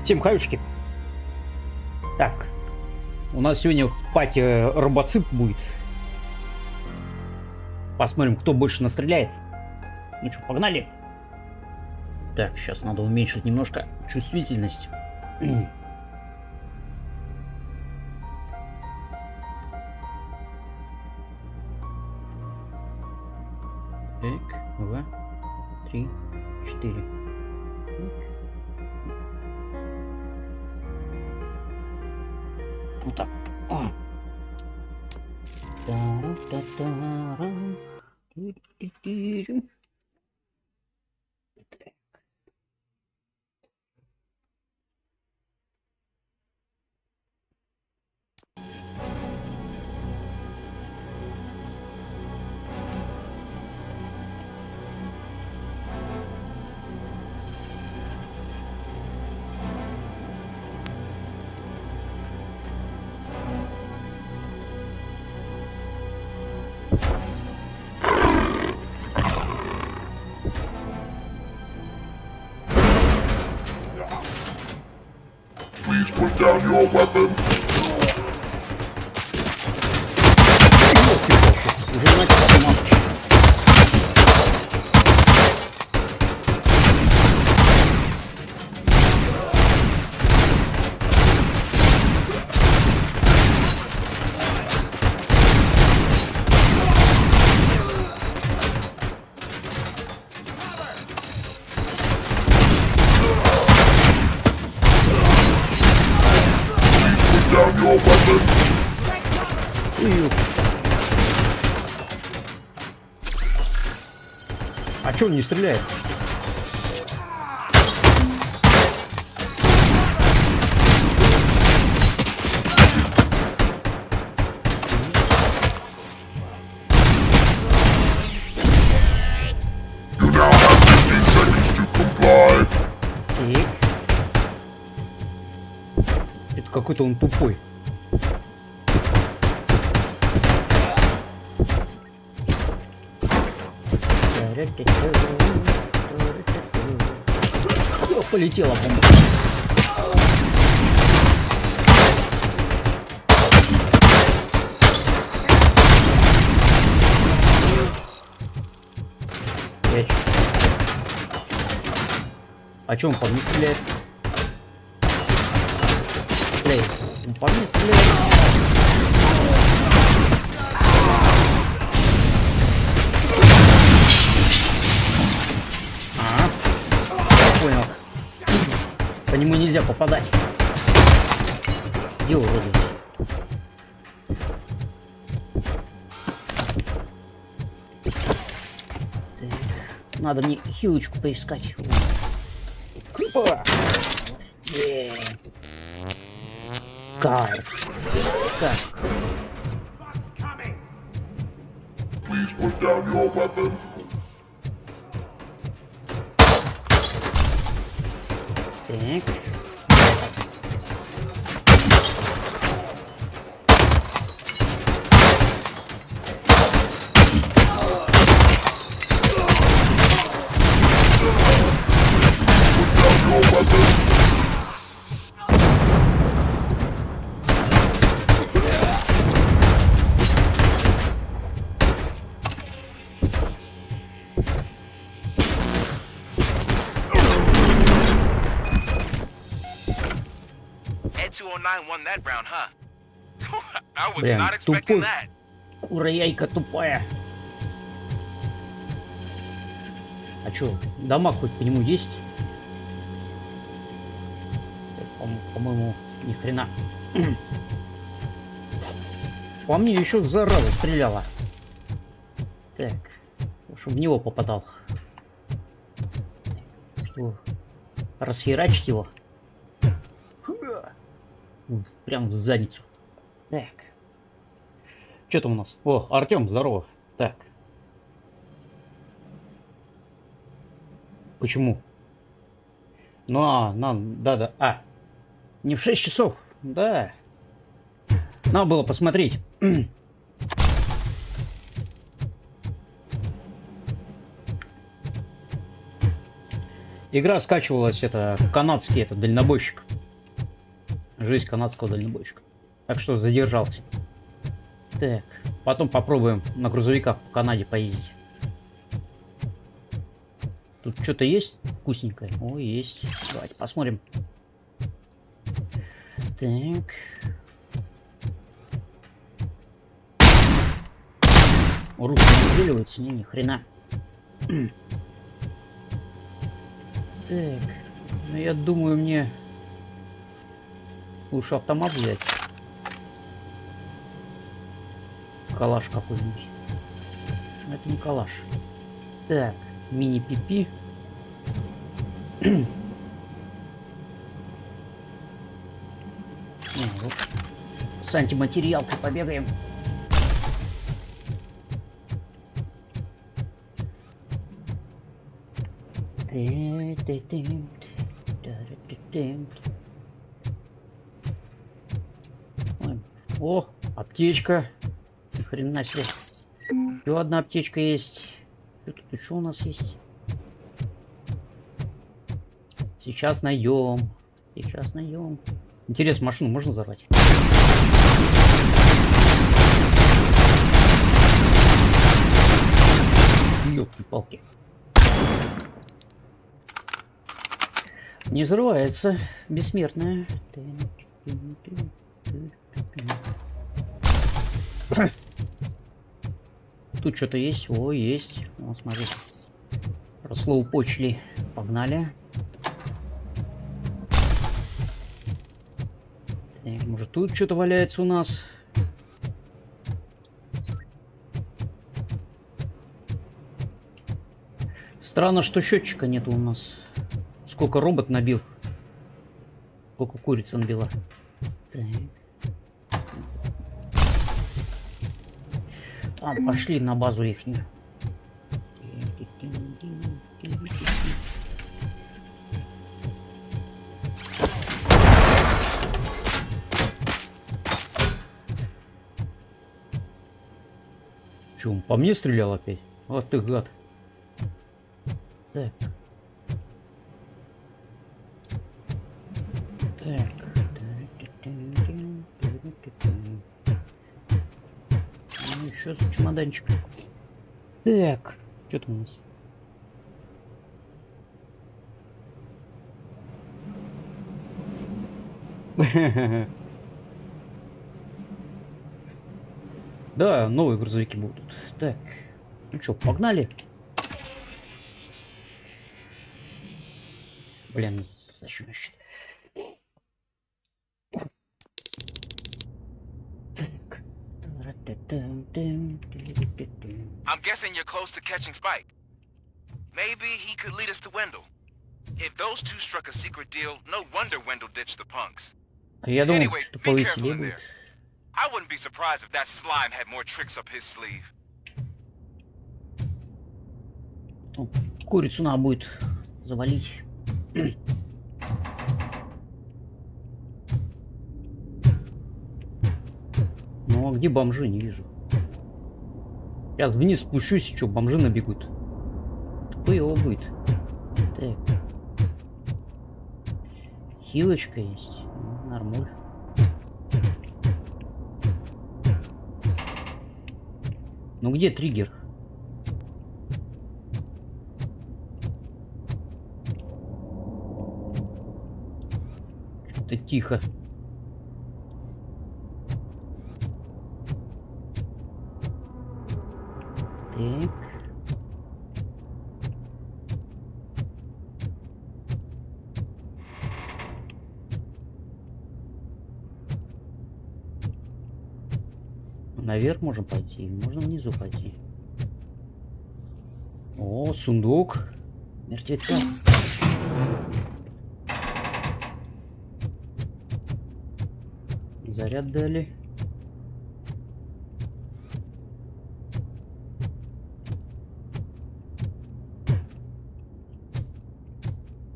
Всем хаюшки. Так, у нас сегодня в пати РобоЦип будет. Посмотрим, кто больше настреляет. Ну что, погнали. Так, сейчас надо уменьшить немножко чувствительность. Так, 2, 3, 4. Вот так. Please put down your weapon. Уже начал снимать. Down your weapon. А чё он не стреляет? You now have 15 seconds to comply. Это какой-то он тупой. Полетела бомба. А чё он по мне стреляет? Стреляет. Он по мне стреляет. Понял. По нему нельзя попадать. Где уроды? Надо мне хилочку поискать. Кайф. Кайф. Please put down your weapon. Так. Won that round, huh? I was Блин, not expecting тупой. that. Кура-яйка тупая. А чё, дамаг хоть по нему есть? По-моему, ни хрена. По мне еще зараза стреляла. Так, чтобы в него попадал. О, расхерачить его. Прям в задницу. Так. Что там у нас? О, Артем, здорово. Так. Почему? Ну, да. Не в 6 часов. Да. Надо было посмотреть. Игра скачивалась, это канадский, это дальнобойщик. Жизнь канадского дальнобойщика. Так что задержался. Так, потом попробуем на грузовиках по Канаде поездить. Тут что-то есть вкусненькое? О, есть. Давайте посмотрим. Так. Руки не отделиваются, ни хрена. Так, ну я думаю, мне лучше автомат взять. Калаш какой-нибудь. Но это не калаш. Так, мини-пипи. С антиматериалкой побегаем. О, аптечка. Ни хрена себе. Еще одна аптечка есть. Что тут еще у нас есть? Сейчас найдем. Сейчас найдем. Интересно, машину можно взорвать? Ёлки-палки. Не взрывается. Бессмертная. Тут что-то есть. О, есть. О, смотри. Рослоупочли. Погнали. Так, может, тут что-то валяется у нас. Странно, что счетчика нету у нас. Сколько робот набил. Сколько курица набила. Так. Там пошли на базу ихнюю. Че, он по мне стрелял опять? Вот ты гад. Так. Так. Ну, еще за чемоданчик. Так. Что там у нас? Да, новые грузовики будут. Так. Ну что, погнали? Блин, зачем еще? Так. I'm guessing you're close to catching Spike. Maybe he could lead us to Wendell. If those two struck a secret deal, no wonder Wendell ditched the punks. Я думал, Anyway, что be careful повеселее in будет. there. I wouldn't be surprised if that slime had more tricks up his sleeve. Ну, курицу надо будет завалить. Ну, а где бомжи? Не вижу. Сейчас вниз спущусь, что бомжи набегут. Такое его будет. Так. Хилочка есть. Ну, нормуль. Ну где триггер? Что-то тихо. Так. Наверх можем пойти, можно внизу пойти. О, сундук мертвеца. Заряд дали.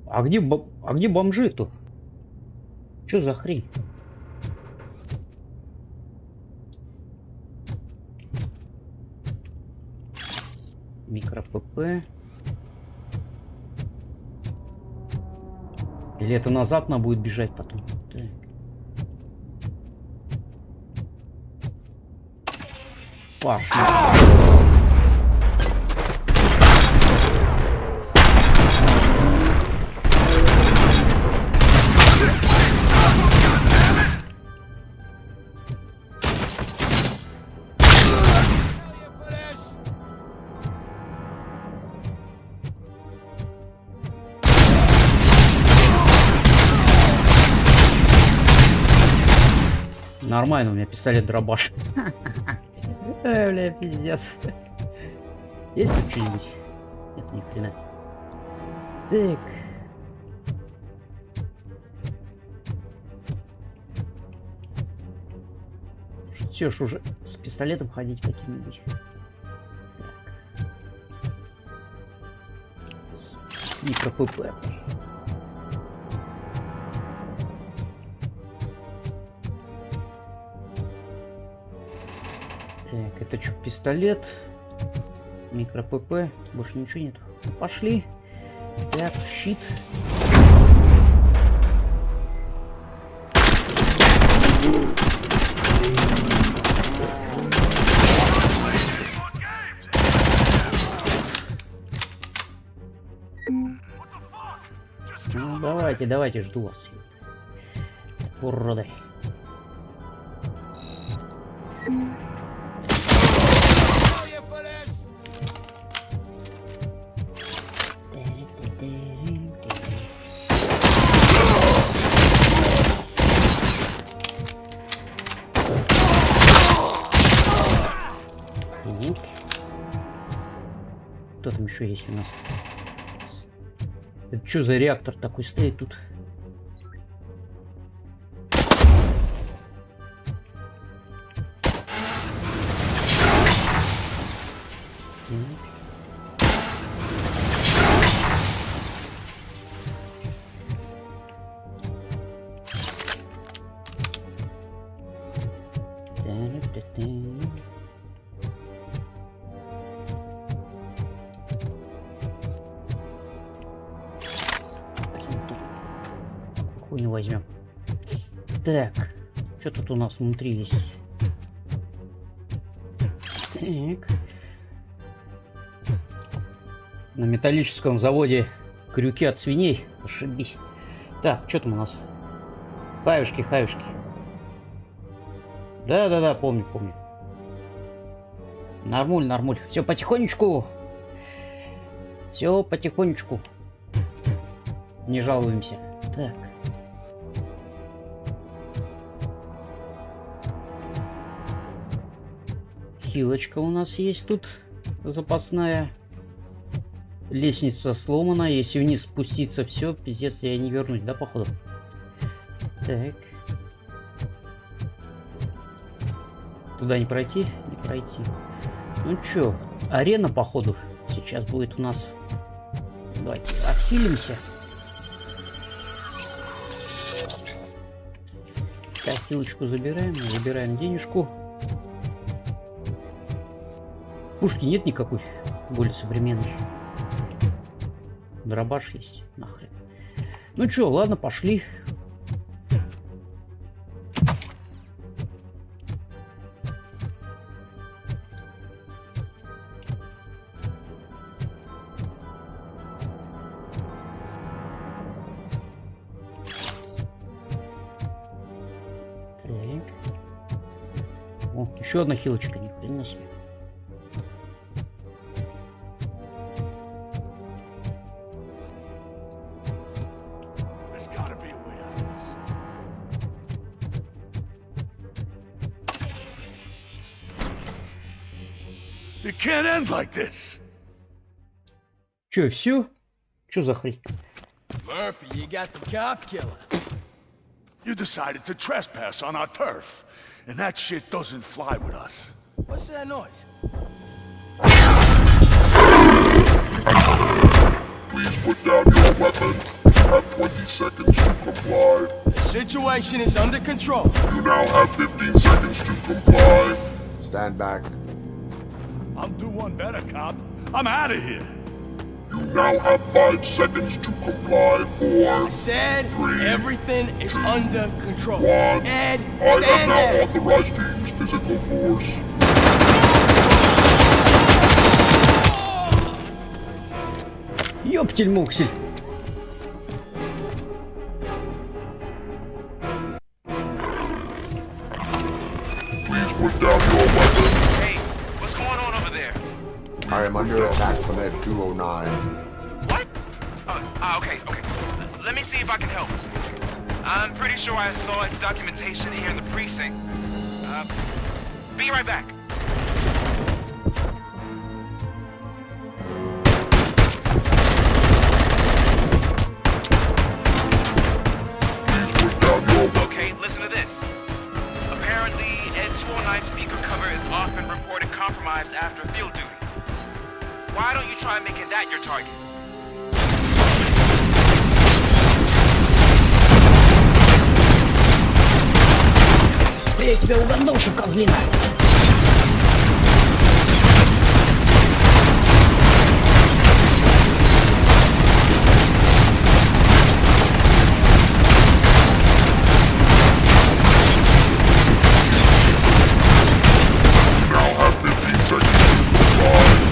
А где бомжи-то? Что за хрень? Микро-ПП. Или это назад надо будет бежать потом? Так. Пошли. Нормально, у меня пистолет-дробаш. Бля, пиздец. Есть тут что-нибудь? Нет, ни хрена. Так. Все ж уже с пистолетом ходить каким-нибудь. Микро-ПП. Так, это что, пистолет, микро-ПП, больше ничего нет. Пошли. Так, щит. Ну, давайте, давайте, жду вас. Уроды. Кто там еще есть у нас? Это что за реактор такой стоит тут? Не возьмем. Так, что тут у нас внутри есть? Так. На металлическом заводе крюки от свиней. Ошибись. Так, что там у нас? Хавишки, хавишки. Да, помню. Нормуль, нормуль. Все потихонечку. Все потихонечку. Не жалуемся. Так. Хилочка у нас есть тут. Запасная. Лестница сломана. Если вниз спуститься, все, пиздец, я не вернусь, да, походу? Так. Туда не пройти? Не пройти. Ну чё, арена, походу, сейчас будет у нас. Давайте отхилимся. Так, хилочку забираем. Забираем денежку. Пушки нет никакой более современной. Дробаш есть. Нахрен. Ну чё, ладно, пошли. Так. О, еще одна хилочка, ни хрена себе. It can't end like this. Чё, все? Чё за хрень? Murphy, you got the cop killer. You decided to trespass on our turf, and that shit doesn't fly with us. What's that noise? Please put down your weapon. You have 20 seconds to comply. The situation is under control. You now have 15 seconds to comply. Stand back. I'll do one better, cop. I'm out of here. You now have 5 seconds to comply. 4, I said everything is under control. 1. Ed, I am stand now there. authorized to use physical force. Ёптель-муксель. Please put down your weapon. Hey, what's going on over there? I am under attack from Ed 209. What? Okay. Let me see if I can help. I'm pretty sure I saw its documentation here in the precinct. Be right back. Please put down your weapon. Okay, listen to this. Apparently, Ed 209 speaker cover is often reported compromised after field duty. Why don't you try making that your target? Я тебя угандошу, козлина. You now have 15 seconds to comply.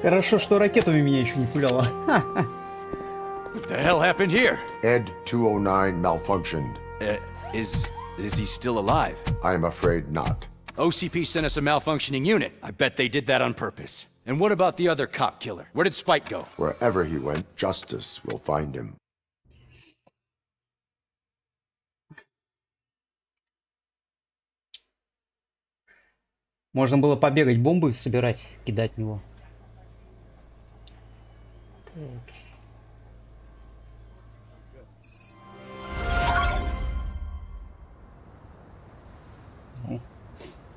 Хорошо, что ракетами меня еще не пуляла. What the hell happened here? Ed 209 malfunctioned. Is he still alive? I am afraid not. OCP sent us a malfunctioning unit. I bet they did that on purpose. And what about the other cop killer? Where did Spike go? Wherever he went, justice will find him. Можно было побегать, бомбы собирать, кидать в него. Так.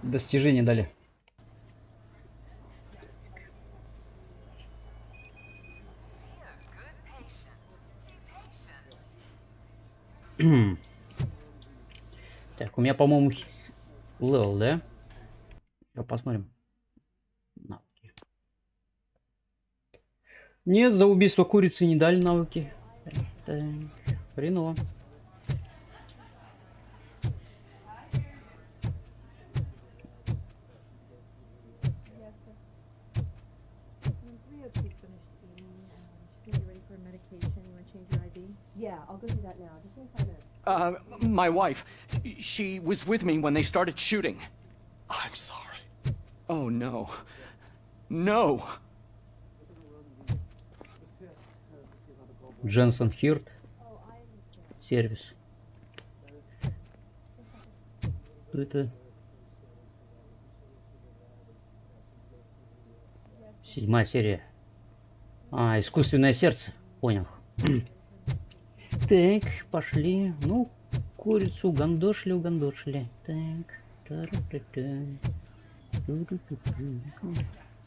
Достижения дали. Так, у меня, по-моему, левел, да? Сейчас посмотрим. Навыки. Нет, за убийство курицы не дали навыки. Так, хреново. Yeah, I'll go do that now. Just in 5 minutes. My wife. She was with me when they started shooting. I'm sorry. Oh, no. No! Дженсен Хирт. Сервис. Что это? 7-я серия. А, искусственное сердце. Понял. Так, пошли. Ну, курицу угандошили. Так.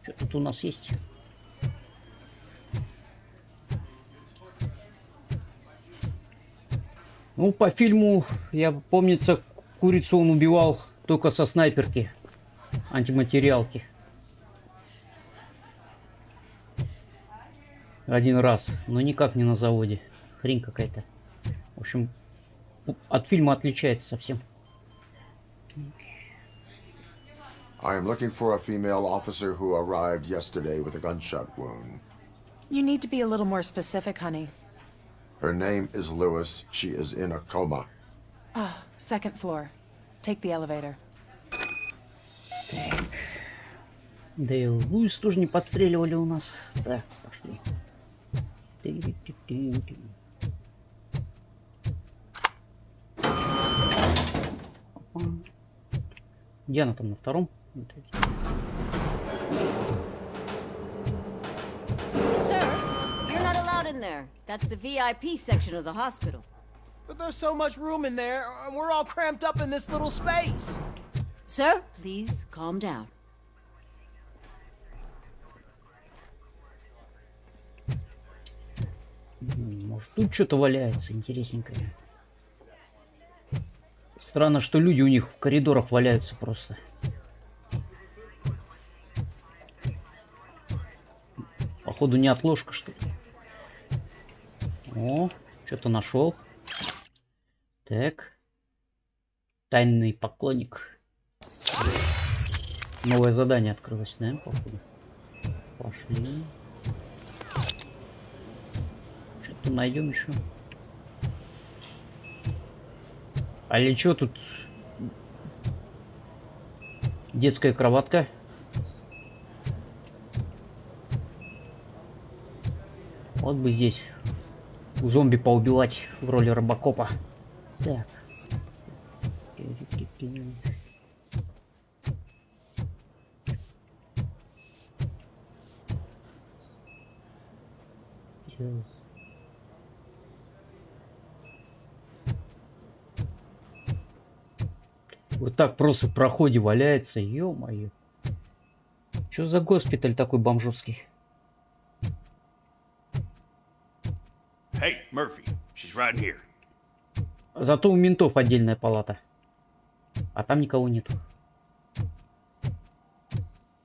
Что тут у нас есть? Ну, по фильму, я помнится, курицу он убивал только со снайперки. Антиматериалки. Один раз, но никак не на заводе. Хрень какая-то. В общем, от фильма отличается совсем. I am looking for a female officer who arrived yesterday with a gunshot wound. You need to be a little more specific, honey. Her name is Lewis. She is in a coma. Second floor. Take the elevator. Да и Луис тоже не подстреливали у нас. Так, пошли. Где она там, на втором? Sir, you're not allowed in there. That's the VIP section of the hospital. But there's so much room in there, and we're all cramped up in this little space. Sir, please calm down. Может, тут что-то валяется интересненькое. Странно, что люди у них в коридорах валяются просто. Походу, не отложка, что ли. О, что-то нашел. Так. Тайный поклонник. Новое задание открылось, да, походу. Пошли. Что-то найдем еще. А или что тут? Детская кроватка. Вот бы здесь зомби поубивать в роли робокопа. Так. Вот так просто в проходе валяется, ё-моё. Что за госпиталь такой бомжовский? Hey, Murphy, she's right here. Зато у ментов отдельная палата. А там никого нету.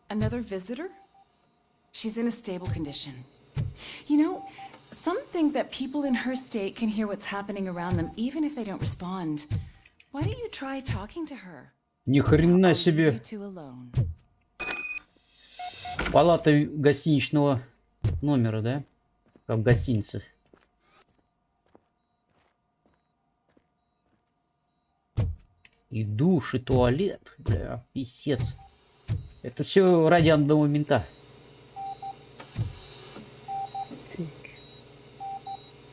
Another visitor? She's in a stable condition. You know, some think that people in her state can hear what's happening around them even if they don't respond. Why don't you try talking to her? Ни хрена себе. You two alone. Палата гостиничного номера, да? Как в гостинице. И душ, и туалет. Бля, писец. Это все ради одного мента.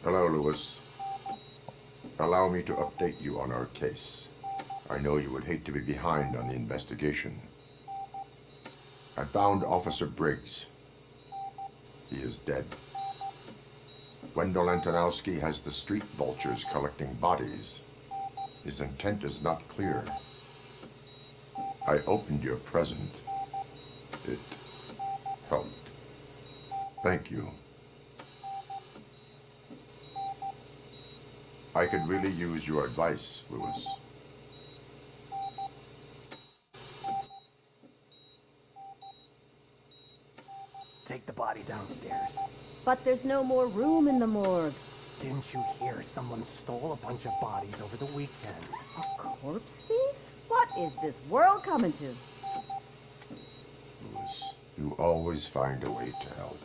Hello, Lewis. Allow me to update you on our case. I know you would hate to be behind on the investigation. I found Officer Briggs. He is dead. Wendell Antonowski has the street vultures collecting bodies. His intent is not clear. I opened your present. It helped. Thank you. I could really use your advice, Lewis. Take the body downstairs. But there's no more room in the morgue. Didn't you hear someone stole a bunch of bodies over the weekend? A corpse thief? What is this world coming to? Lewis, you always find a way to help.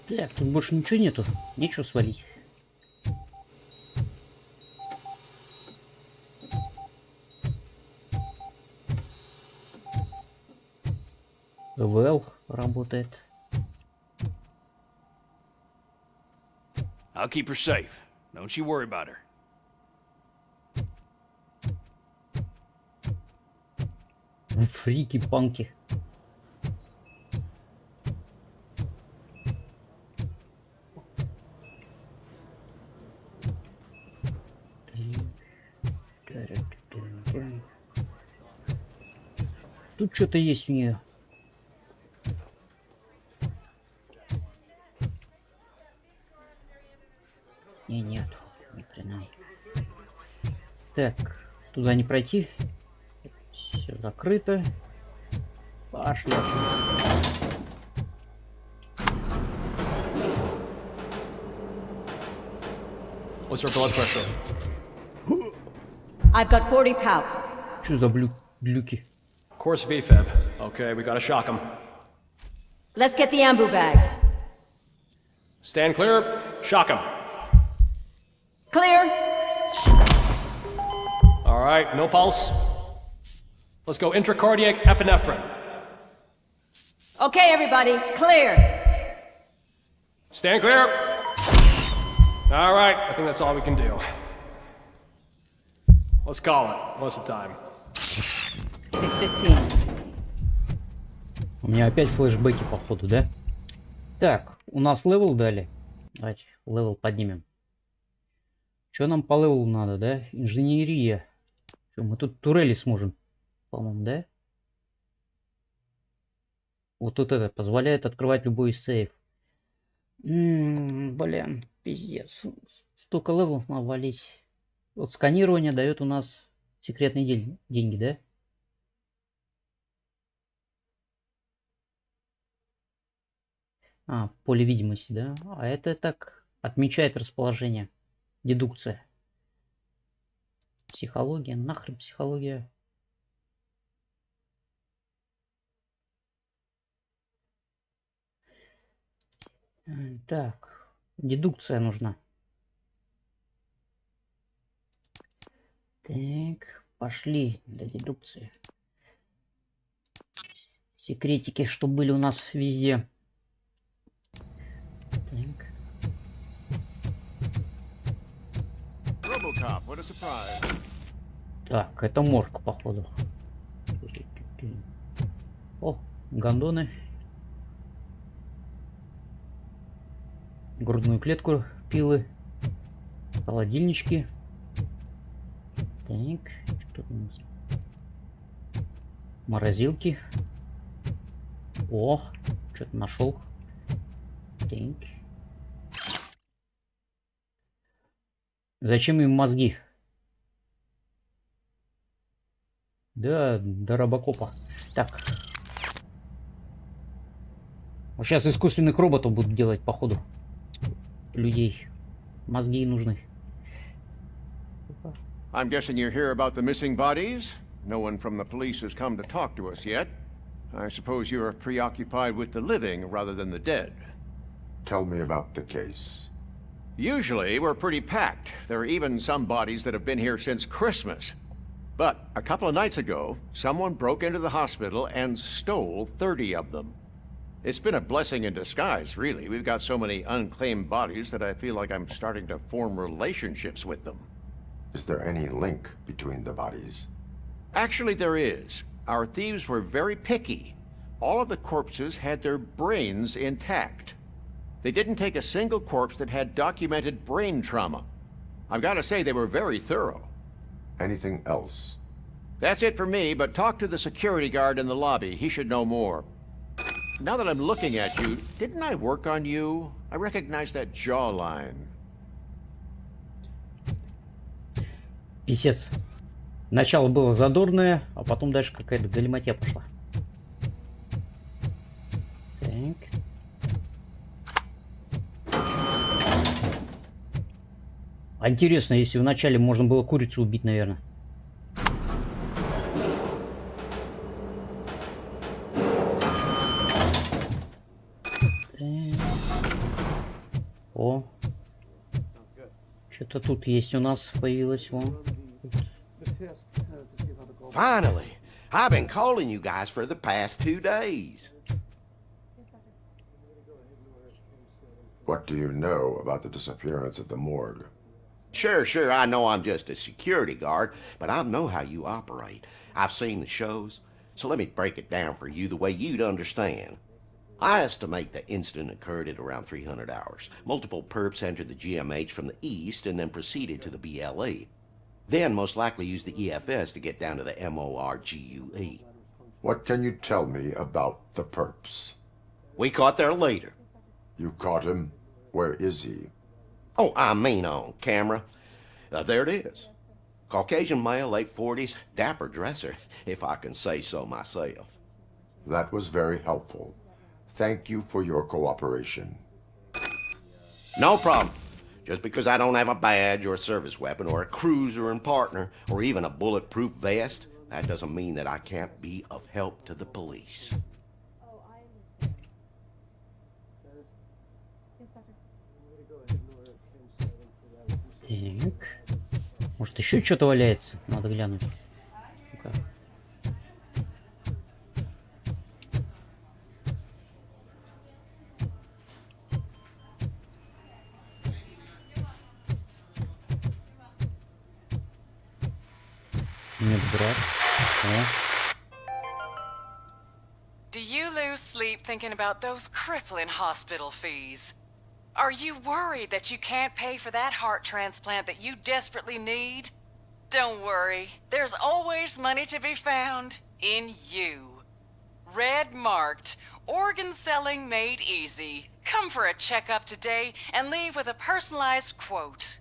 Так, тут больше ничего нету. Нечего свалить. ВЛ работает. I'll keep her safe. Don't you worry about her. Фрики-панки. Тут что-то есть у нее. Нет, ни хрена. Так, туда не пройти. Все закрыто. Пошли. What's her blood pressure? I've got 40 pow. Что за глюки? Course VFib. Okay, we gotta shock him. Let's get the ambu bag. Stand clear. Shock him. Clear. All right, no pulse. Let's go intracardiac epinephrine. Okay, everybody, clear. Stand clear. All right, I think that's all we can do. Let's call it. What's the time? 6:15. У меня опять флешбеки, походу, да? Так, у нас левел дали. Давайте левел поднимем. Что нам по левелу надо, да? Инженерия. Что, мы тут турели сможем, по-моему, да? Вот тут это позволяет открывать любой сейф. Блин, пиздец. Столько левелов навалить. Вот сканирование дает у нас секретные деньги, да? Поле видимости, да? А это так отмечает расположение. Дедукция. Психология. Нахрен психология. Так. Дедукция нужна. Так. Пошли до дедукции. Секретики, что были у нас везде. Так. RoboCop, what a surprise. Так, это морг, походу. О, гондоны. Грудную клетку, пилы. Холодильнички. Так, что у нас? Морозилки. О, что-то нашел. Так. Зачем им мозги? Да, до робокопа. Так. Вот сейчас искусственных роботов будут делать, походу. Людей. Мозги нужны. I'm guessing you're here about the missing bodies? No one from the police has come to talk to us yet. I suppose you're preoccupied with the living rather than the dead. Tell me about the case. Usually, we're pretty packed. There are even some bodies that have been here since Christmas. But a couple of nights ago, someone broke into the hospital and stole 30 of them. It's been a blessing in disguise, really. We've got so many unclaimed bodies that I feel like I'm starting to form relationships with them. Is there any link between the bodies? Actually, there is. Our thieves were very picky. All of the corpses had their brains intact. They didn't take a single corpse that had documented brain trauma. I've got to say they were very thorough. Anything else? That's it for me, but talk to the security guard in the lobby. He should know more. Now that I'm looking at you, didn't I work on you? I recognize that jawline. Писец. Начало было задорное, а потом дальше какая-то галиматья пошла. Так. А интересно, если вначале можно было курицу убить, наверное. О. Что-то тут есть у нас появилось. Вон. Finally! I've been calling you guys for the past 2 days. What do you know about the disappearance at the morgue? Sure, I know I'm just a security guard, but I know how you operate. I've seen the shows, so let me break it down for you the way you'd understand. I estimate the incident occurred at around 300 hours. Multiple perps entered the GMH from the east and then proceeded to the BLE. Then most likely used the EFS to get down to the MORGUE. What can you tell me about the perps? We caught their leader. You caught him? Where is he? Oh, I mean on camera. There it is. Caucasian male, late 40s, dapper dresser, if I can say so myself. That was very helpful. Thank you for your cooperation. No problem. Just because I don't have a badge or a service weapon or a cruiser and partner or even a bulletproof vest, that doesn't mean that I can't be of help to the police. Так. Может, еще что-то валяется? Надо глянуть. Ну-ка. Нет, брат. О. Do you lose sleep thinking about those crippling hospital fees? Are you worried that you can't pay for that heart transplant that you desperately need? Don't worry, there's always money to be found in you. Red marked, organ selling made easy. Come for a checkup today and leave with a personalized quote.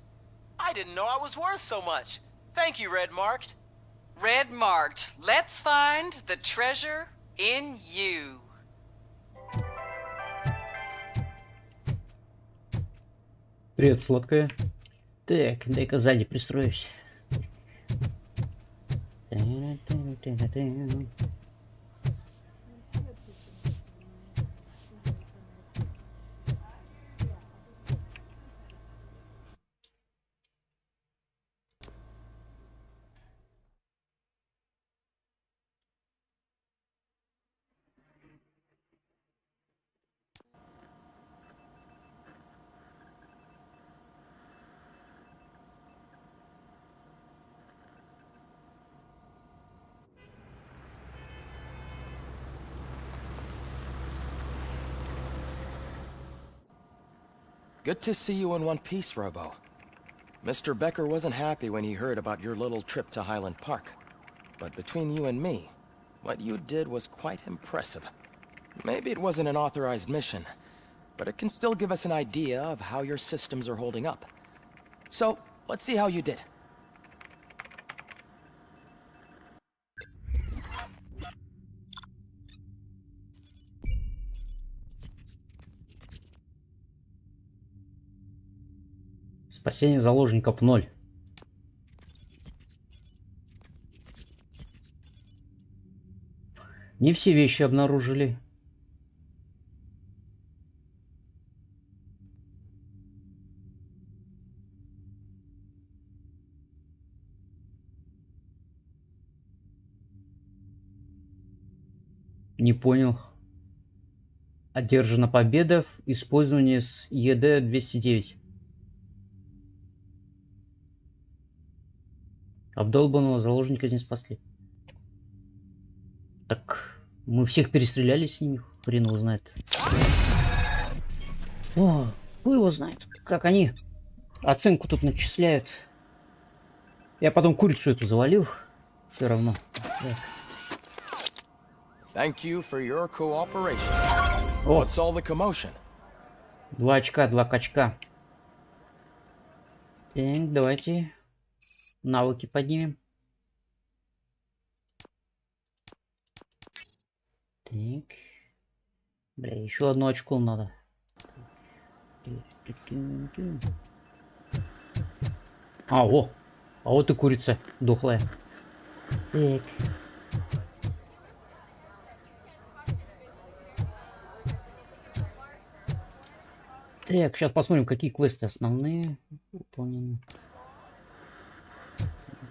I didn't know I was worth so much. Thank you, Red Marked. Red marked, let's find the treasure in you. Привет, сладкая. Так, дай-ка сзади пристроюсь. Good to see you in one piece, Robo. Mr. Becker wasn't happy when he heard about your little trip to Highland Park. But between you and me, what you did was quite impressive. Maybe it wasn't an authorized mission, but it can still give us an idea of how your systems are holding up. So, let's see how you did. Спасение заложников 0. Не все вещи обнаружили. Не понял. Одержана победа в использовании с ЕД-209. Обдолбанного заложника не спасли. Так, мы всех перестреляли с ними, хрен его знает. О, кто его знает, как они оценку тут начисляют. Я потом курицу эту завалил, все равно. Так. Thank you for your cooperation. О, What's all the commotion? 2 очка, 2 качка. Так, давайте навыки поднимем. Так. Бля, еще одно очко надо. А, о! А вот и курица дохлая. Так. Так, сейчас посмотрим, какие квесты основные выполнены.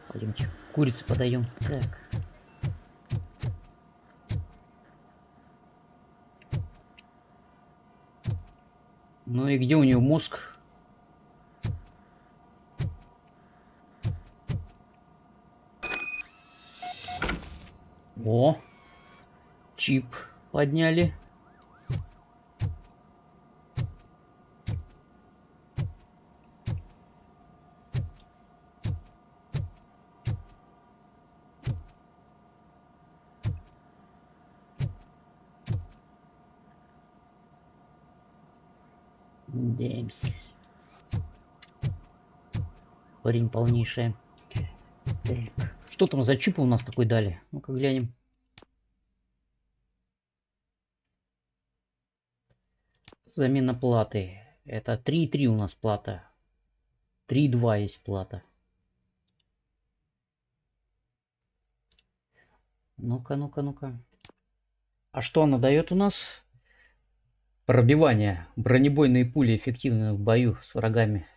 Пойдемте, курицы подаем. Так. Ну и где у нее мозг? О, чип подняли. Дэмс. Парень полнейшая. Так. Что там за чипы у нас такой дали? Ну-ка глянем. Замена платы. Это 3.3 у нас плата. 3.2 есть плата. Ну-ка, ну-ка, ну-ка. А что она дает у нас? Пробивание. Бронебойные пули эффективны в бою с врагами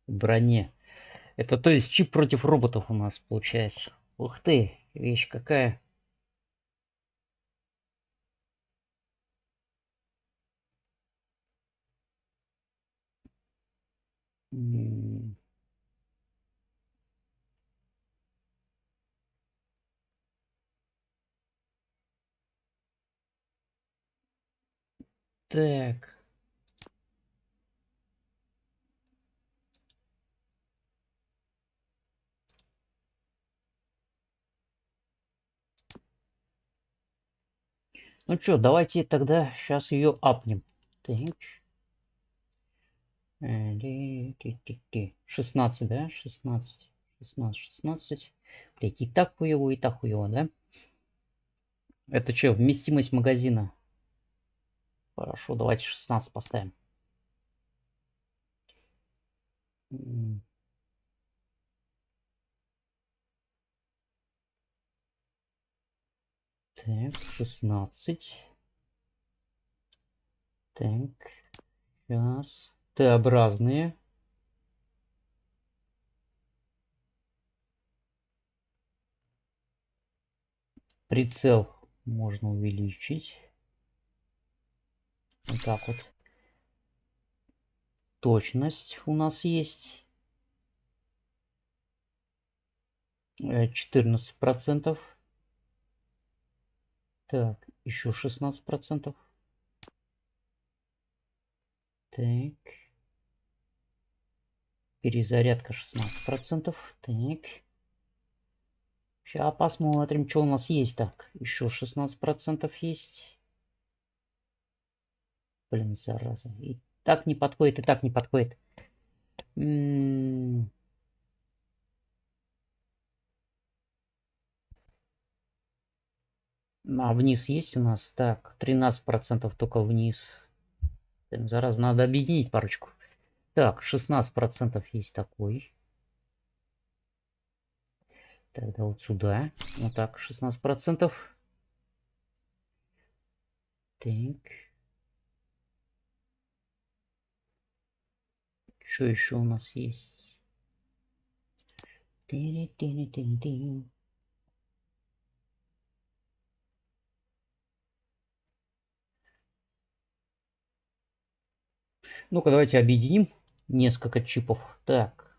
в броне. Это то есть чип против роботов у нас получается. Ух ты, вещь какая. М. Так. Ну что, давайте тогда сейчас ее апнем. Так. 16, да? 16. 16, 16. Блять, и так хуево, да? Это что, вместимость магазина? Хорошо, давайте 16 поставим. Так, 16. Так, сейчас. Т-образные. Прицел можно увеличить. Вот так вот. Точность у нас есть. 14%. Так, еще 16%. Так. Перезарядка 16%. Так. Сейчас посмотрим, что у нас есть. Так, еще 16% есть. Блин, зараза. И так не подходит, и так не подходит. А вниз есть у нас? Так, 13% только вниз. Блин, зараза, надо объединить парочку. Так, 16% есть такой. Тогда вот сюда. Вот так, 16%. Так. Что еще у нас есть? Ну-ка, давайте объединим несколько чипов. Так.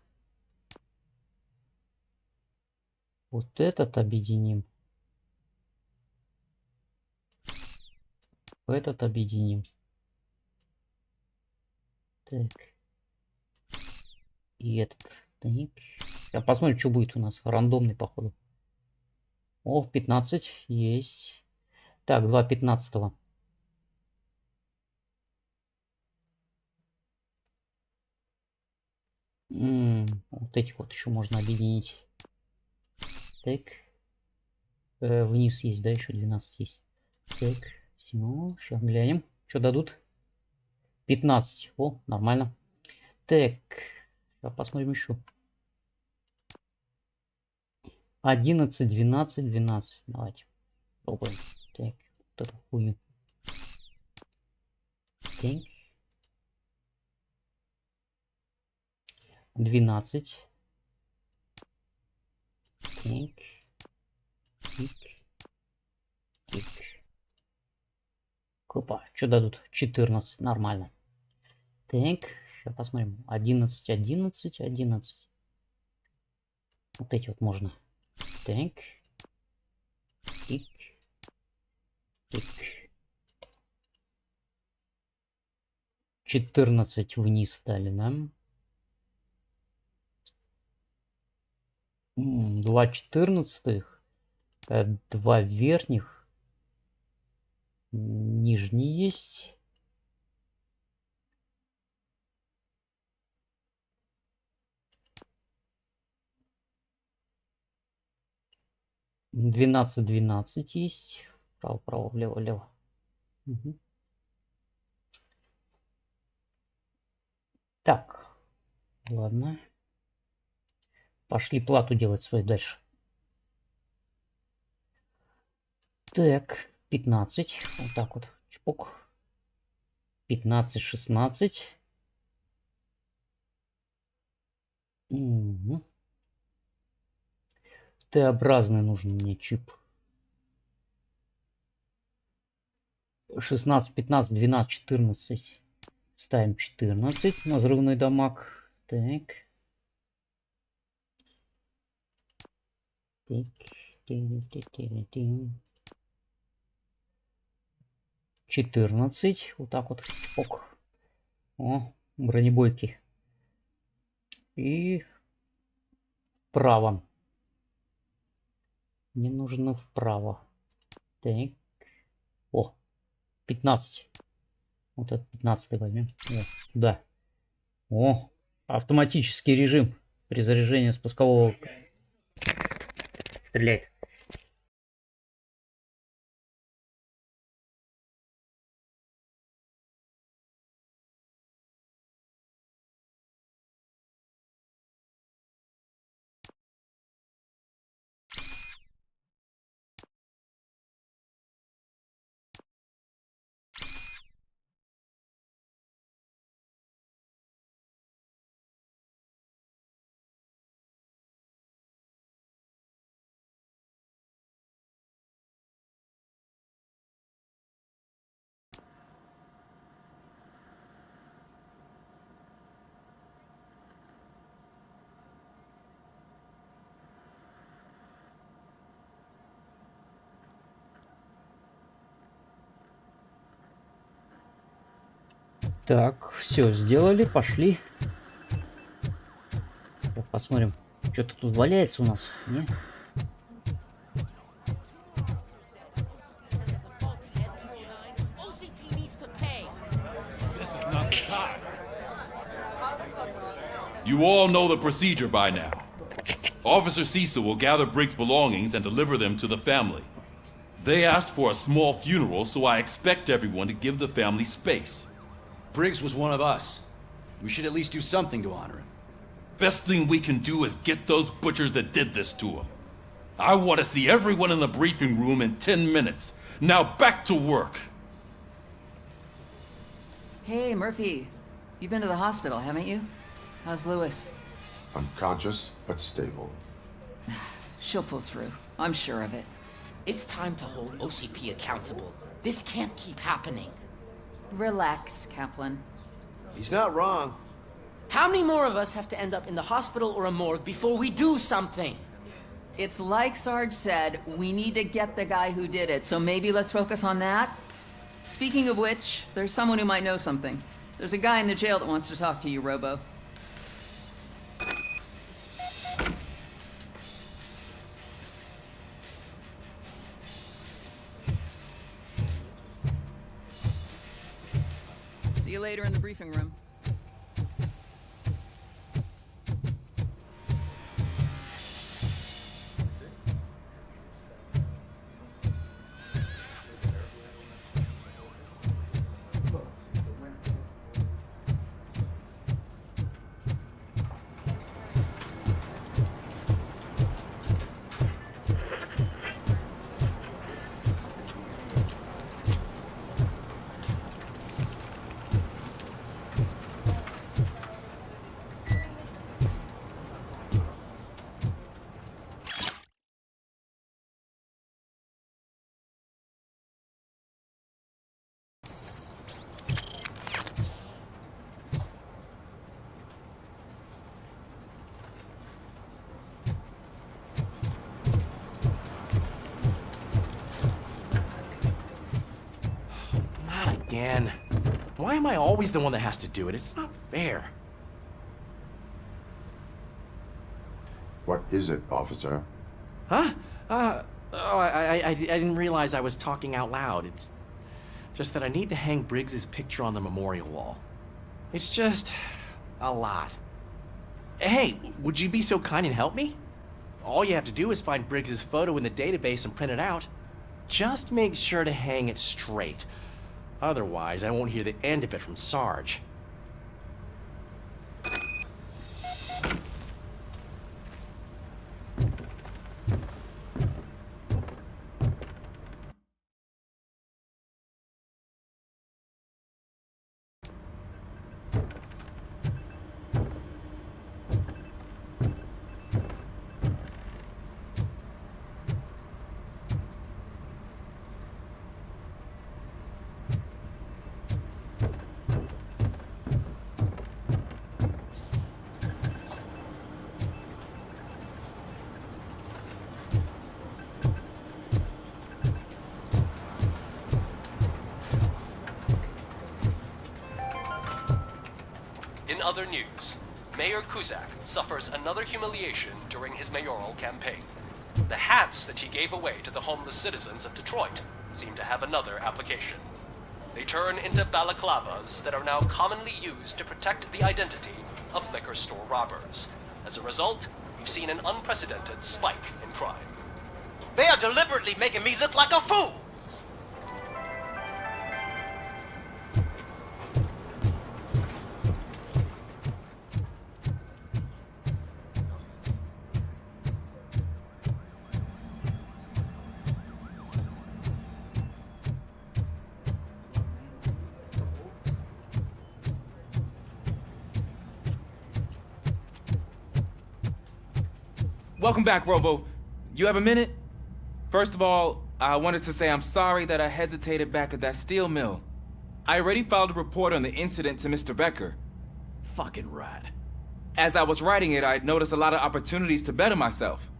Вот этот объединим. Этот объединим. Так. И этот. Так. Сейчас посмотрим, что будет у нас. Рандомный, походу. О, 15 есть. Так, 2 15-го. Вот этих вот еще можно объединить. Так. Вниз есть, да, еще 12 есть. Так, все, сейчас глянем, что дадут. 15. О, нормально. Так, сейчас посмотрим еще. 11, 12, 12. Давайте пробуем. Так, вот эту хуйню. Так. 12. Так. Тик. Тик. Опа, что дадут? 14. Нормально. Так, сейчас посмотрим. 11, 11, 11. Вот эти вот можно. Так. Тик. Тик. 14 вниз стали, да? 2 14-х. 2 верхних. Нижний есть. Двенадцать 12 есть. Право, право, влево, влево. Угу. Так. Ладно. Пошли плату делать свою дальше. Так. 15. Вот так вот. Чпок. 15, 16. Мгм. Т-образный нужен мне чип. 16, 15, 12, 14. Ставим 14 на взрывной дамаг. Так. Так. 14. Вот так вот. Ок. О, бронебойки. И вправо. Мне нужно вправо. Так. О, 15. Вот этот 15 возьмем. О, да. О, автоматический режим при заряжении спускового. Стреляет. Так, все сделали, пошли. Так, посмотрим, что-то тут валяется у нас. Не? You all know the procedure by now. Officer Cecil will gather Briggs' belongings and deliver them to the family. They asked for a small funeral, so I expect everyone to give the family space. Briggs was one of us. We should at least do something to honor him. Best thing we can do is get those butchers that did this to him. I want to see everyone in the briefing room in 10 minutes. Now back to work. Hey, Murphy. You've been to the hospital, haven't you? How's Lewis? Unconscious, but stable. She'll pull through. I'm sure of it. It's time to hold OCP accountable. This can't keep happening. Relax, Kaplan. He's not wrong. How many more of us have to end up in the hospital or a morgue before we do something? It's like Sarge said, we need to get the guy who did it, so maybe let's focus on that? Speaking of which, there's someone who might know something. There's a guy in the jail that wants to talk to you, Robo. See you later in the briefing room. Again. Why am I always the one that has to do it? It's not fair. What is it, officer? Huh? I didn't realize I was talking out loud. It's just that I need to hang Briggs's picture on the memorial wall. It's just a lot. Hey, would you be so kind and help me? All you have to do is find Briggs's photo in the database and print it out. Just make sure to hang it straight. Otherwise, I won't hear the end of it from Sarge. other news, Mayor Kuzak suffers another humiliation during his mayoral campaign. The hats that he gave away to the homeless citizens of Detroit seem to have another application. They turn into balaclavas that are now commonly used to protect the identity of liquor store robbers. As a result, we've seen an unprecedented spike in crime. They are deliberately making me look like a fool! Welcome back, Robo. You have a minute? First of all, I wanted to say I'm sorry that I hesitated back at that steel mill. I already filed a report on the incident to Mr. Becker. Fucking rat. As I was writing it, I noticed a lot of opportunities to better myself.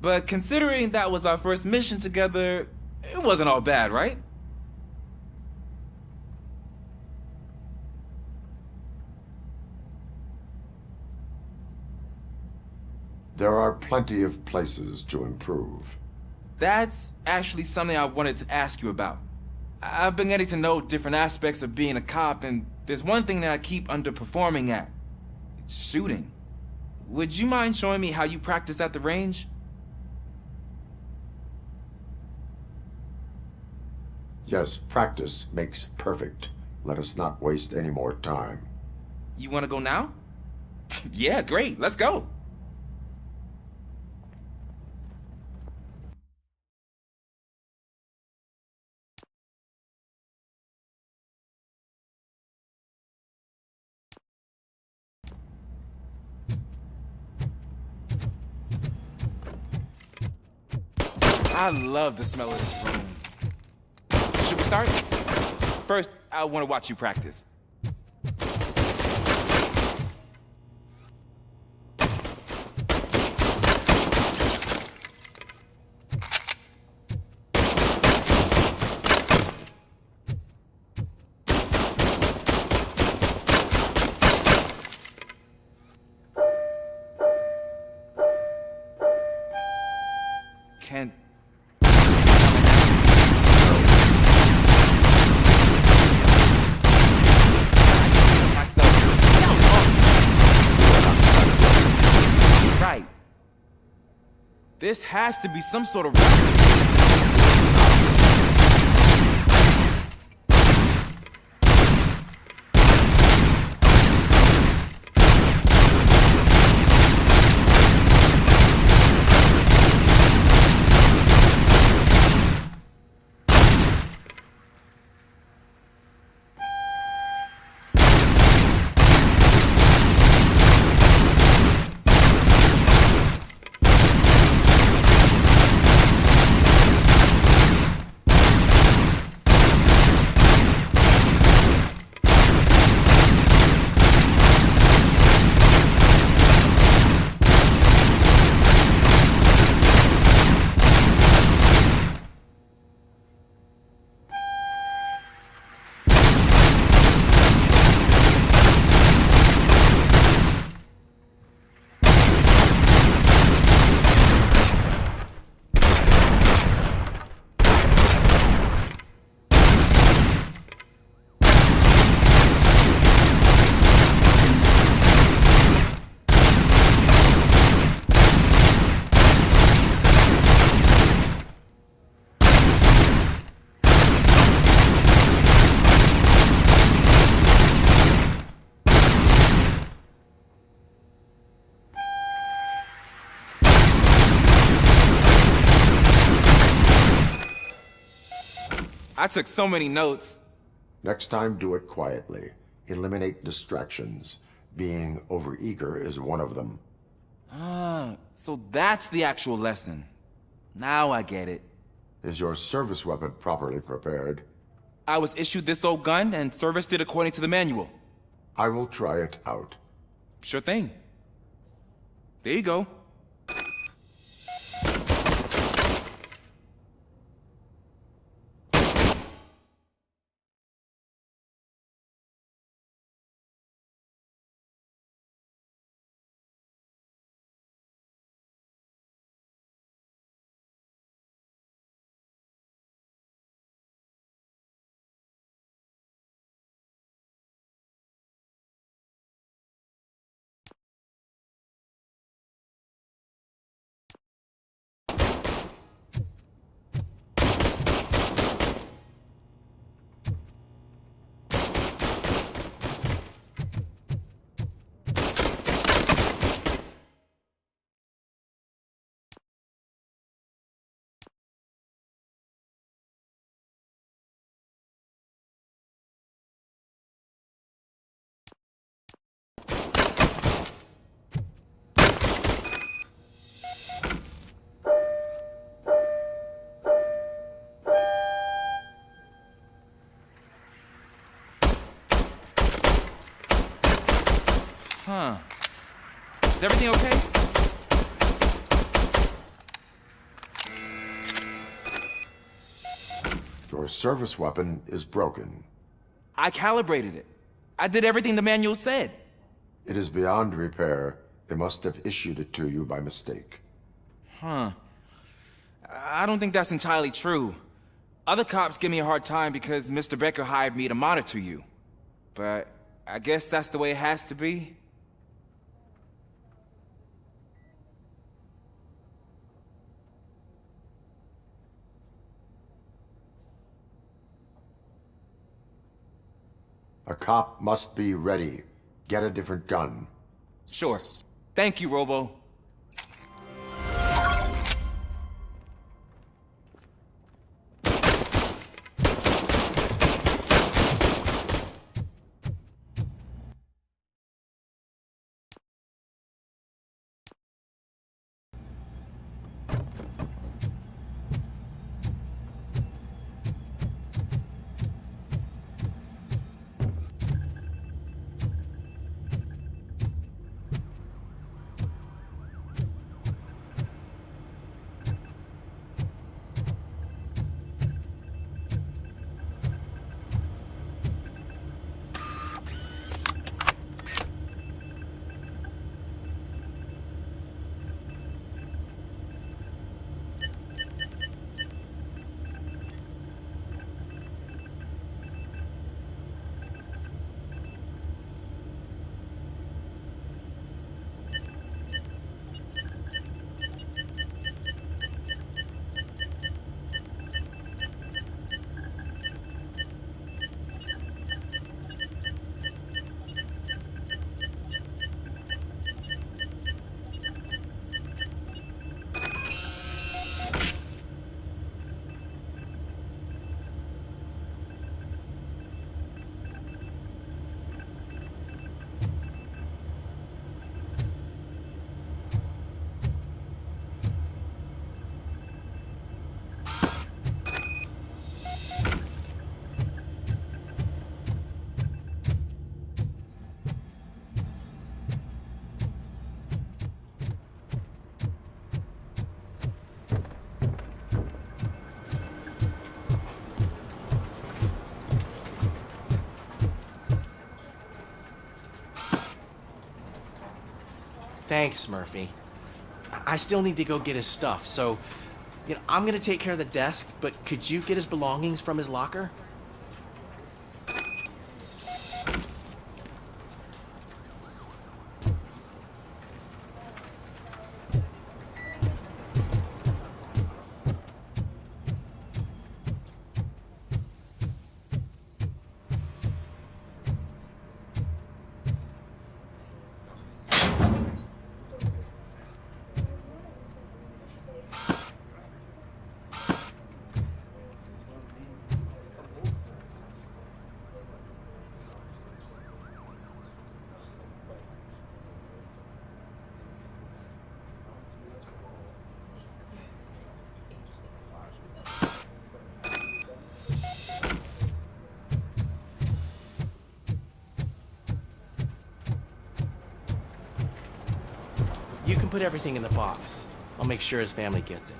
But considering that was our first mission together, it wasn't all bad, right? There are plenty of places to improve. That's actually something I wanted to ask you about. I've been getting to know different aspects of being a cop, and there's one thing that I keep underperforming at. It's shooting. Would you mind showing me how you practice at the range? Yes, practice makes perfect. Let us not waste any more time. You want to go now? Yeah, great. Let's go. I love the smell of this room. Should we start? First, I want to watch you practice. Can right. This has to be some sort of I took so many notes. Next time, do it quietly. Eliminate distractions. Being overeager is one of them. Ah, so that's the actual lesson. Now I get it. Is your service weapon properly prepared? I was issued this old gun and serviced it according to the manual. I will try it out. Sure thing. There you go. Your service weapon is broken. I calibrated it. I did everything the manual said. It is beyond repair. They must have issued it to you by mistake. Huh. I don't think that's entirely true. Other cops give me a hard time because Mr. Becker hired me to monitor you. But I guess that's the way it has to be. A cop must be ready. Get a different gun. Sure. Thank you, Robo. Thanks, Murphy. I still need to go get his stuff, so, I'm gonna take care of the desk, but could you get his belongings from his locker? You can put everything in the box. I'll make sure his family gets it.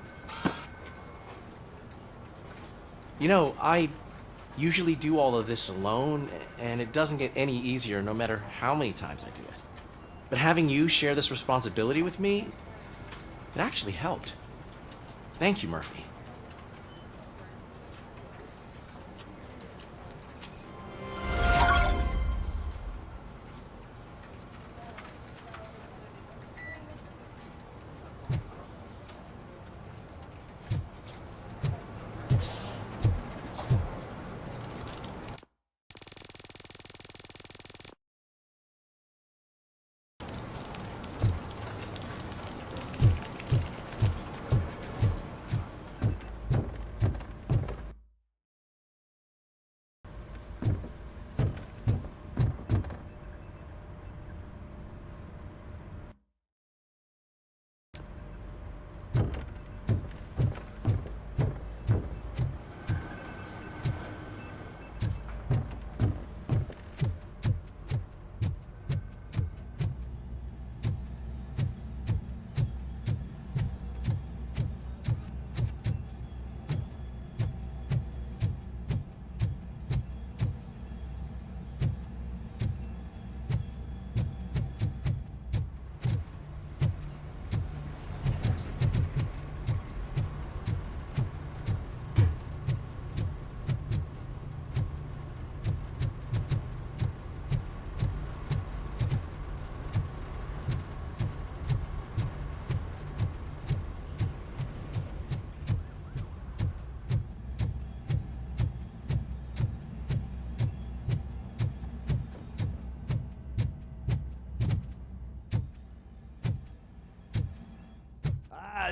I usually do all of this alone, and it doesn't get any easier no matter how many times I do it. But having you share this responsibility with me, it actually helped. Thank you, Murphy.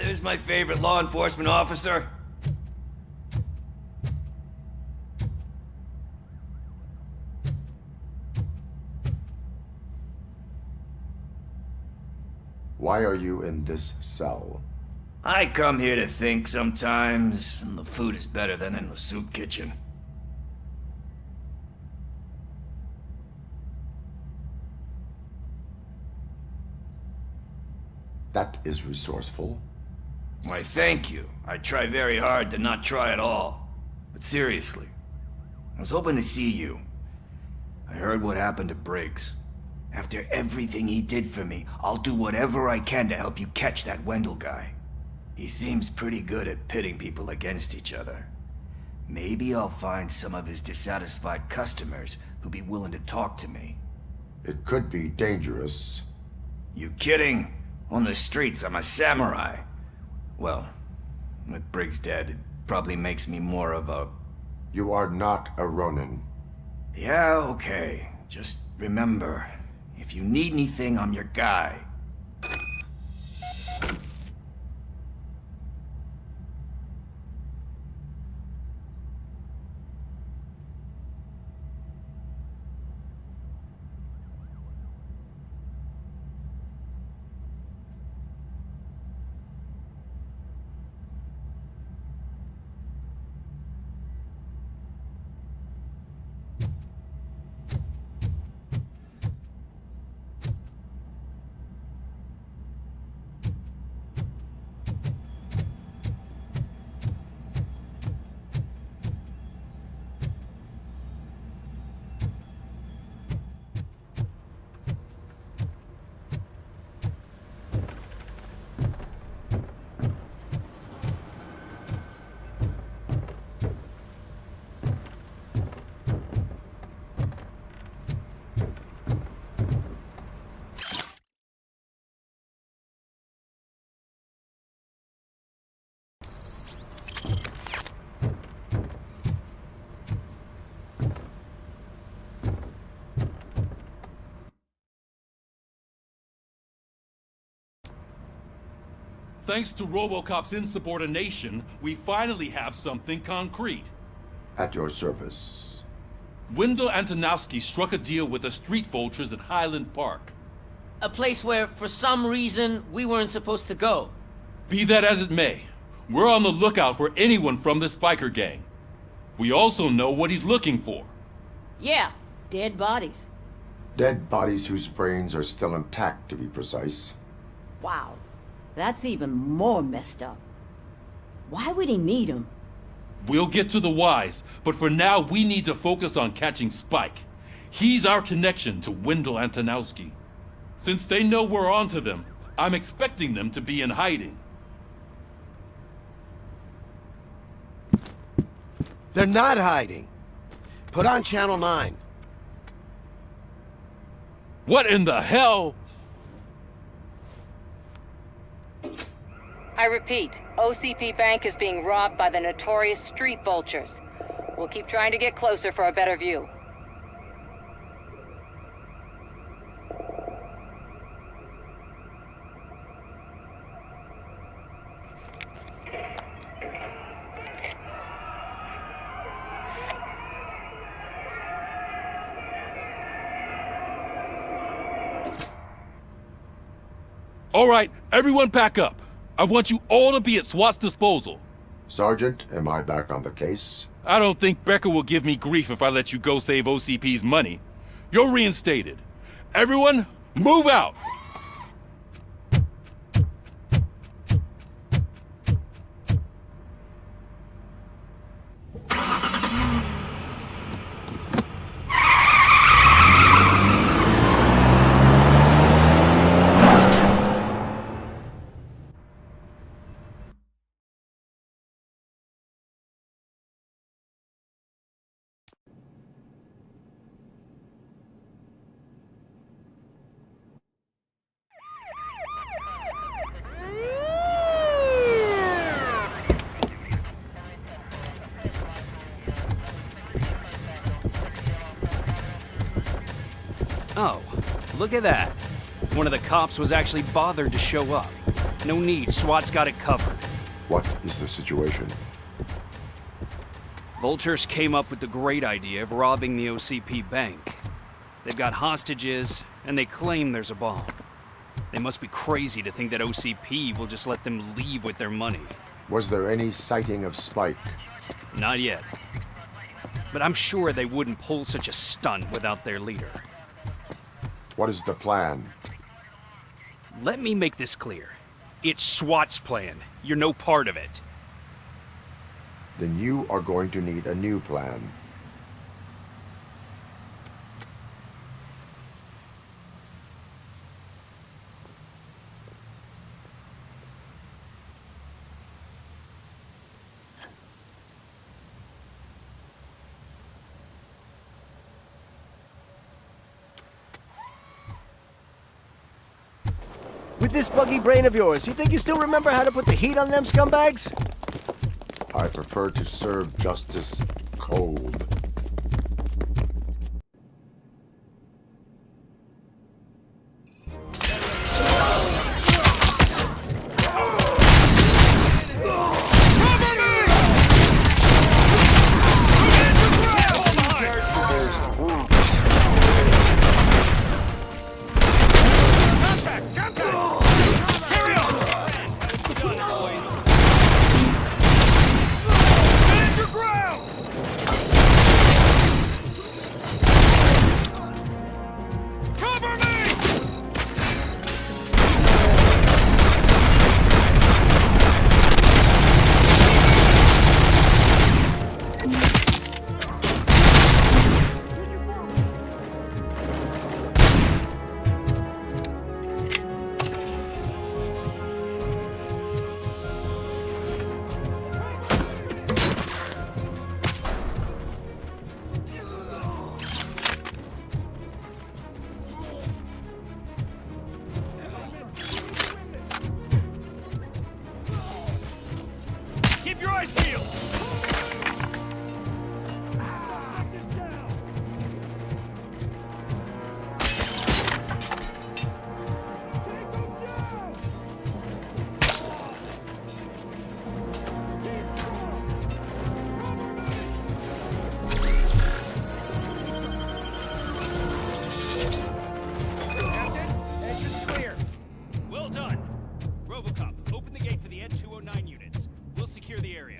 There's my favorite law enforcement officer. Why are you in this cell? I come here to think sometimes, and the food is better than in the soup kitchen. That is resourceful. Why, thank you. I try very hard to not try at all. But seriously, I was hoping to see you. I heard what happened to Briggs. After everything he did for me, I'll do whatever I can to help you catch that Wendell guy. He seems pretty good at pitting people against each other. Maybe I'll find some of his dissatisfied customers who'll be willing to talk to me. It could be dangerous. You kidding? On the streets, I'm a samurai. Well, with Briggs dead, it probably makes me more of a... You are not a Ronin. Yeah, okay. Just remember, if you need anything, I'm your guy. Thanks to RoboCop's insubordination, we finally have something concrete. At your service. Wendell Antonowski struck a deal with the street vultures at Highland Park. A place where, for some reason, we weren't supposed to go. Be that as it may, we're on the lookout for anyone from this biker gang. We also know what he's looking for. Yeah, dead bodies. Dead bodies whose brains are still intact, to be precise. Wow, that's even more messed up. Why would he need them? We'll get to the whys, but for now we need to focus on catching Spike. He's our connection to Wendell Antonowski. Since they know we're onto them, I'm expecting them to be in hiding. They're not hiding. Put on Channel 9. What in the hell? I repeat, OCP Bank is being robbed by the notorious street vultures. We'll keep trying to get closer for a better view. All right, everyone pack up. I want you all to be at SWAT's disposal. Sergeant, am I back on the case? I don't think Becker will give me grief if I let you go save OCP's money. You're reinstated. Everyone, move out! Oh, look at that. One of the cops was actually bothered to show up. No need, SWAT's got it covered. What is the situation? Vultures came up with the great idea of robbing the OCP bank. They've got hostages, and they claim there's a bomb. They must be crazy to think that OCP will just let them leave with their money. Was there any sighting of Spike? Not yet. But I'm sure they wouldn't pull such a stunt without their leader. What is the plan? Let me make this clear. It's SWAT's plan. You're no part of it. Then you are going to need a new plan. With this buggy brain of yours, you think you still remember how to put the heat on them scumbags? I prefer to serve justice cold. RoboCop, open the gate for the N209 units. We'll secure the area.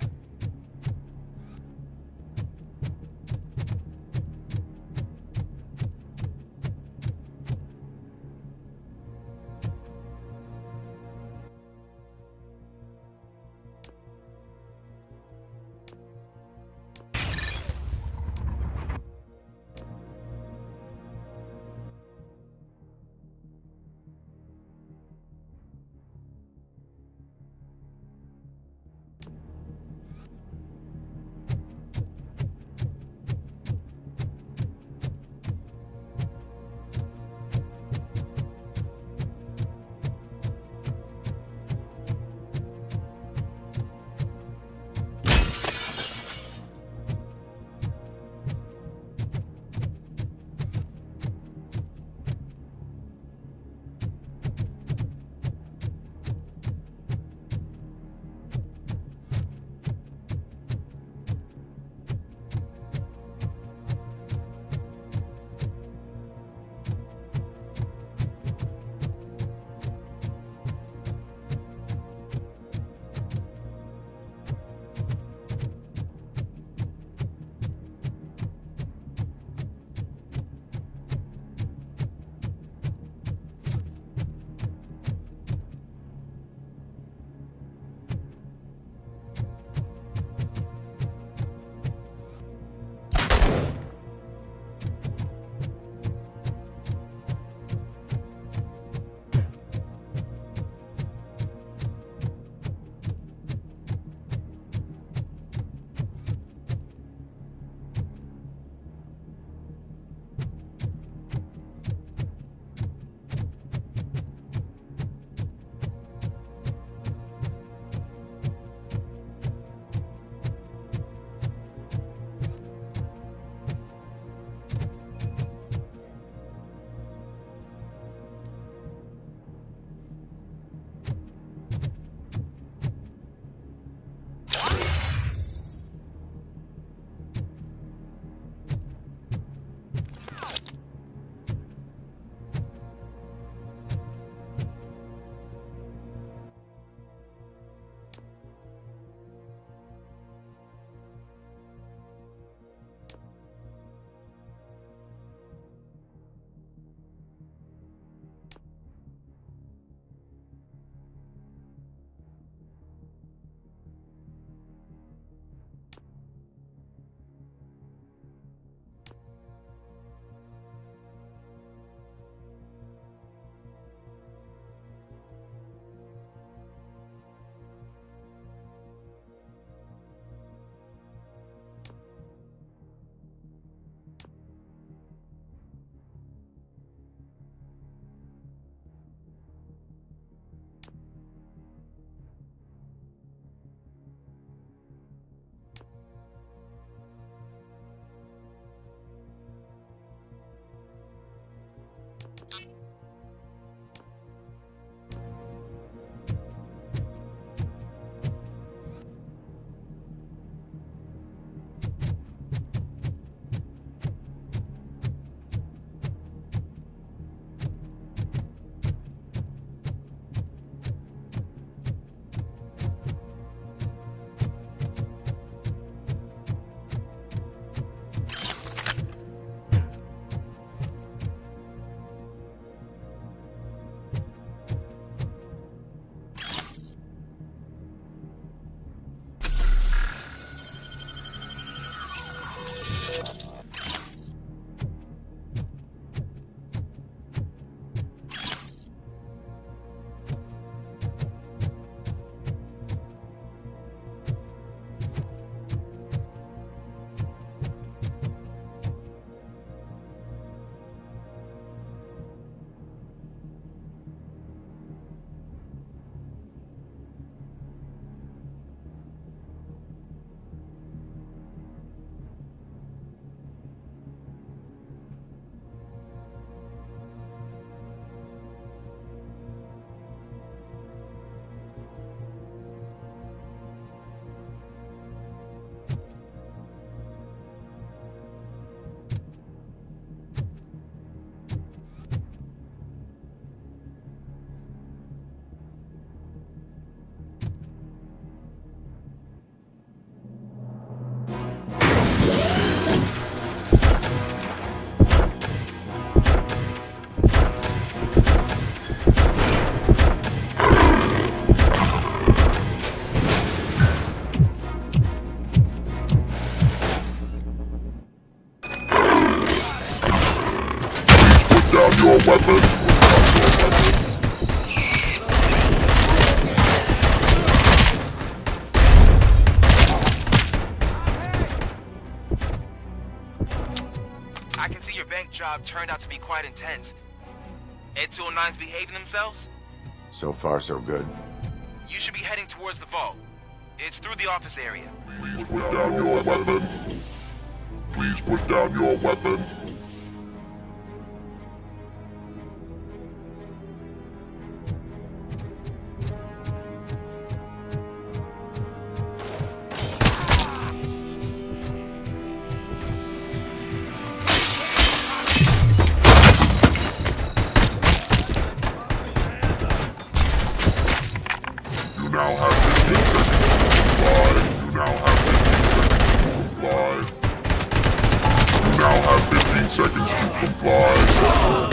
job turned out to be quite intense. Ed 209's behaving themselves? So far, so good. You should be heading towards the vault. It's through the office area. Please put down your weapon. Please put down your weapon. You now have 15 seconds to comply. You now have 15 seconds to comply.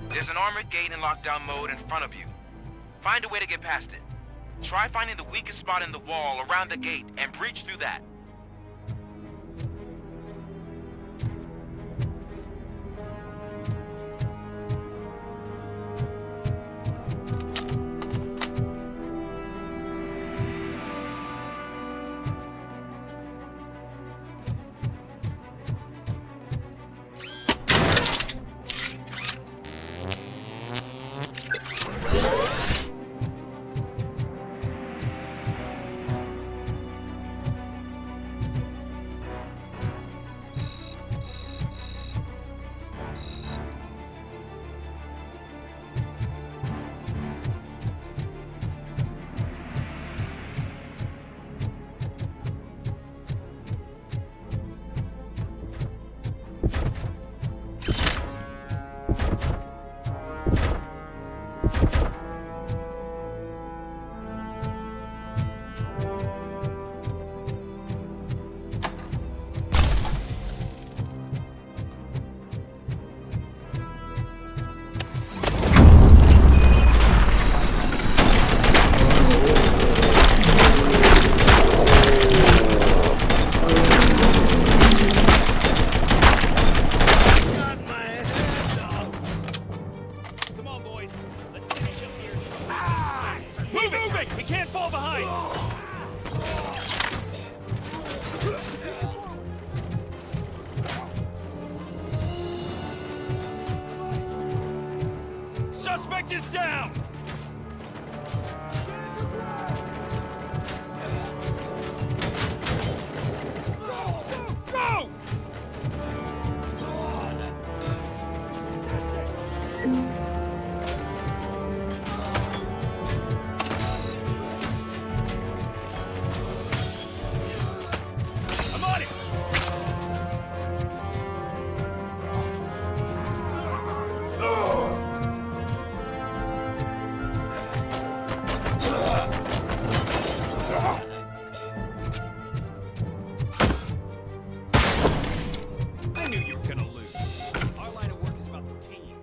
There's an armored gate in lockdown mode in front of you. Find a way to get past it. Try finding the weakest spot in the wall around the gate and breach through that. Suspect is down! Go! I'm on it! I knew you were gonna lose. Our line of work is about the team.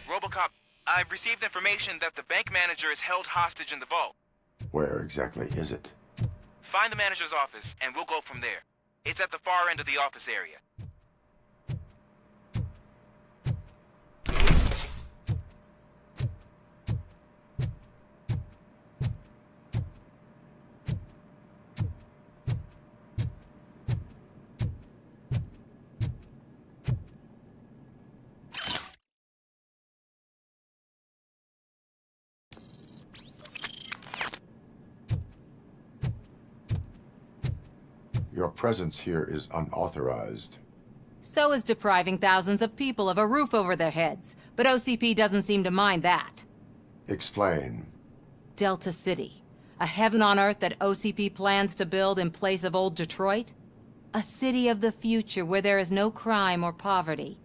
RoboCop, I've received information that the bank manager is held hostage in the vault. Where exactly is it? Find the manager's office, and we'll go from there. It's at the far end of the office area. Your presence here is unauthorized. So is depriving thousands of people of a roof over their heads. But OCP doesn't seem to mind that. Explain. Delta City. A heaven on earth that OCP plans to build in place of old Detroit? A city of the future where there is no crime or poverty.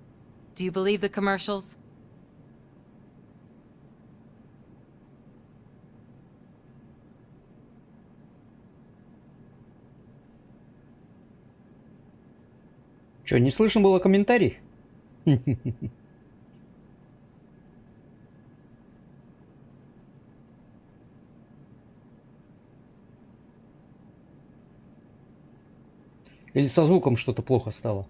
Do you believe the commercials? Чё, не слышно было комментарий? Или со звуком что-то плохо стало?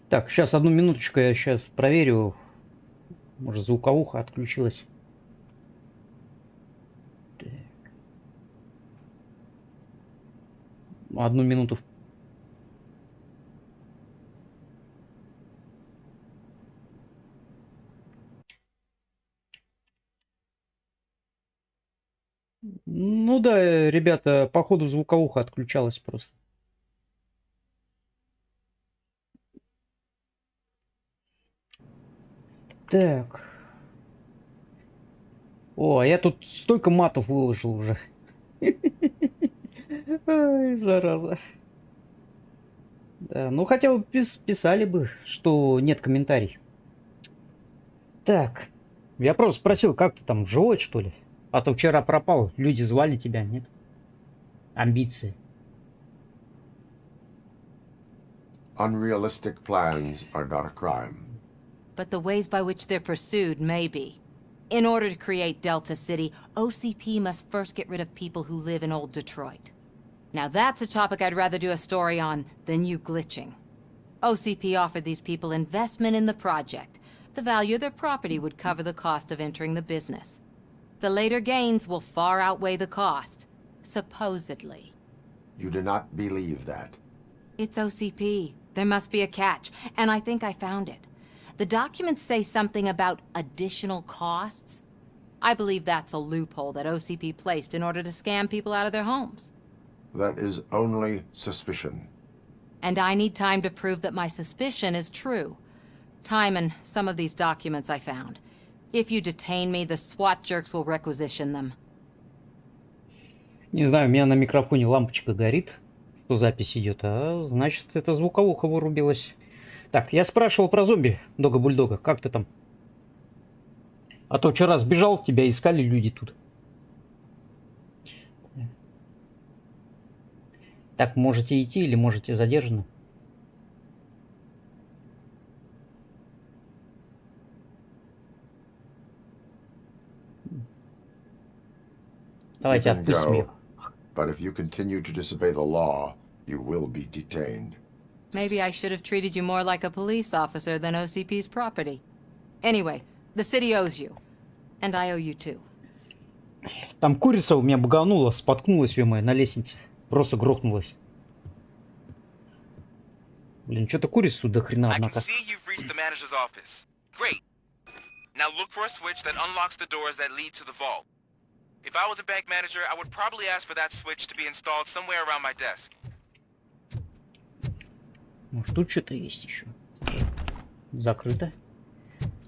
Так, сейчас одну минуточку, я сейчас проверю. Может, звуковуха отключилась. Так. Одну минуту. Ну да, ребята, походу звуковуха отключалась просто. Так. О, а я тут столько матов выложил уже. Ай, зараза. Да, ну хотя бы писали бы, что нет комментариев. Так. Я просто спросил, как ты там, живой, что ли? А то вчера пропал, люди звали тебя, нет? Амбиции. Unrealistic plans are not a crime. But the ways by which they're pursued may be. In order to create Delta City, OCP must first get rid of people who live in old Detroit. Now that's a topic I'd rather do a story on than you glitching. OCP offered these people investment in the project. The value of their property would cover the cost of entering the business. The later gains will far outweigh the cost. Supposedly. You do not believe that. It's OCP. There must be a catch, and I think I found it. The documents say something about additional costs. I believe that's a loophole that OCP placed in order to scam people out of their homes. That is only suspicion. And I need time to prove that my suspicion is true. Time and some of these documents I found. If you detain me, the SWAT jerks will requisition them. Не знаю, у меня на микрофоне лампочка горит, что запись идет, а значит, это звуковуха вырубилась. Так, я спрашивал про зомби, Дога-бульдога, как ты там? А то вчера сбежал, тебя искали люди тут. Так, можете идти или можете задержаны? Давайте отпустим ее. But if you continue to disobey the law, you will be detained. Maybe I should have treated you more like a police officer than OCP's property. Anyway, the city owes you. And I owe you too. Там курица у меня баганула, споткнулась ё-моё на лестнице. Просто грохнулась. Блин, что-то курица тут до хрена, однако. Great. Now look for a switch that unlocks the doors that lead to the vault. If I was a bank manager, I would probably ask for that switch to be installed somewhere around my desk. Может, тут что-то есть еще. Закрыто.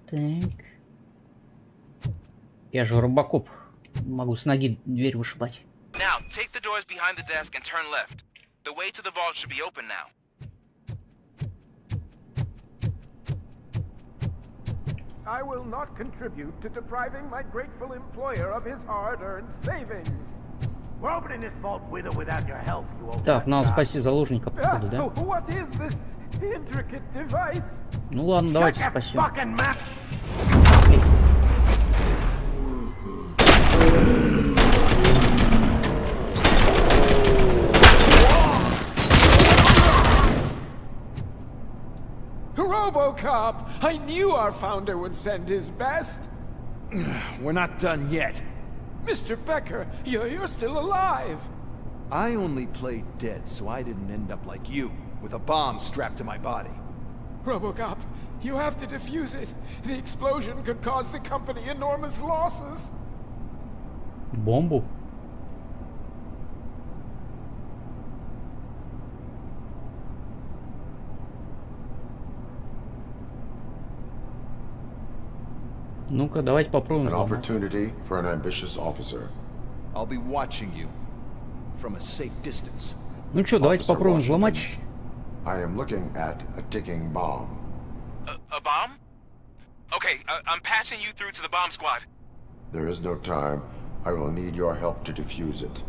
Так. Я же робокоп. Могу с ноги дверь вышибать. Now, take the doors behind the desk and turn left. The way to the vault should be open now. I will not contribute to depriving my grateful employer of his hard-earned savings. We're opening this vault with or without your help, you old Так, надо спасти заложника, походу, да? What is this intricate device? Ну ладно, давайте спасем. RoboCop! I knew our founder would send his best. We're not done yet. Mr. Becker, you're still alive. I only played dead, so I didn't end up like you, with a bomb strapped to my body. RoboCop, you have to defuse it. The explosion could cause the company enormous losses. Бомбу? Ну-ка, давайте попробуем. An opportunity for an ambitious officer. I'll be watching you from a safe distance. Ну что, давайте попробуем взломать. I am looking at a ticking bomb. A bomb? Okay, I'm passing you through to the bomb squad. There is no time. I will need your help to defuse it.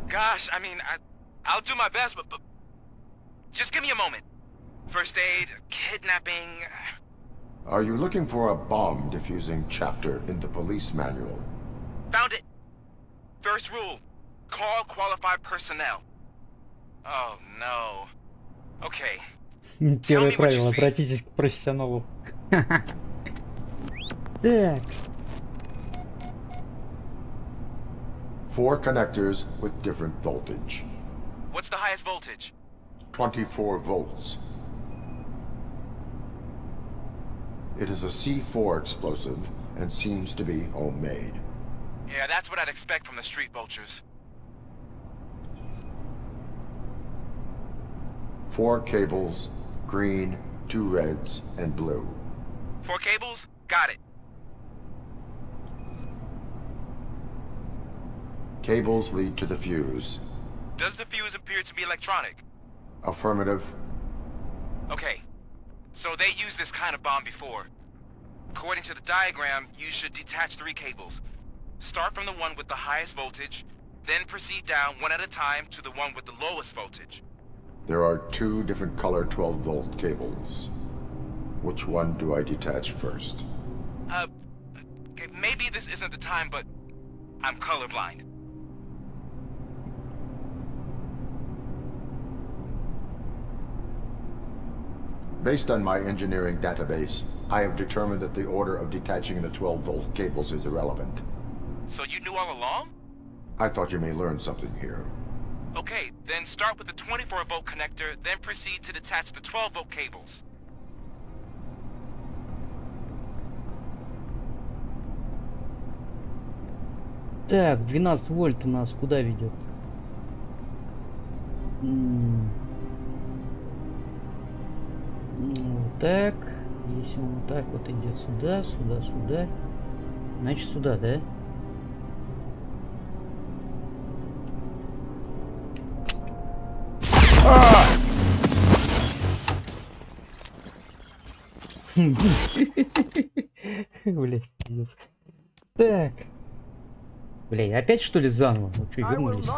Gosh, I mean, I'll do my best, but just give me a moment. First aid, kidnapping. Are you looking for a bomb defusing chapter in the police manual? Found it. First rule, call qualified personnel. Oh no. Okay. Первое правило, обратитесь к профессионалу. Так. 4 connectors with different voltage. What's the highest voltage? 24 volts. It is a C4 explosive and seems to be homemade. Yeah, that's what I'd expect from the street vultures. 4 cables, green, 2 reds, and blue. 4 cables? Got it. Cables lead to the fuse. Does the fuse appear to be electronic? Affirmative. Okay. So they used this kind of bomb before. According to the diagram, you should detach 3 cables. Start from the one with the highest voltage, then proceed down one at a time to the one with the lowest voltage. There are 2 different color 12-volt cables. Which one do I detach first? Okay, maybe this isn't the time, but I'm colorblind. Based on my engineering database, I have determined that the order of detaching the 12-volt cables is irrelevant. So you knew all along? I thought you may learn something here. Okay, then start with the 24-volt connector, then proceed to detach the 12-volt cables. Так, 12 вольт у нас куда ведет? Вот так. Если он вот так вот идет сюда, сюда, сюда. Значит сюда, да? Блять, пиздец. Так. Бля, опять что ли заново? Ну что, вернулись?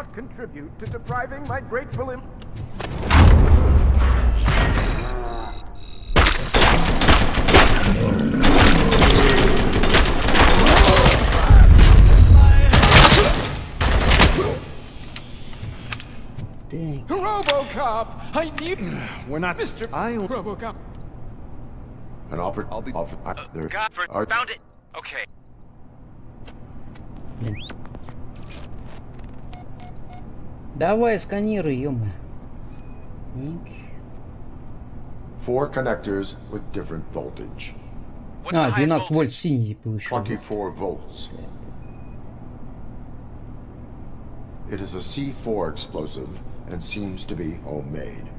RoboCop! I need. We're not. Mr. RoboCop. An offer. I'll be. There. Found it. Okay. Давай сканируй, ё-моё. 4 connectors with different voltage. 12 вольт синий получил. 24 volts. It is a C4 explosive and seems to be homemade.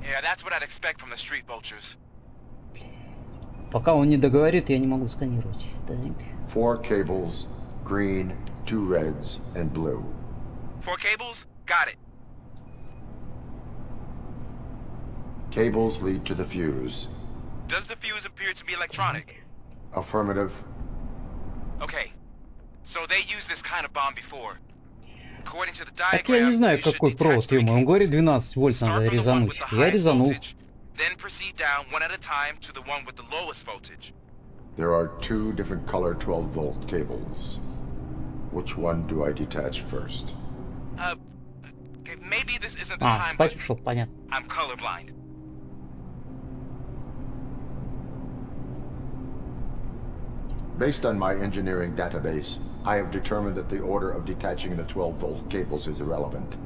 Yeah, that's what I'd expect from the street vultures. Пока он не договорит, я не могу сканировать. Так. 4 cables, green, 2 reds, and blue. 4 cables? Got it. Cables lead to the fuse. Does the fuse appear to be electronic? Affirmative. Okay. So they used this kind of bomb before. According to the Так я не diagram, знаю, you should какой провод detach three ему. Он говорит, cables. 12 вольт надо Start from the one резануть. with the Я highest резанул. voltage, then proceed down one at a time to the one with the lowest voltage. There are two different color 12-volt cables. Which one do I detach first? Okay, maybe this isn't the А, time, спать but ушел, понятно. I'm colorblind. Based on my engineering database, I have determined that the order of detaching the 12-volt cables is irrelevant.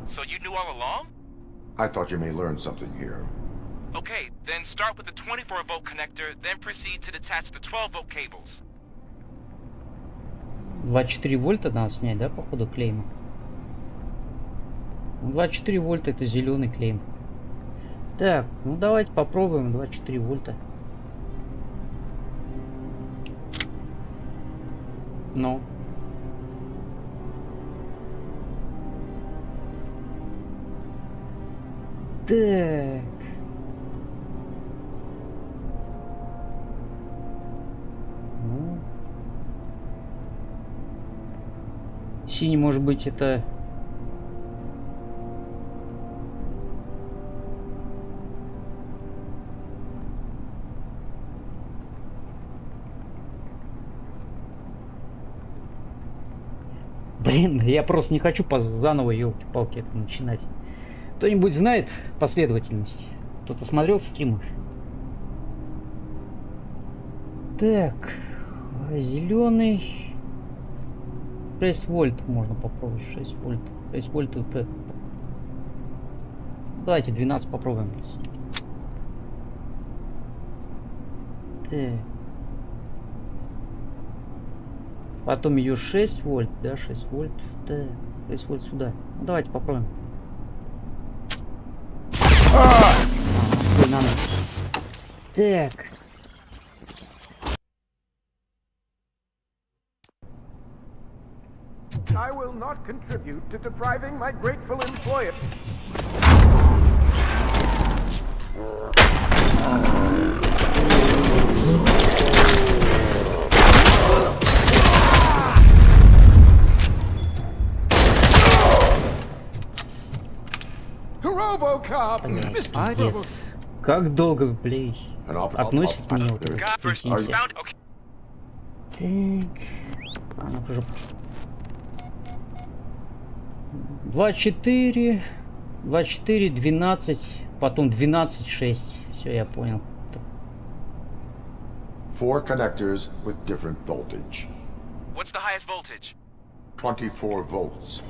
So you knew all along? I thought you may learn something here. Okay, then start with the 24-volt connector, then proceed to detach the 12-volt cables. 24 вольта надо снять, да, походу, клейма? 24 вольта это зеленый клейм. Так, ну давайте попробуем 24 вольта. Ну. Так. Ну. Синий, может быть, это... Блин, я просто не хочу заново, елки-палки, это начинать. Кто-нибудь знает последовательность? Кто-то смотрел стримы? Так, зеленый 6 вольт можно попробовать. 6 вольт. 6 вольт вот это. Давайте 12 попробуем. Так. Потом ее 6 вольт, да, 6 вольт. Так, 6 вольт сюда. Ну давайте попробуем. Так. I will not contribute to depriving my grateful employer. RoboCop! Mr. Robo... Как долго вы, блин, относите меня вот это? Так. А ну-ка же. 24, 24, 12, потом 12, 6. Все, я понял. 4 connectors with different voltage. What's the highest voltage? 24 volts.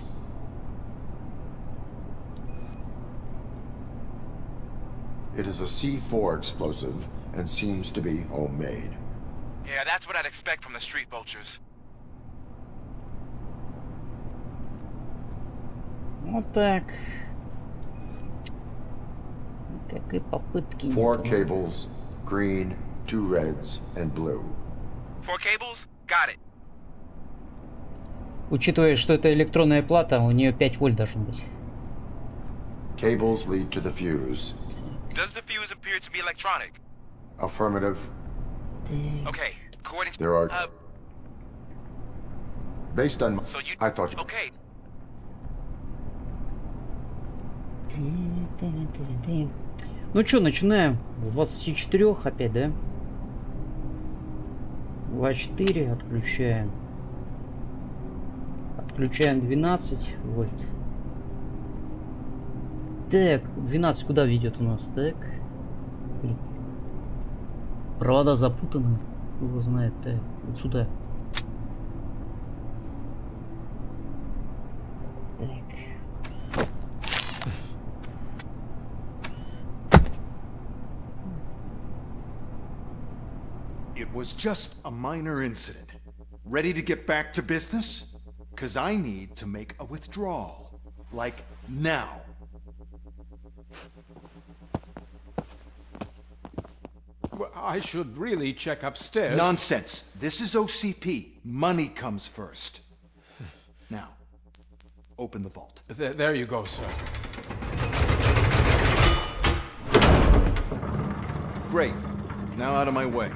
It is a C4 explosive and seems to be homemade. Yeah, that's what I'd expect from the street vultures. Вот так. Какие попытки. 4 cables, green, 2 reds, and blue. 4 cables? Got it. Учитывая, что это электронная плата, у нее 5 вольт должно быть. Cables lead to the fuse. Does the fuse appear to be electronic? Affirmative. Okay, according to... There are... Based on... So you... I thought you... Okay. Ну что, начинаем с 24 опять, да? 24 отключаем. Отключаем 12 вольт. Так, 12 куда ведет у нас? Так. Блин. Провода запутаны. Кто его знает? Так, вот сюда. Так. It was just a minor incident. Ready to get back to business? 'Cause I need to make a withdrawal. Like, now. Well, I should really check upstairs. Nonsense. This is OCP. Money comes first. Now, open the vault. There you go, sir. Great. Now out of my way.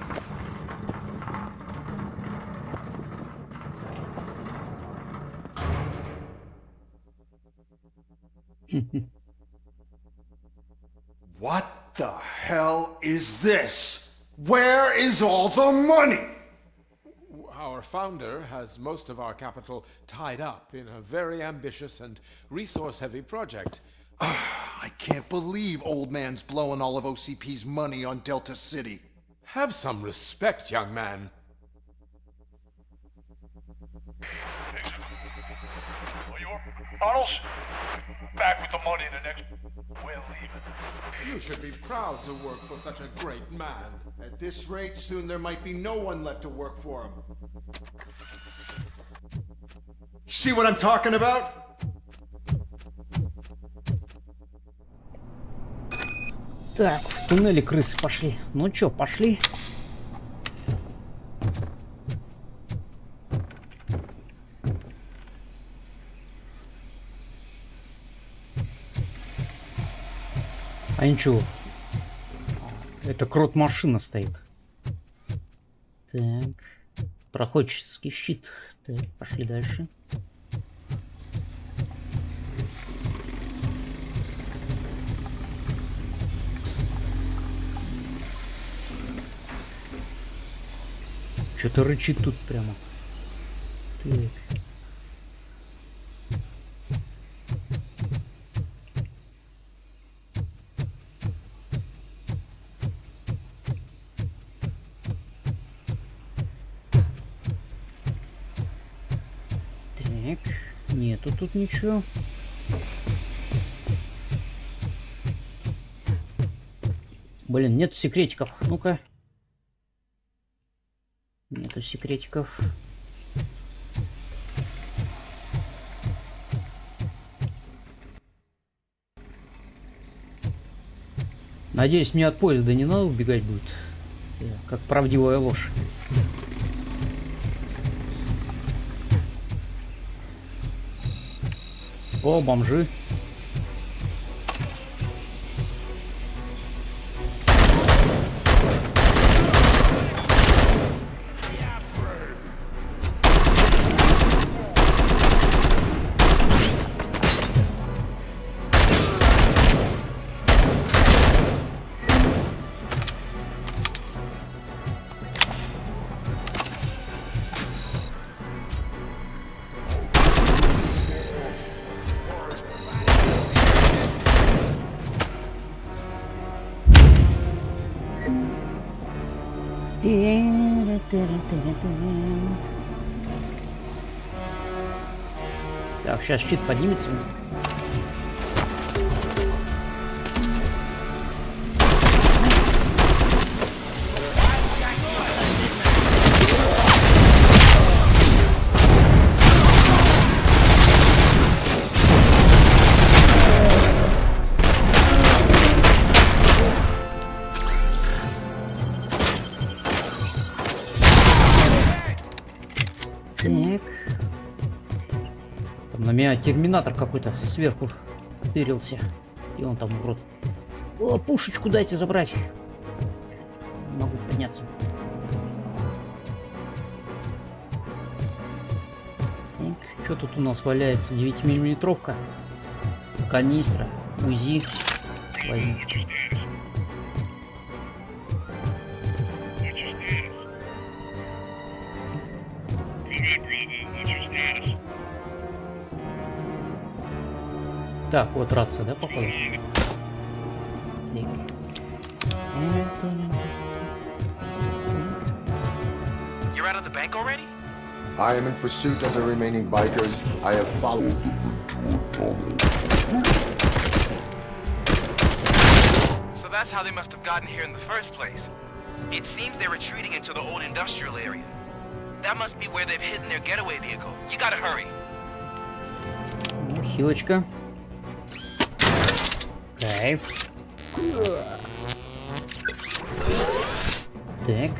What the hell is this? Where is all the money? Our founder has most of our capital tied up in a very ambitious and resource-heavy project. I can't believe old man's blowing all of OCP's money on Delta City. Have some respect, young man. Arnold's back with the money in the next... We're leaving. You should be proud to work for such a great man. At this rate, soon there might be no one left to work for him. See what I'm talking about? Так, в туннеле крысы пошли. Ну чё, пошли? А ничего. Это крот-машина стоит. Так. Проходческий щит. Так, пошли дальше. Что-то рычит тут прямо. Так. Нету тут ничего. Блин, нету секретиков. Ну-ка. Нету секретиков. Надеюсь, мне от поезда не надо убегать будет. Как правдивая ложь. О, бомжи. Так, сейчас щит поднимется. На меня терминатор какой-то сверху тырился. И он там урод. О, пушечку дайте забрать. Не могу подняться. Так, что тут у нас валяется? 9-миллиметровка. Канистра. УЗИ. Возьму. Так, вот рация, да, походу? You're out of the bank already? I am in pursuit of the remaining bikers. I have followed. So that's how they must have gotten here in the first place. It seems they're retreating into the old industrial area. That must be where they've hidden their getaway vehicle. You gotta hurry. Хилочка. Кайф. Так.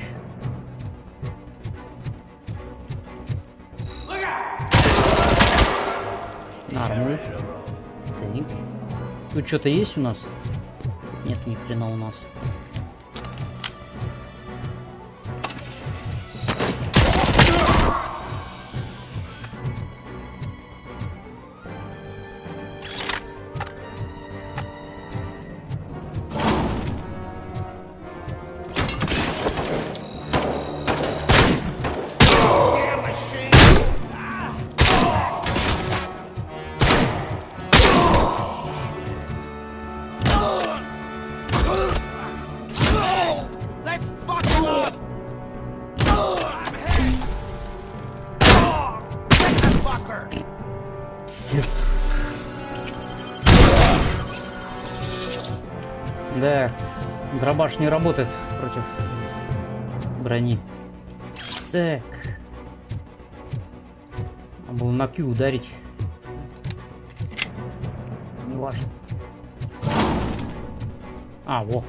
Нормально. Так. Тут что-то есть у нас? Нет, ни хрена у нас. Да, дробаш не работает против брони. Так. Надо было на Q ударить. Не важно. А, во.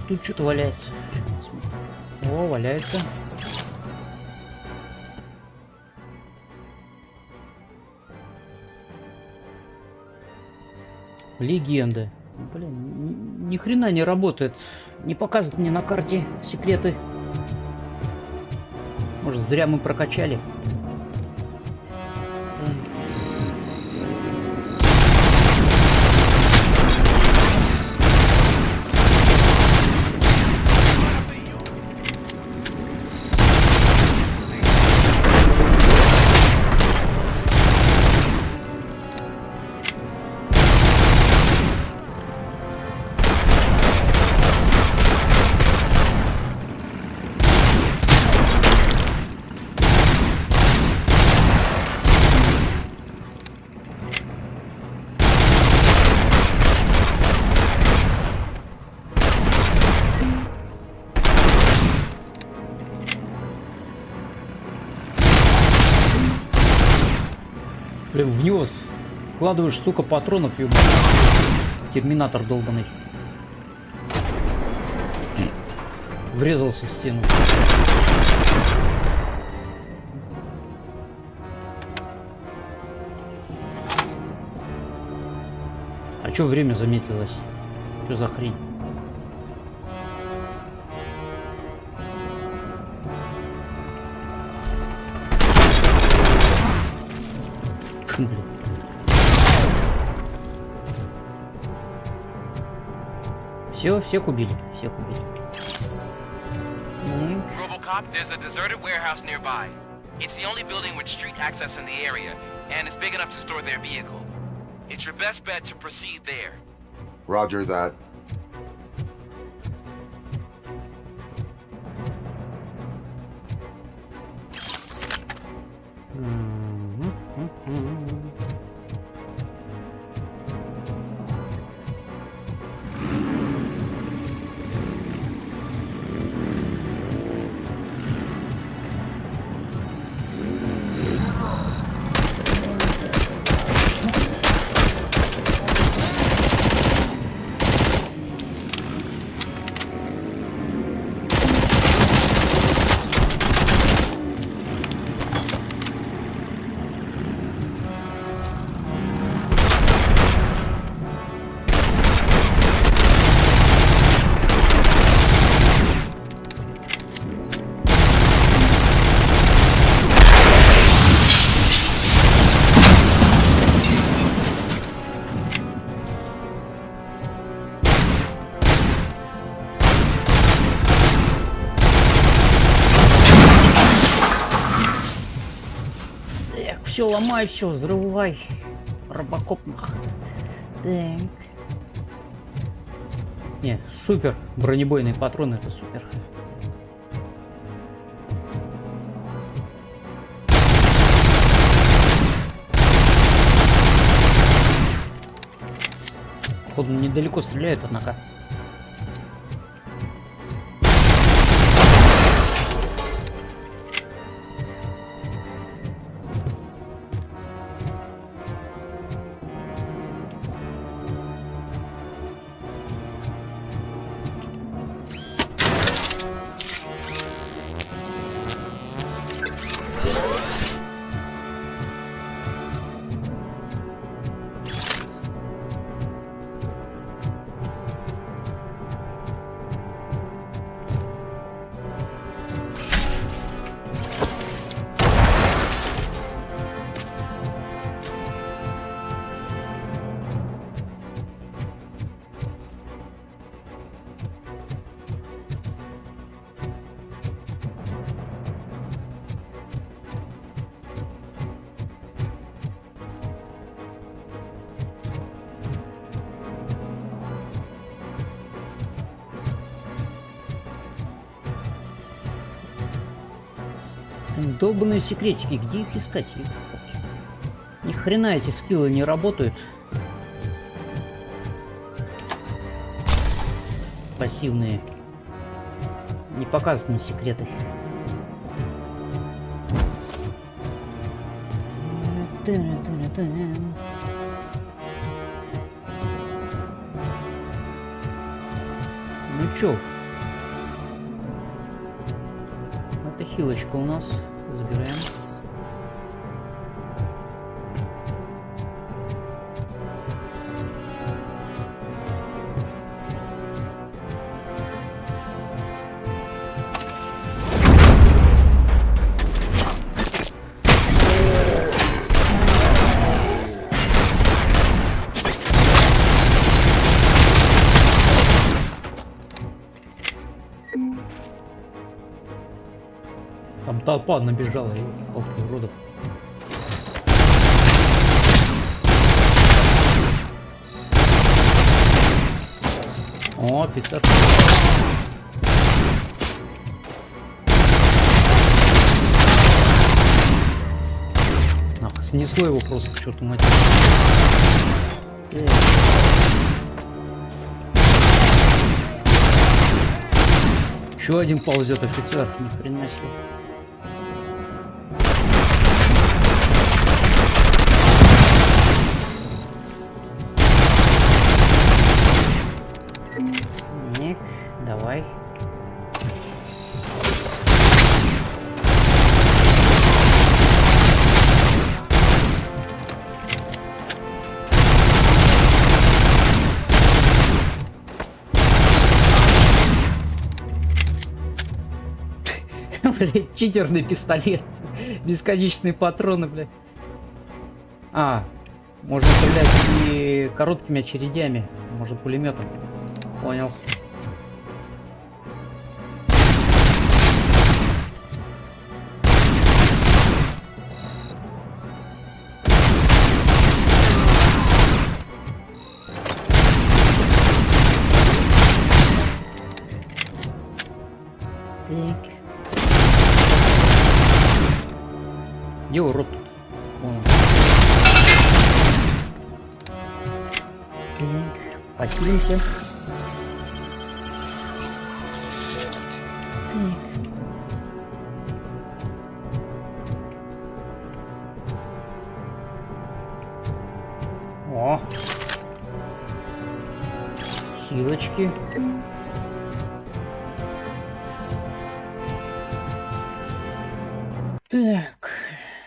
Тут что-то валяется. О, валяется. Легенда. Блин, ни хрена не работает. Не показывает мне на карте секреты. Может, зря мы прокачали. Блин, в него вкладываешь столько патронов, ёбаный. Терминатор долбаный. Врезался в стену. А чё время замедлилось? Чё за хрень? Всех убили, всех убили. RoboCop, there's a deserted warehouse nearby. It's the only building with street access in the area, and it's big enough to store their vehicle. It's your best bet to proceed there. Roger that. Все, ломай, все, взрывай. RoboCop. Так. Не, супер. Бронебойные патроны, это супер. Походу, недалеко стреляют, однако. долбаные секретики, где их искать? Ни хрена эти скиллы не работают. Пассивные. Не показывают мне секреты. Ну чё? Это хилочка у нас. Забираем. Там толпа набежала, и толпа уродов. О, офицер. Ах, снесло его просто к черту матери. Еще один ползет офицер, ни хрена себе. Ник, давай. Блять, читерный пистолет. Бесконечные патроны, блядь. А, можно стрелять и короткими очередями. Можно пулеметом. Понял. Так. Где урод тут? Понял. Так, поднимемся. О! Хилочки. Так,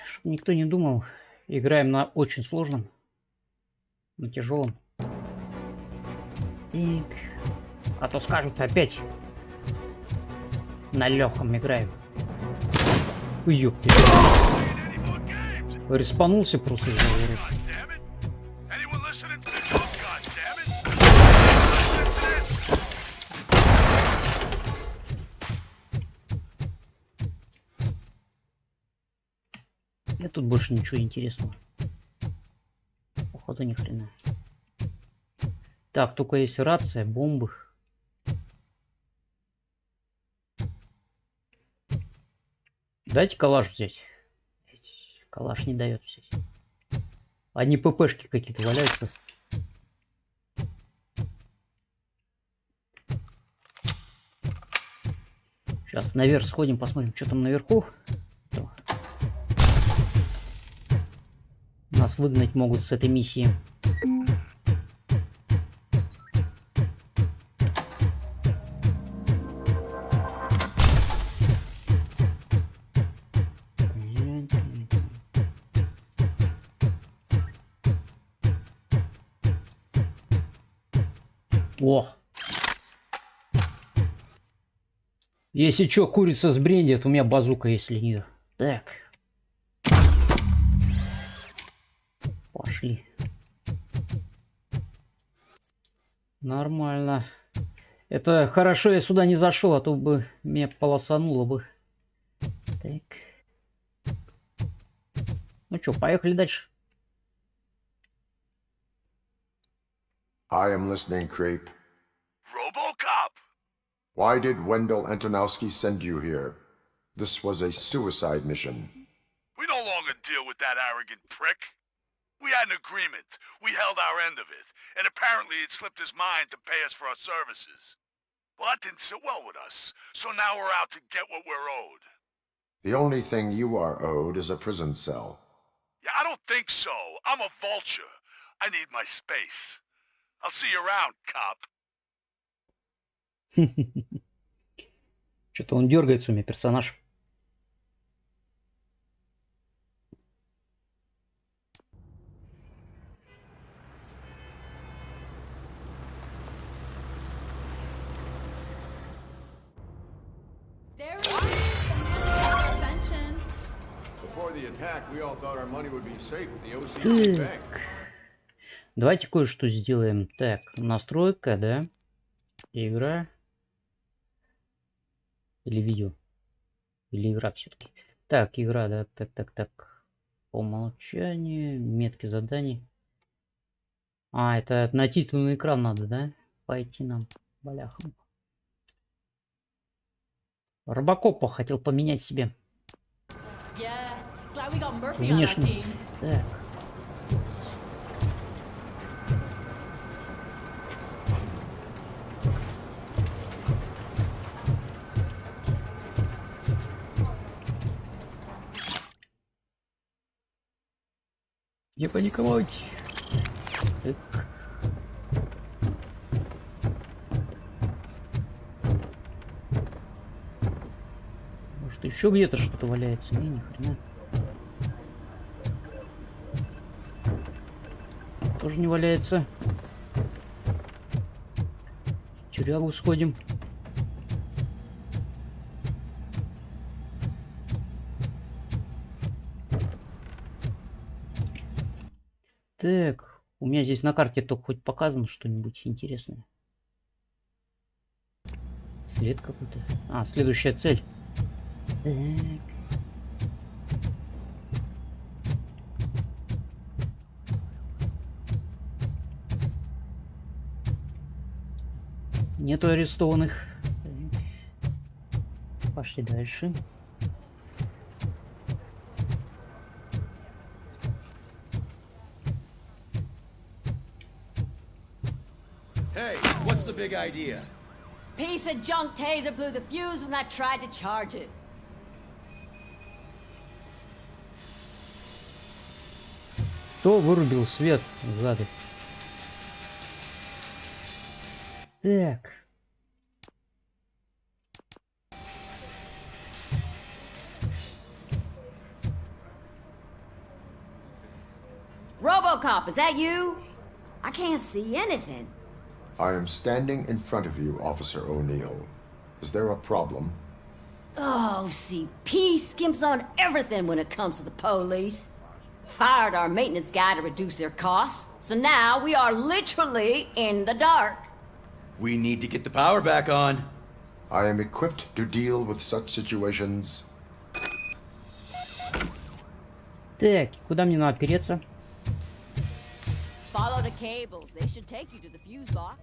чтобы никто не думал, играем на очень сложном, на тяжелом. Так. А то скажут опять на легком играем. Ой, ёпты. Респанулся просто из-за ворот. Нет тут больше ничего интересного. Походу ни хрена. Так, только есть рация, бомбы. Дайте калаш взять. Калаш не дает взять. Одни ППшки какие-то валяются. Сейчас наверх сходим, посмотрим, что там наверху. Нас выгнать могут с этой миссии. О! Если что, курица сбрендит, у меня базука есть для нее. Так. Пошли. Нормально. Это хорошо, я сюда не зашел, а то бы меня полосануло бы. Так. Ну что, поехали дальше. I am listening, Creep. RoboCop! Why did Wendell Antonowski send you here? This was a suicide mission. We no longer deal with that arrogant prick. We had an agreement. We held our end of it. And apparently it slipped his mind to pay us for our services. Well, that didn't sit well with us. So now we're out to get what we're owed. The only thing you are owed is a prison cell. Yeah, I don't think so. I'm a vulture. I need my space. I'll see you around, cop. Что-то он дергается у меня, персонаж. Before the attack, we all thought our money would be safe at the OCP bank. Давайте кое-что сделаем. Так, настройка, да? Игра. Или видео? Или игра все-таки? Так, игра, да. Так. По умолчанию. Метки заданий. А, это на титульный экран надо, да? Пойти нам, баляхам. Робокопа хотел поменять себе. Внешность. Так. Не паниковать. Так. Может, еще где-то что-то валяется? Не, ни хрена. Тоже не валяется. В тюрягу сходим. Так, у меня здесь на карте только хоть показано что-нибудь интересное. След какой-то. А, следующая цель. Так. Нету арестованных. Так. Пошли дальше. Hey, what's the big idea? Piece of junk taser blew the fuse when I tried to charge it. Кто вырубил свет, гады? Так. RoboCop, is that you? I can't see anything. I am standing in front of you, Officer O'Neill. Is there a problem? Oh, OCP skimps on everything when it comes to the police. Fired our maintenance guy to reduce their costs, so now we are literally in the dark. We need to get the power back on. I am equipped to deal with such situations. Так, куда мне надо опереться? Follow the cables. They should take you to the fuse box.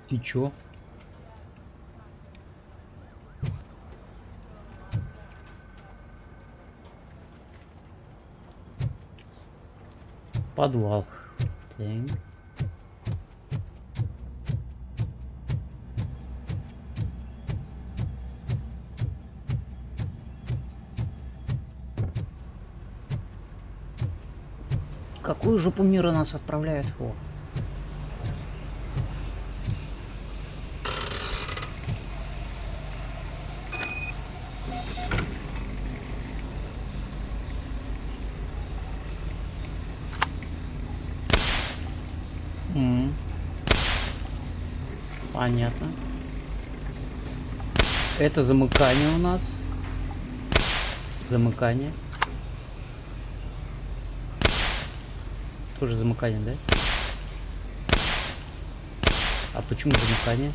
Ты чё? Подвал. Так. Какую жопу мира нас отправляют? О. Понятно. Это замыкание у нас. Замыкание. Тоже замыкание, да? А почему замыкание?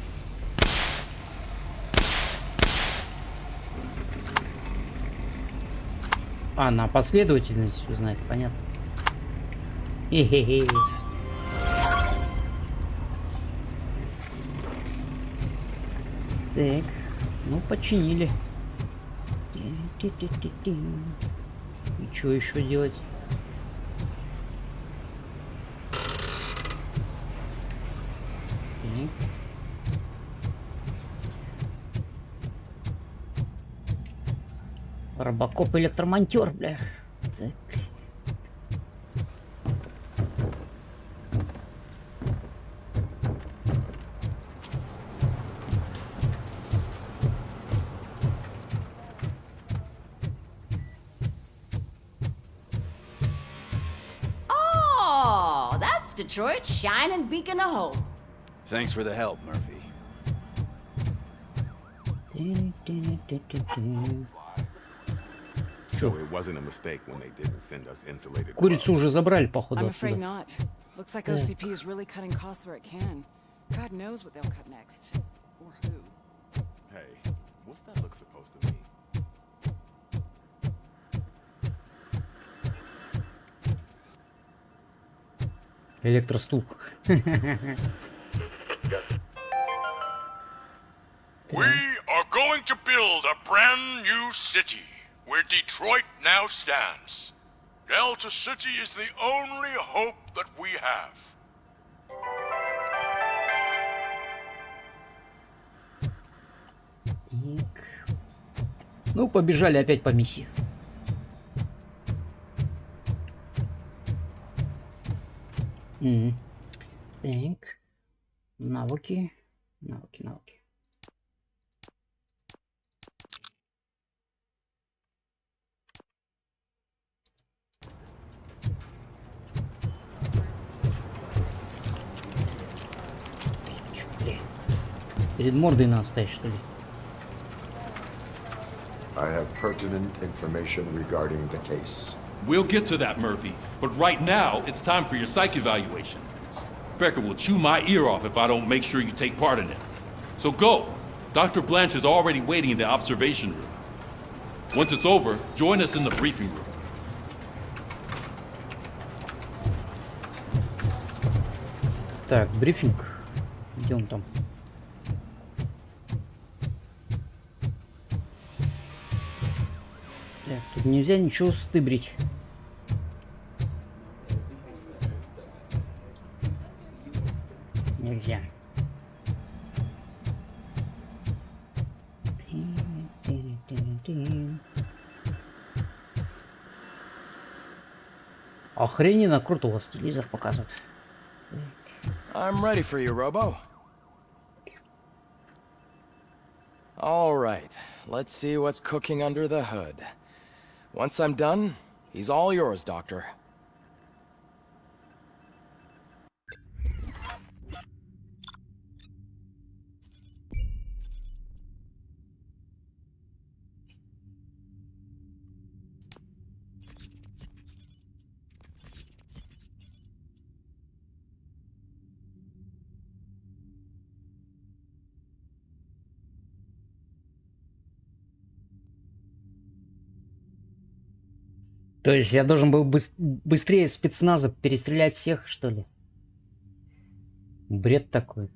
А, на последовательность узнать, понятно. Хе-хе-хе. Так, ну починили. Ти-ти-ти-ти-ти. И что еще делать? Робокоп электромонтер, бля. Так. Oh, that's Detroit's shining beacon of hope. Thanks for the help, Murphy. So it wasn't a mistake when they didn't send us insulated. Курицу уже забрали, походу, I'm afraid отсюда. not. Looks like OCP is really cutting costs where it can. God knows what they'll cut next. Or who. Hey, what's that look supposed to mean? Электростул. We are going to build a brand new city where Detroit now stands. Delta City is the only hope that we have. Ну, побежали опять по миссии. Так. Навыки. Навыки. Перед мордой надо стоять, что ли? I have pertinent information regarding the case. We'll get to that, Murphy. But right now, it's time for your psych evaluation. Becker will chew my ear off if I don't make sure you take part in it. So go. Dr. Blanche is already waiting in the observation room. Once it's over, join us in the briefing room. Так, брифинг. Где он там? Так, тут нельзя ничего стыбрить. Нельзя. Охрененно круто у вас телевизор показывает. I'm ready for you, Robo. All right, let's see what's cooking under the hood. Once I'm done, he's all yours, Doctor. То есть я должен был быстрее спецназа перестрелять всех, что ли? Бред такой.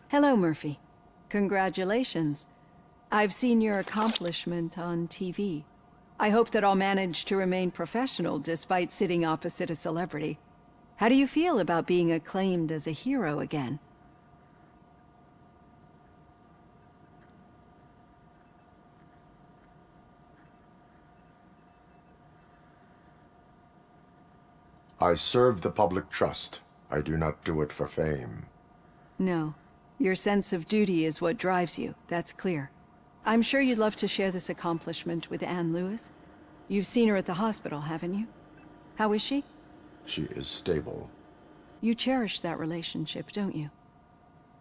Hello, Murphy. Congratulations. I've seen your accomplishment on TV. I hope that I'll manage to remain professional despite sitting opposite a celebrity. How do you feel about being acclaimed as a hero again? I serve the public trust. I do not do it for fame. No. Your sense of duty is what drives you, that's clear. I'm sure you'd love to share this accomplishment with Anne Lewis. You've seen her at the hospital, haven't you? How is she? She is stable. You cherish that relationship, don't you?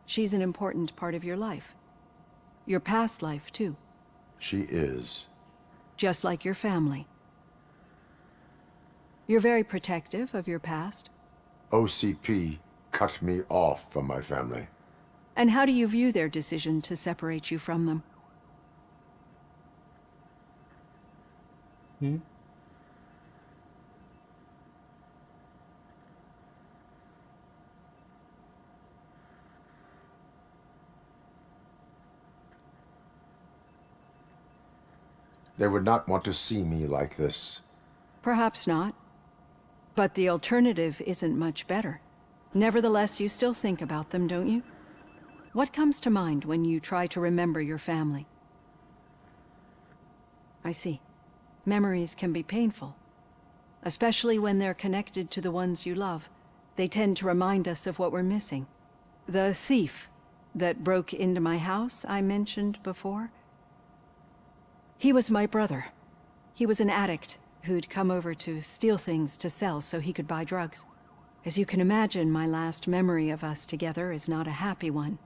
She's an important part of your life. Your past life, too. She is. Just like your family. You're very protective of your past. OCP cut me off from my family. And how do you view their decision to separate you from them? They would not want to see me like this. Perhaps not. But the alternative isn't much better. Nevertheless, you still think about them, don't you? What comes to mind when you try to remember your family? I see. Memories can be painful. Especially when they're connected to the ones you love. They tend to remind us of what we're missing. The thief that broke into my house I mentioned before? He was my brother. He was an addict who'd come over to steal things to sell so he could buy drugs. As you can imagine, my last memory of us together is not a happy one.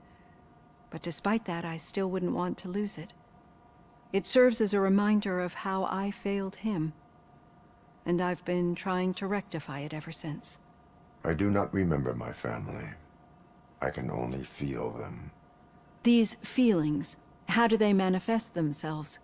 But despite that, I still wouldn't want to lose it. It serves as a reminder of how I failed him. And I've been trying to rectify it ever since. I do not remember my family. I can only feel them. These feelings, how do they manifest themselves?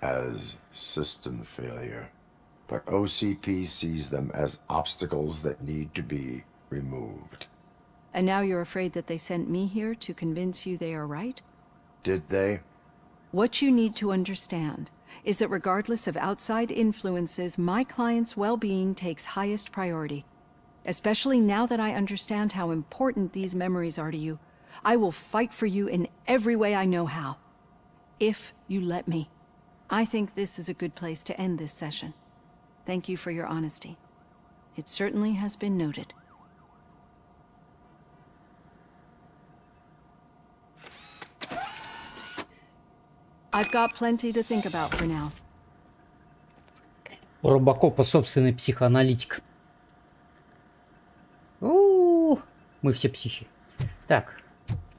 As system failure. But OCP sees them as obstacles that need to be removed. And now you're afraid that they sent me here to convince you they are right? Did they? What you need to understand is that regardless of outside influences, my client's well-being takes highest priority. Especially now that I understand how important these memories are to you. I will fight for you in every way I know how. If you let me. I think this is a good place to end this session. Thank you for your honesty. It certainly has been noted. I've got plenty to think about for now. У Робокопа собственный психоаналитик. Мы все психи. Так,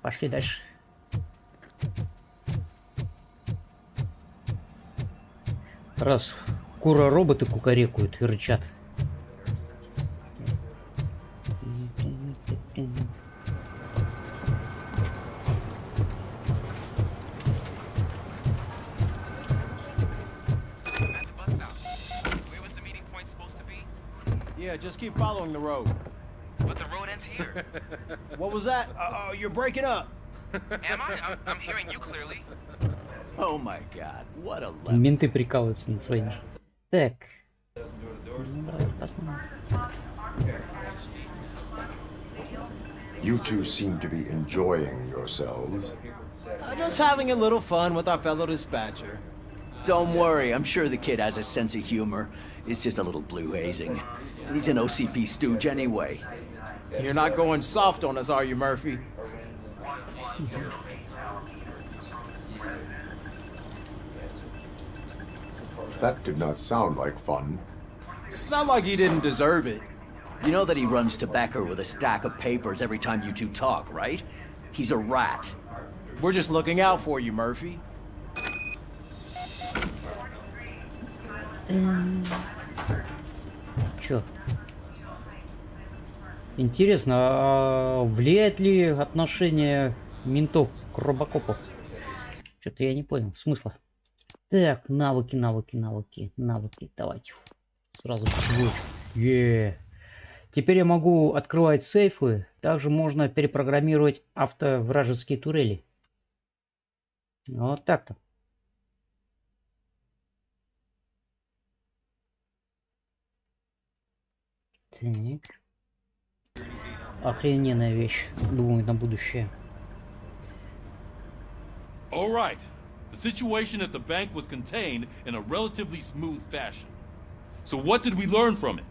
пошли дальше. Раз кура-роботы кукарекают и рычат. Yeah, just keep following the road. But the road ends here. What was that? You're breaking up. Am I? I'm hearing you clearly. Oh my god, what a level. Менты прикалываются над своим. Так. You two seem to be enjoying yourselves. Just having a little fun with our fellow dispatcher. Don't worry, I'm sure the kid has a sense of humor. It's just a little blue hazing. He's an OCP stooge anyway. You're not going soft on us, are you, Murphy? That did not sound like fun. It's not like he didn't deserve it. You know that he runs tobacco with a stack of papers every time you two talk, right? He's a rat. We're just looking out for you, Murphy. Чё? Интересно, а влияет ли отношение ментов к Робокопу? Что-то я не понял смысла. Так, навыки. Давайте. Сразу ссылочку. Теперь я могу открывать сейфы. Также можно перепрограммировать автовражеские турели. Вот так-то. Так. Охрененная вещь. Думаю, на будущее. All right. The situation at the bank was contained in a relatively smooth fashion. So what did we learn from it?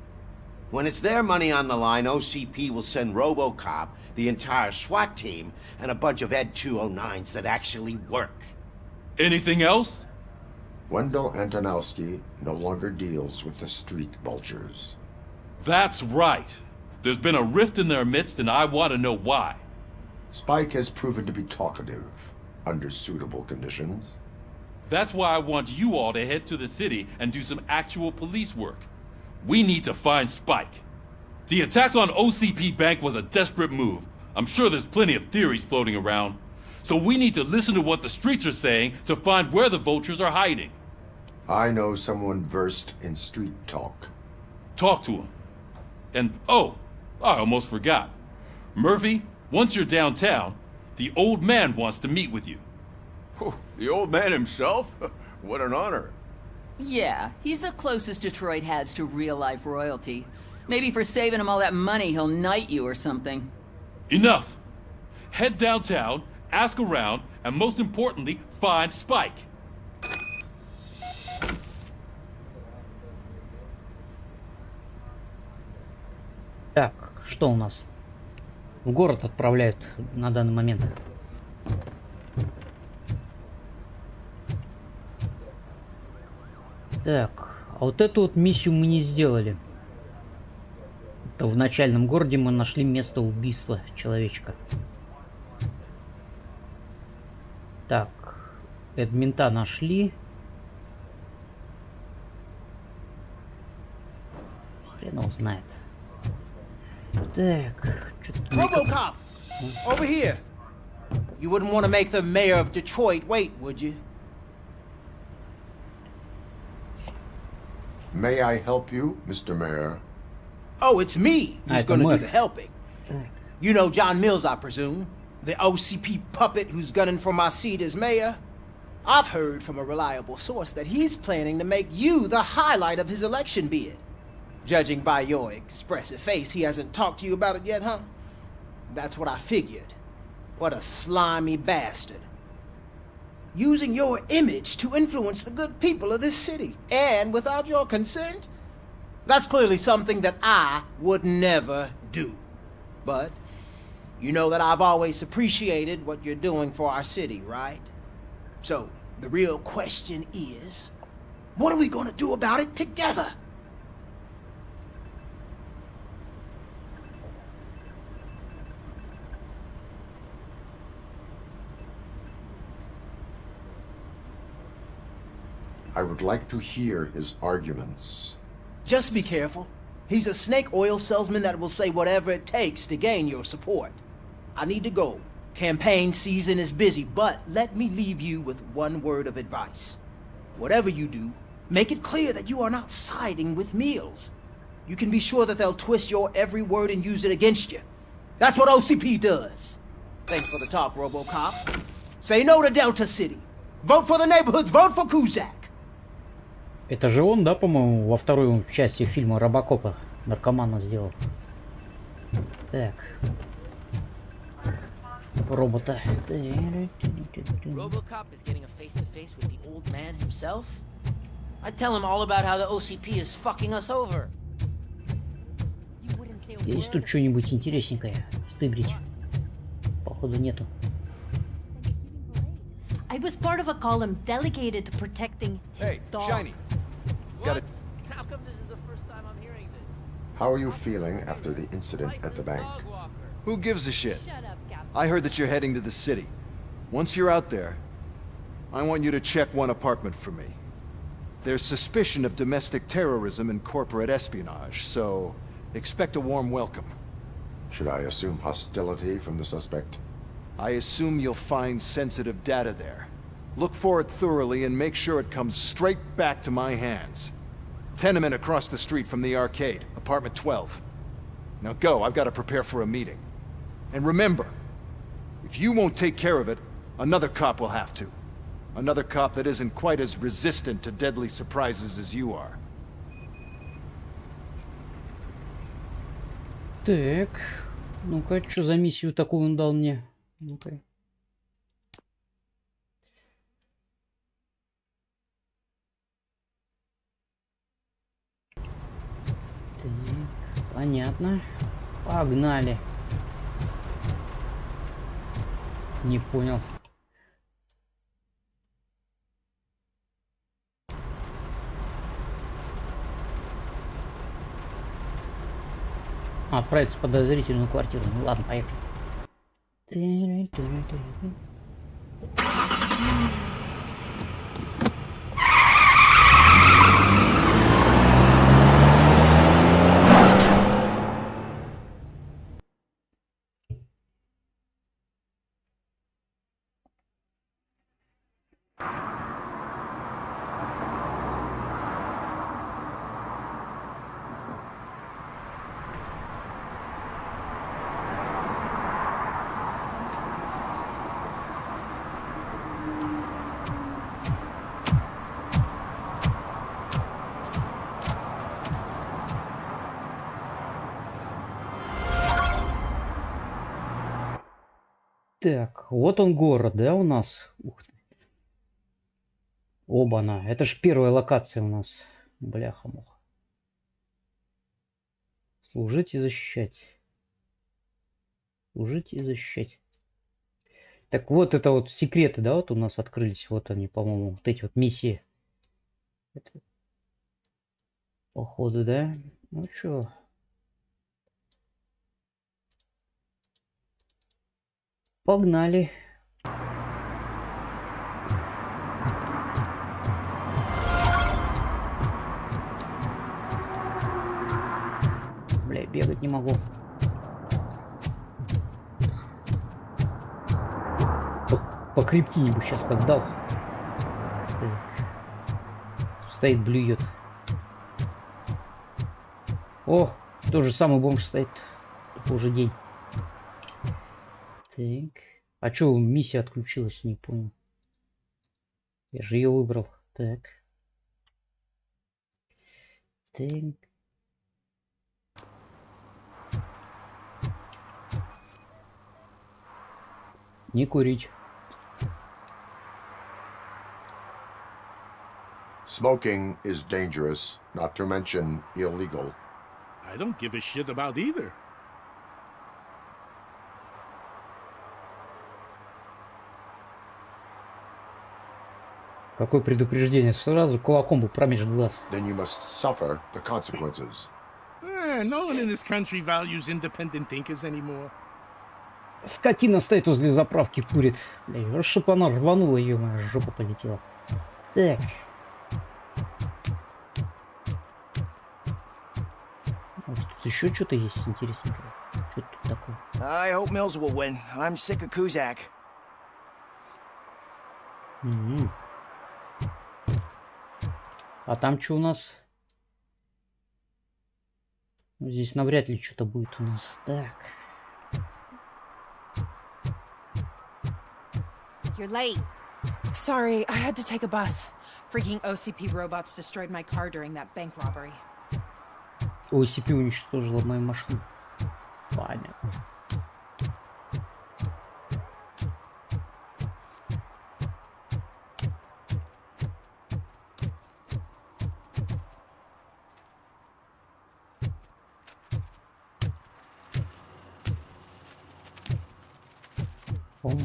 When it's their money on the line, OCP will send RoboCop, the entire SWAT team, and a bunch of Ed 209s that actually work. Anything else? Wendell Antonowski no longer deals with the street vultures. That's right. There's been a rift in their midst, and I want to know why. Spike has proven to be talkative, under suitable conditions. That's why I want you all to head to the city and do some actual police work. We need to find Spike. The attack on OCP Bank was a desperate move. I'm sure there's plenty of theories floating around. So we need to listen to what the streets are saying to find where the vultures are hiding. I know someone versed in street talk. Talk to him. And, oh, I almost forgot. Murphy, once you're downtown, the old man wants to meet with you. Oh, the old man himself? What an honor. Yeah, he's the closest Detroit has to real-life royalty. Maybe for saving him all that money, he'll knight you or something. Enough! Head downtown, ask around, and most importantly, find Spike. Так, что у нас? В город отправляют на данный момент. Так, а вот эту вот миссию мы не сделали. Это в начальном городе мы нашли место убийства человечка. Так, Эдминта нашли. Хрен его знает. Так, что-то... RoboCop! Over here! You wouldn't want to make the mayor of Detroit wait, would you? May I help you, Mr. Mayor? Oh, it's me who's gonna do the helping. Так. You know John Mills, I presume? The OCP puppet who's gunning for my seat as mayor? I've heard from a reliable source that he's planning to make you the highlight of his election bid. Judging by your expressive face, he hasn't talked to you about it yet, huh? That's what I figured. What a slimy bastard. Using your image to influence the good people of this city, and without your consent? That's clearly something that I would never do. But you know that I've always appreciated what you're doing for our city, right? So, the real question is, what are we gonna do about it together? I would like to hear his arguments. Just be careful. He's a snake oil salesman that will say whatever it takes to gain your support. I need to go. Campaign season is busy, but let me leave you with one word of advice. Whatever you do, make it clear that you are not siding with Mills. You can be sure that they'll twist your every word and use it against you. That's what OCP does. Thanks for the talk, RoboCop. Say no to Delta City. Vote for the neighborhoods, vote for Kuzak. Это же он, да, по-моему, во второй части фильма Робокопа наркомана сделал. Так. Робота. RoboCop is getting a face-to-face with the old man himself? I'd tell him all about how the OCP is fucking us over. Есть тут что-нибудь интересненькое стыбрить? Походу нету. I was part of a column delegated to protecting his dog. Shiny. Got it. How come this is the first time I'm hearing this? How are you feeling after the incident at the bank? Who gives a shit? I heard that you're heading to the city. Once you're out there, I want you to check one apartment for me. There's suspicion of domestic terrorism and corporate espionage, so expect a warm welcome. Should I assume hostility from the suspect? I assume you'll find sensitive data there. Look for it thoroughly and make sure it comes straight back to my hands. Tenement across the street from the arcade, apartment 12. Now go, I've got to prepare for a meeting. And remember, if you won't take care of it, another cop will have to. Another cop that isn't quite as resistant to deadly surprises as you are. Так, ну-ка, что за миссию такую он дал мне? Ну-ка. Так, понятно. Погнали. Не понял. Отправиться в подозрительную квартиру. Ну ладно, поехали. Так, вот он город, да, у нас? Ух ты. Оба-на. Это ж первая локация у нас. Бляха-муха. Служить и защищать. Служить и защищать. Так вот это вот секреты, да, вот у нас открылись. Вот они, по-моему, вот эти вот миссии. Это... Походу, да? Ну чё? Погнали. Бля, бегать не могу. По криптине бы сейчас как дал. Стоит, блюет. О, тот же самый бомж стоит. Такой же день. Так. А чё миссия отключилась, не понял. Я же ее выбрал. Так. Так. Не курить. Smoking is dangerous, not to mention illegal. I don't give a shit about either. Какое предупреждение? Сразу кулаком бы промеж глаз. Then you must suffer the consequences. No one in this country values independent thinkers anymore. Скотина стоит возле заправки, курит. Бля, чтоб она рванула, ее моя жопа полетела. Так. Может, тут еще что-то есть интересненькое? Что тут такое? I hope Mills will win. I'm sick of Kuzak. А там что у нас? Здесь навряд ли что-то будет у нас. Так. You're late. Sorry, I had to take a bus. Freaking OCP robots destroyed my car during that bank robbery. OCP уничтожила мою машину. Понятно.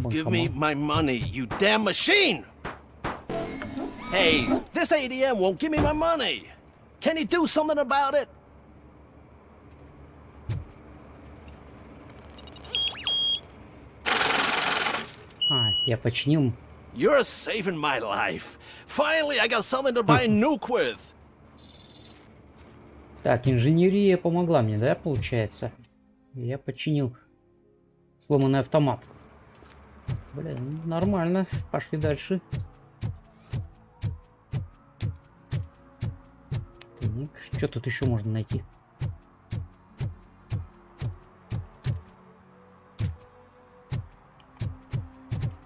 Give me my money, you damn machine! Hey, this ADM won't give me my money! Can you do something about it? А, я починил. You're saving my life. Finally, I got something to buy a nuke with. Так, инженерия помогла мне, да, получается? Я починил сломанный автомат. Блин, нормально. Пошли дальше. Так, что тут еще можно найти?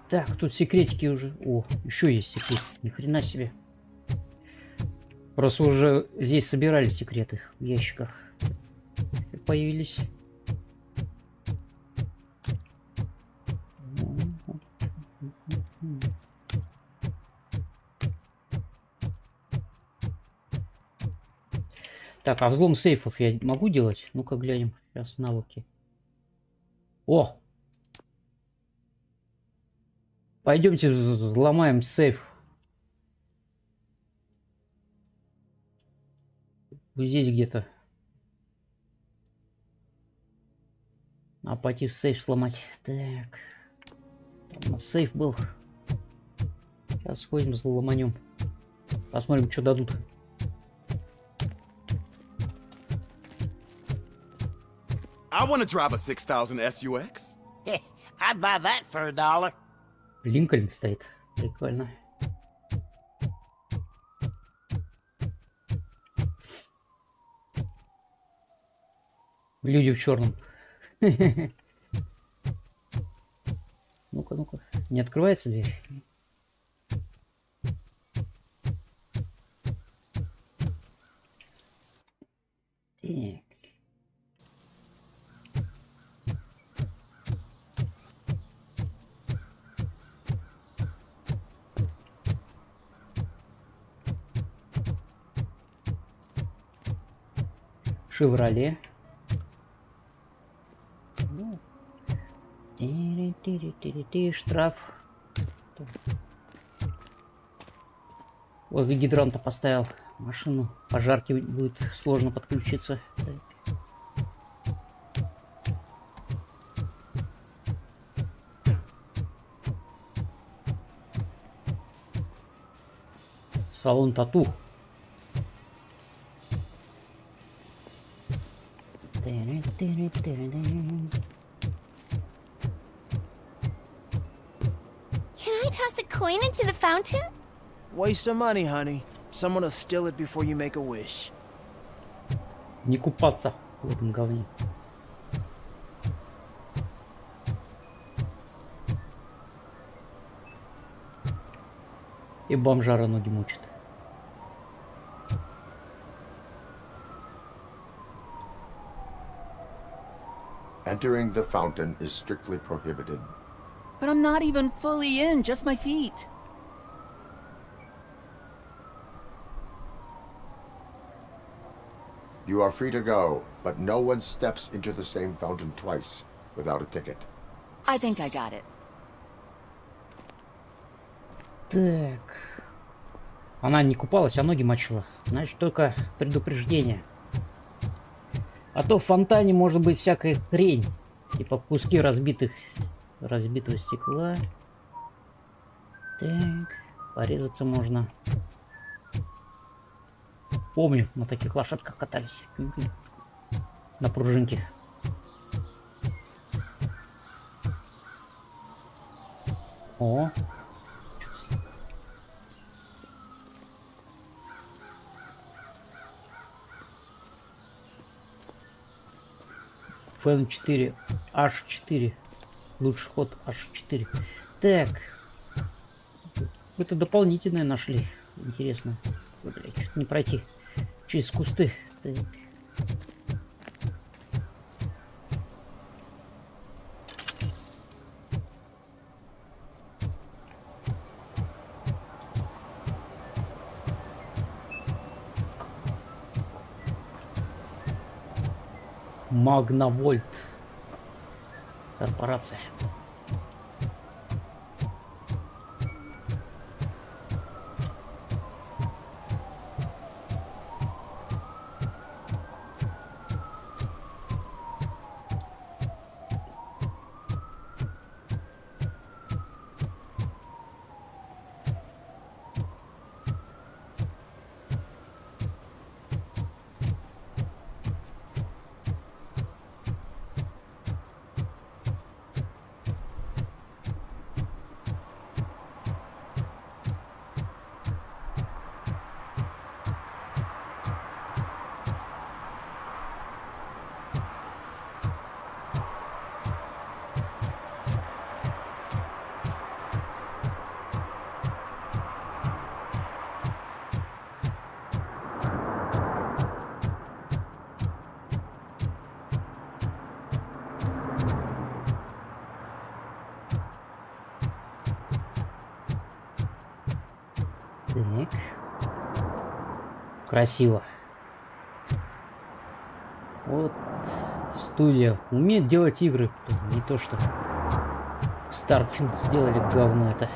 Так, тут секретики уже. О, еще есть секрет. Ни хрена себе. Просто уже здесь собирали секреты в ящиках. Появились. Так, а взлом сейфов я могу делать? Ну-ка глянем. Сейчас навыки. О! Пойдемте взломаем сейф. Вот здесь где-то. А пойти сейф сломать. Так. Там у нас сейф был. Сейчас сходим, взломанем. Посмотрим, что дадут. I want to drive a 6000 SUX. I'd buy that for $1. Линкольн стоит. Прикольно. Люди в черном. Ну-ка, ну-ка. Не открывается дверь? Так. Шевроле. Ну. Штраф. Возле гидранта поставил машину. Пожарки будет сложно подключиться. Салон тату. Can I toss a coin into the fountain? Waste of money, honey. Someone will steal it before you make a wish. Не купаться в этом говне. И бомжара ноги мучат. Entering the fountain is strictly prohibited. But I'm not even fully in, just my feet. You are free to go, but no one steps into the same fountain twice without a ticket. I think I got it. Так. Она не купалась, а ноги мочила. Значит, только предупреждение. А то в фонтане может быть всякая хрень. Типа куски разбитого стекла. Так. Порезаться можно. Помню, на таких лошадках катались. На пружинке. О. Фэн 4, H4. Лучший ход H4. Так. Какое-то дополнительное нашли. Интересно. Блять, что-то не пройти. Через кусты. Так. Магновольт. Корпорация. Так. Красиво. Вот студия умеет делать игры. Не то что Starfield сделали говно это.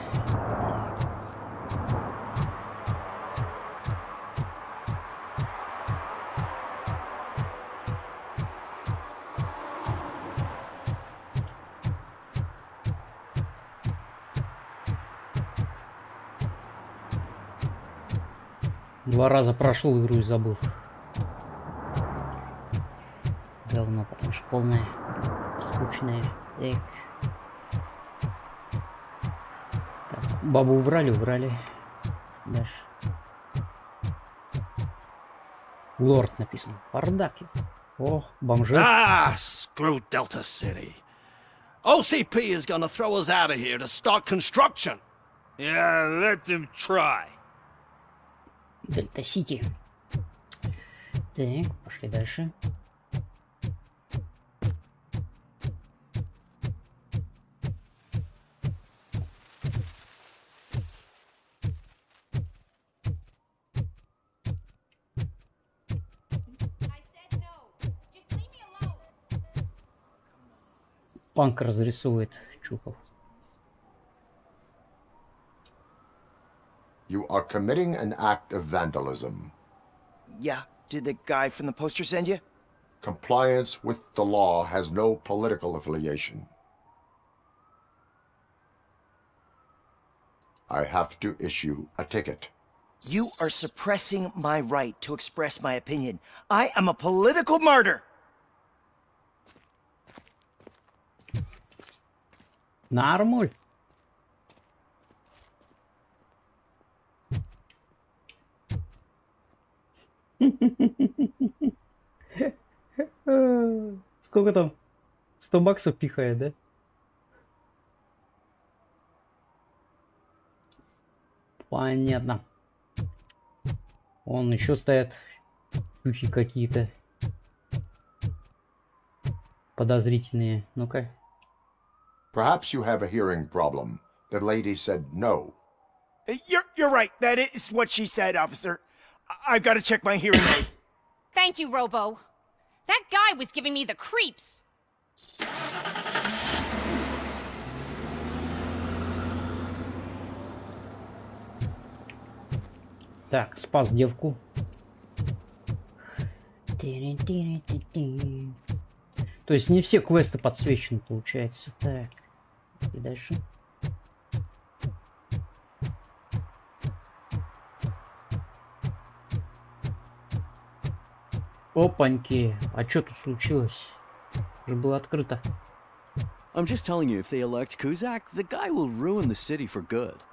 Два раза прошел игру и забыл. Говно, потому что полное, скучное. Так. Так, бабу убрали. Дальше. Лорд написано. Фардаки. О, бомжи. Screw Delta City. OCP is gonna throw us out of here to start construction. Yeah, let them try. Дельта Сити. Так, пошли дальше. Панк разрисовывает Чухов. You are committing an act of vandalism. Yeah, did the guy from the poster send you? Compliance with the law has no political affiliation. I have to issue a ticket. You are suppressing my right to express my opinion. I am a political martyr! Нормуль. Сколько там? 100 баксов пихает, да? Понятно. Вон еще стоят чухи какие-то подозрительные. Ну-ка. Perhaps you have a hearing problem. The lady said no. You're right. That is what she said, officer. I've got to check my hearing aid. Thank you, Robo. That guy was giving me the creeps. Так, спас девку. То есть не все квесты подсвечены, получается. Так, и дальше. Опаньки, а что тут случилось? Уже было открыто. I'm just telling you, if they elect Kuzak, the guy will ruin the city for good.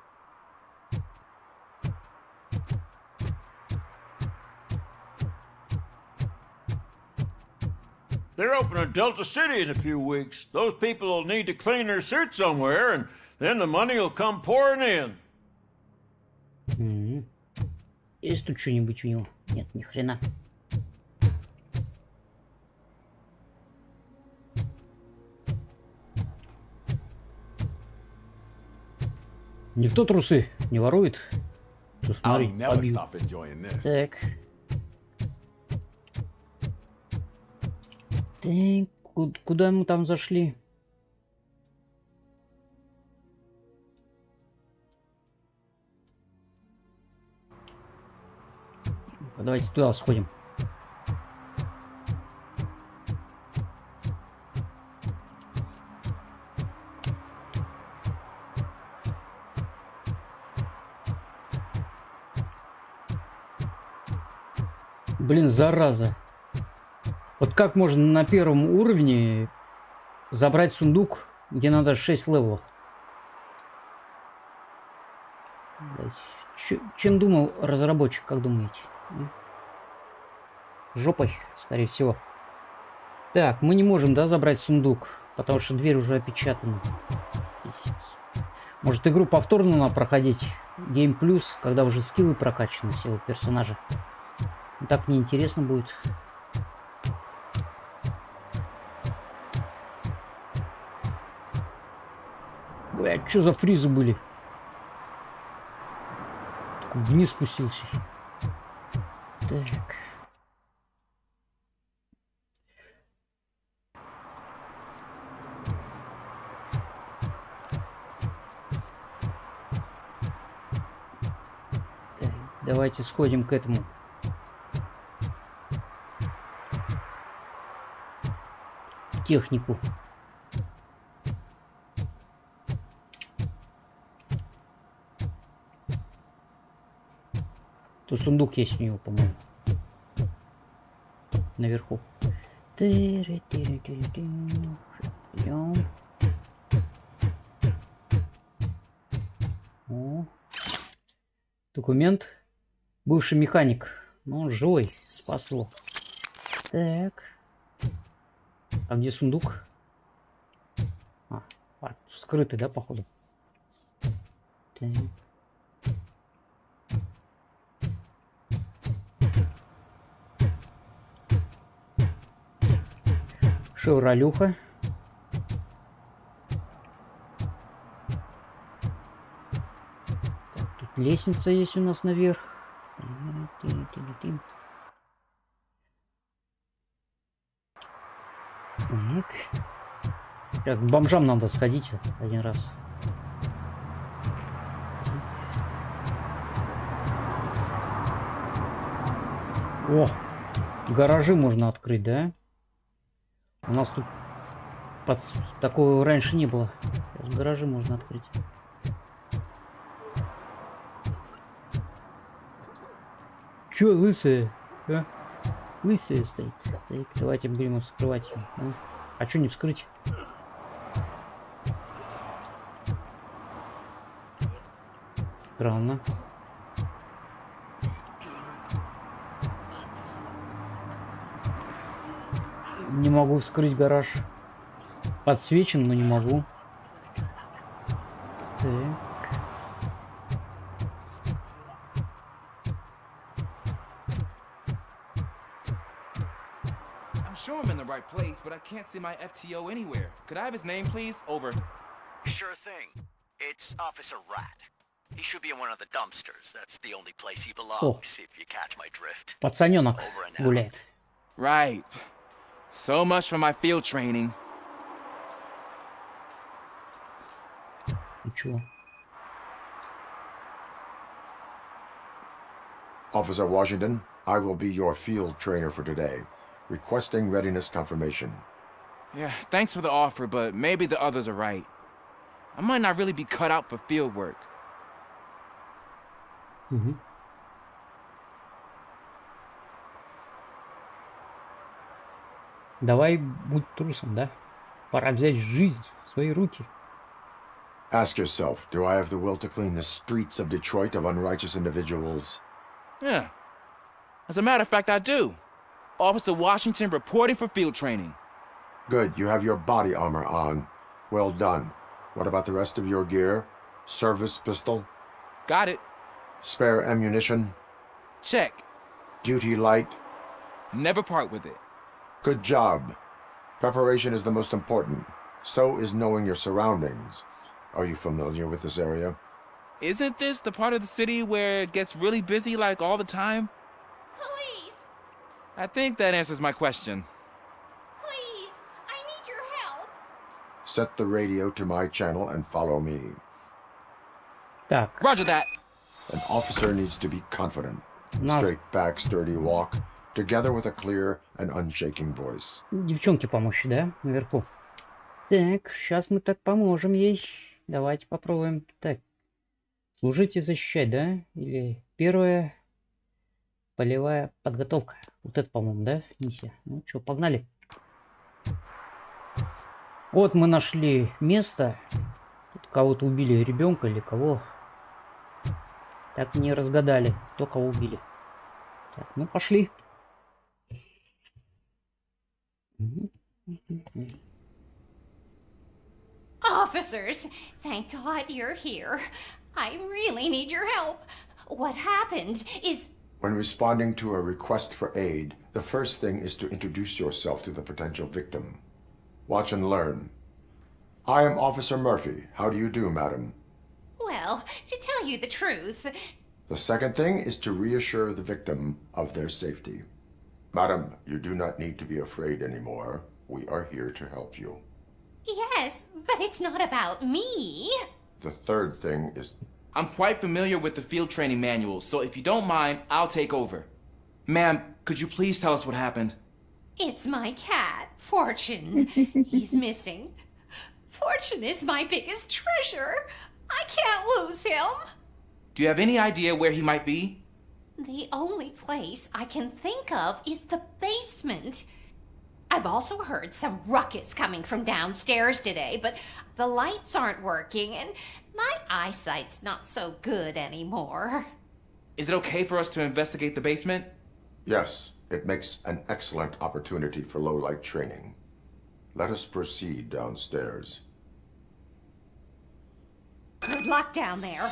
They're opening Delta City in a few weeks. Those people will need to clean their suits somewhere, and then the money will come pouring in. Есть тут что-нибудь у него? Нет, ни хрена. Никто трусы не ворует. Тут, смотри, побью. Так. Так, куда мы там зашли? Давайте туда сходим. Блин, зараза. Вот как можно на первом уровне забрать сундук, где надо 6 левелов? Чем думал разработчик, как думаете? Жопой, скорее всего. Так, мы не можем, да, забрать сундук, потому что дверь уже опечатана. Может, игру повторно надо проходить? Game Plus, когда уже скиллы прокачаны всего персонажа. Так неинтересно будет. Ой, а что за фризы были? Так вниз спустился. Так. Так, давайте сходим к этому. Технику. Тут сундук есть у него, по-моему. Наверху. О. Документ. Бывший механик. Ну, он живой. Спас его. Так. А где сундук? Скрытый, да, походу? Так. Шевролюха. Так, тут лестница есть у нас наверх. Так. Сейчас к бомжам надо сходить один раз. О, гаражи можно открыть, да? У нас тут такого раньше не было. Гаражи можно открыть. Чё, лысая? А? Лысая стоит. Так, давайте будем вскрывать ее. Ну, а чё не вскрыть? Странно. Не могу вскрыть гараж. Подсвечен, но не могу. Так. I'm sure I'm in the right place, but I can't see my FTO anywhere. Could I have his name, please? Over. Sure thing. It's Officer Rat. He should be in one of the dumpsters. That's the only place he belongs, if you catch my drift. Пацанёнок гуляет. Right. So much for my field training. Ничего. Officer Washington, I will be your field trainer for today. Requesting readiness confirmation. Yeah, thanks for the offer, but maybe the others are right. I might not really be cut out for field work. Угу. Давай будь трусом, да? Пора взять жизнь в свои руки. Ask yourself, do I have the will to clean the streets of Detroit of unrighteous individuals? Yeah. As a matter of fact, I do. Officer Washington reporting for field training. Good, you have your body armor on. Well done. What about the rest of your gear? Service pistol? Got it. Spare ammunition? Check. Duty light? Never part with it. Good job. Preparation is the most important. So is knowing your surroundings. Are you familiar with this area? Isn't this the part of the city where it gets really busy like all the time? Police! I think that answers my question. Please! I need your help! Set the radio to my channel and follow me. Так. Roger that. An officer needs to be confident. Нас... Straight back, sturdy walk, together with a clear and unshaking voice. Девчонке помочь, да? Наверху. Так, сейчас мы так поможем ей. Давайте попробуем. Так. Служить и защищать, да? Или первая полевая подготовка. Вот это, по-моему, да? Миссия. Ну что, погнали. Вот мы нашли место. Тут кого-то убили, ребенка или кого. Так не разгадали, кто кого убили. Так, ну пошли. Officers, thank God you're here. I really need your help. What happened is... When responding to a request for aid, the first thing is to introduce yourself to the potential victim. Watch and learn. I am Officer Murphy. How do you do, madam? Well, to tell you the truth... The second thing is to reassure the victim of their safety. Madam, you do not need to be afraid anymore. We are here to help you. Yes, but it's not about me. The third thing is... I'm quite familiar with the field training manual, so if you don't mind, I'll take over. Ma'am, could you please tell us what happened? It's my cat, Fortune. He's missing. Fortune is my biggest treasure. I can't lose him. Do you have any idea where he might be? The only place I can think of is the basement. I've also heard some ruckus coming from downstairs today, but the lights aren't working and my eyesight's not so good anymore. Is it okay for us to investigate the basement? Yes, it makes an excellent opportunity for low-light training. Let us proceed downstairs. Good luck down there.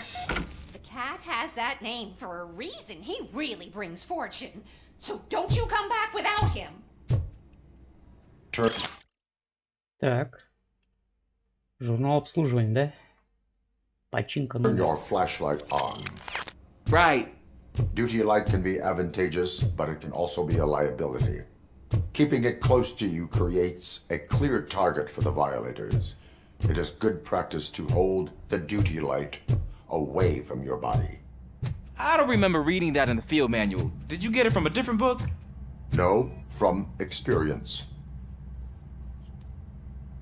The cat has that name for a reason. He really brings fortune. So don't you come back without him. Так. Журнал обслуживания, да? Починка. Turn your flashlight on. Right. Duty light can be advantageous, but it can also be a liability. Keeping it close to you creates a clear target for the violators. It is good practice to hold the duty light away from your body. I don't remember reading that in the field manual. Did you get it from a different book? No, from experience.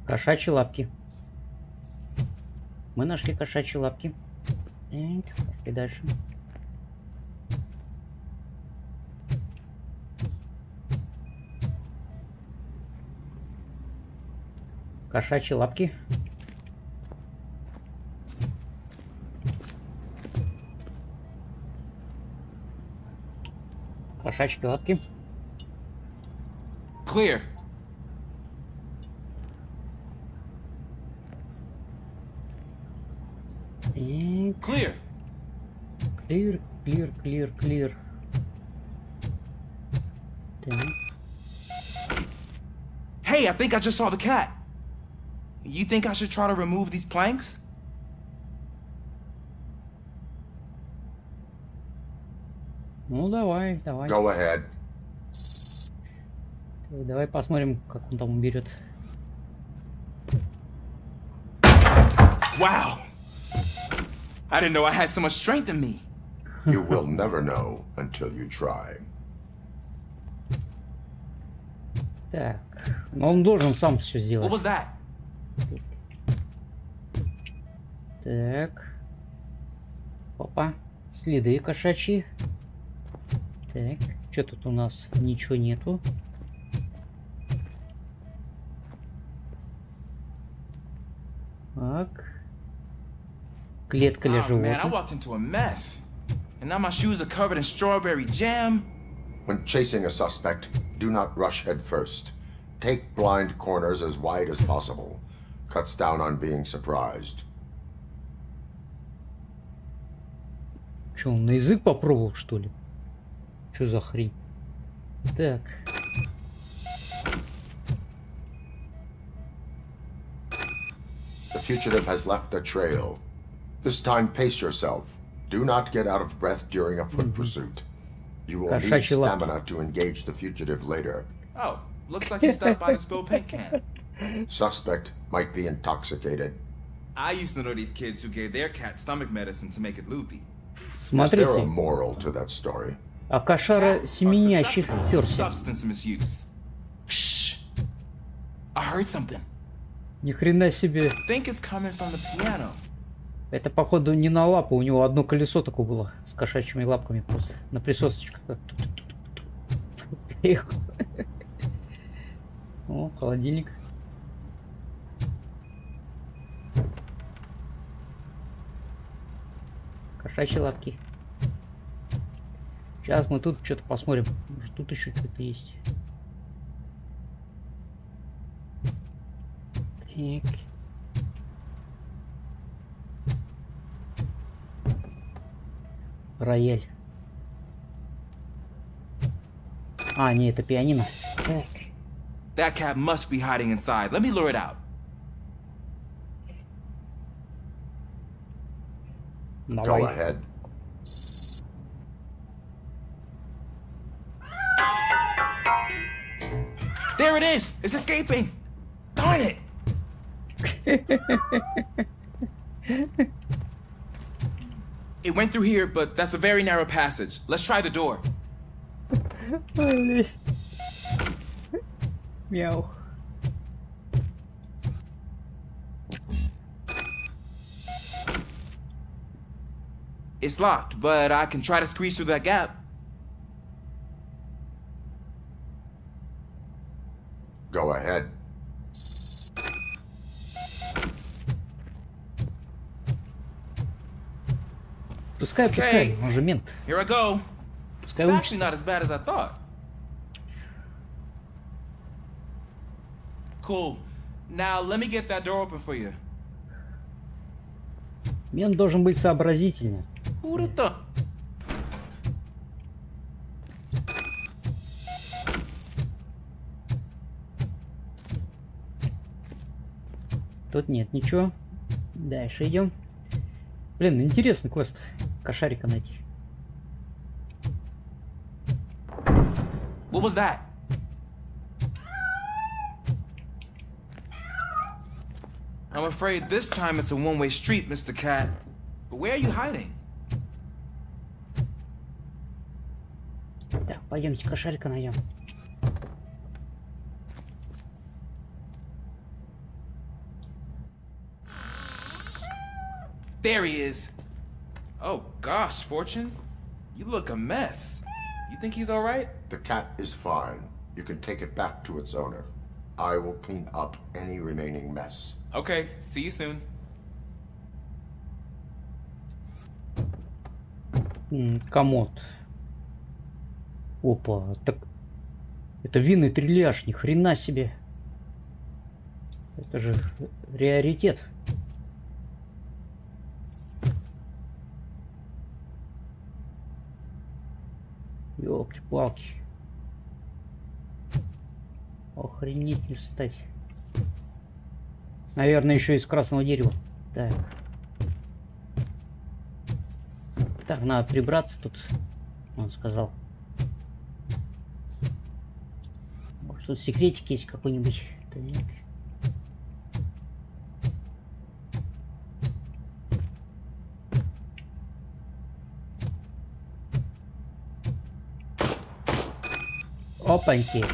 Кошачьи лапки. Мы нашли кошачьи лапки. Так, и дальше. Кошачьи лапки. Кошачьи лапки. Clear. И... Clear. Clear, clear, clear, clear. Так. Hey, I think I just saw the cat. You think I should try to remove these planks? Ну давай, давай. Go ahead. Давай посмотрим, как он там уберет. Wow. I didn't know I had so much strength in me. You will never know until you try. Так, но он должен сам все сделать. What was that? Так. Опа. Следы кошачьи. Так. Что тут у нас? Ничего нету. Так. Клетка для Oh, man, I животных. walked into a mess. And now my shoes are covered in strawberry jam. When chasing a suspect, do not rush head first. Take blind corners as wide as possible. Cuts down on being surprised. Че, он на язык попробовал, что ли? Че за хрень? Так. The fugitive has left a trail. This time pace yourself. Do not get out of breath during a foot pursuit. You will need stamina to engage the fugitive later. Oh, looks like he stopped by the spilled paint can. Suspect might be intoxicated. I used to know these kids who gave their cat stomach medicine to make it loopy. Is there a Смотрите. moral to that story? А кошара семенящих перся. Substance misuse. Shh. I heard something. Ни хрена себе. Think it's coming from the piano. Это, походу, не на лапу. У него одно колесо такое было. С кошачьими лапками просто. На присосочках. О, холодильник. Кошачьи лапки. Сейчас мы тут что-то посмотрим. Может, тут еще что-то есть. Так. Рояль. А, не, это пианино. Так. That cat must be hiding inside. Let me lure it out. Go ahead. There it is! It's escaping! Darn it! It went through here, but that's a very narrow passage. Let's try the door. Мяу. It's locked, but I can try to squeeze through that gap. Go ahead. Пускай, пускай, он же мент. Here I go. Пускай It's actually учится. not as bad as I thought. Cool. Now let me get that door open for you. Мент должен быть сообразительным. Who'd have thought? Тут нет ничего. Дальше идем. Блин, интересный квест. Кошарика найти. What was that? I'm afraid this time it's a one-way street, Mr. Cat. But where are you hiding? Так, пойдемте кошелька найдем. There he is. Oh gosh, Fortune. You look a mess. You think he's all right? The cat is fine. You can take it back to its owner. I will clean up any remaining mess. Okay, see you soon. Комод. Опа, так это винный трильяж, ни хрена себе. Это же раритет. Ёлки-палки. Охренеть не встать. Наверное, еще из красного дерева. Так. Так, надо прибраться тут. Он сказал. Может, тут секретик есть какой-нибудь. Так. Опаньки.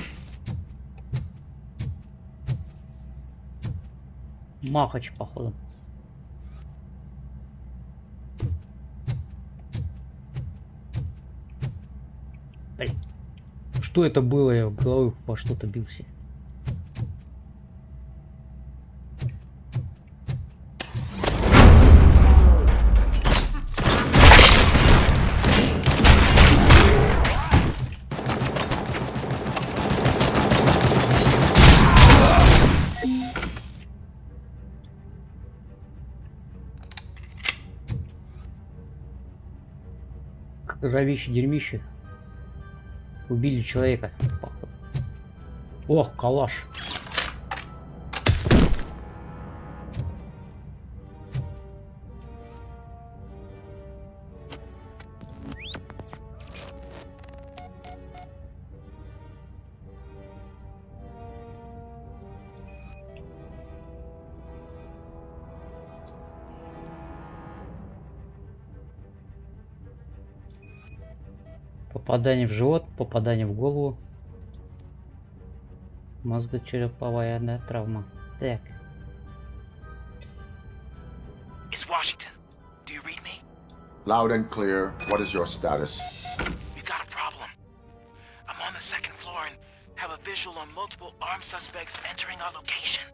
Махач, походу. Блин. Что это было? Я в голову во что-то бился. Кровище, дерьмище. Убили человека. Походу. Ох, калаш. Попадание в живот, попадание в голову. Мозгочереповая, да, травма. Так. It's Washington. Do you read me? Loud and clear. What is your status? We've got a problem. I'm on the second floor and have a visual on multiple armed suspects entering our location.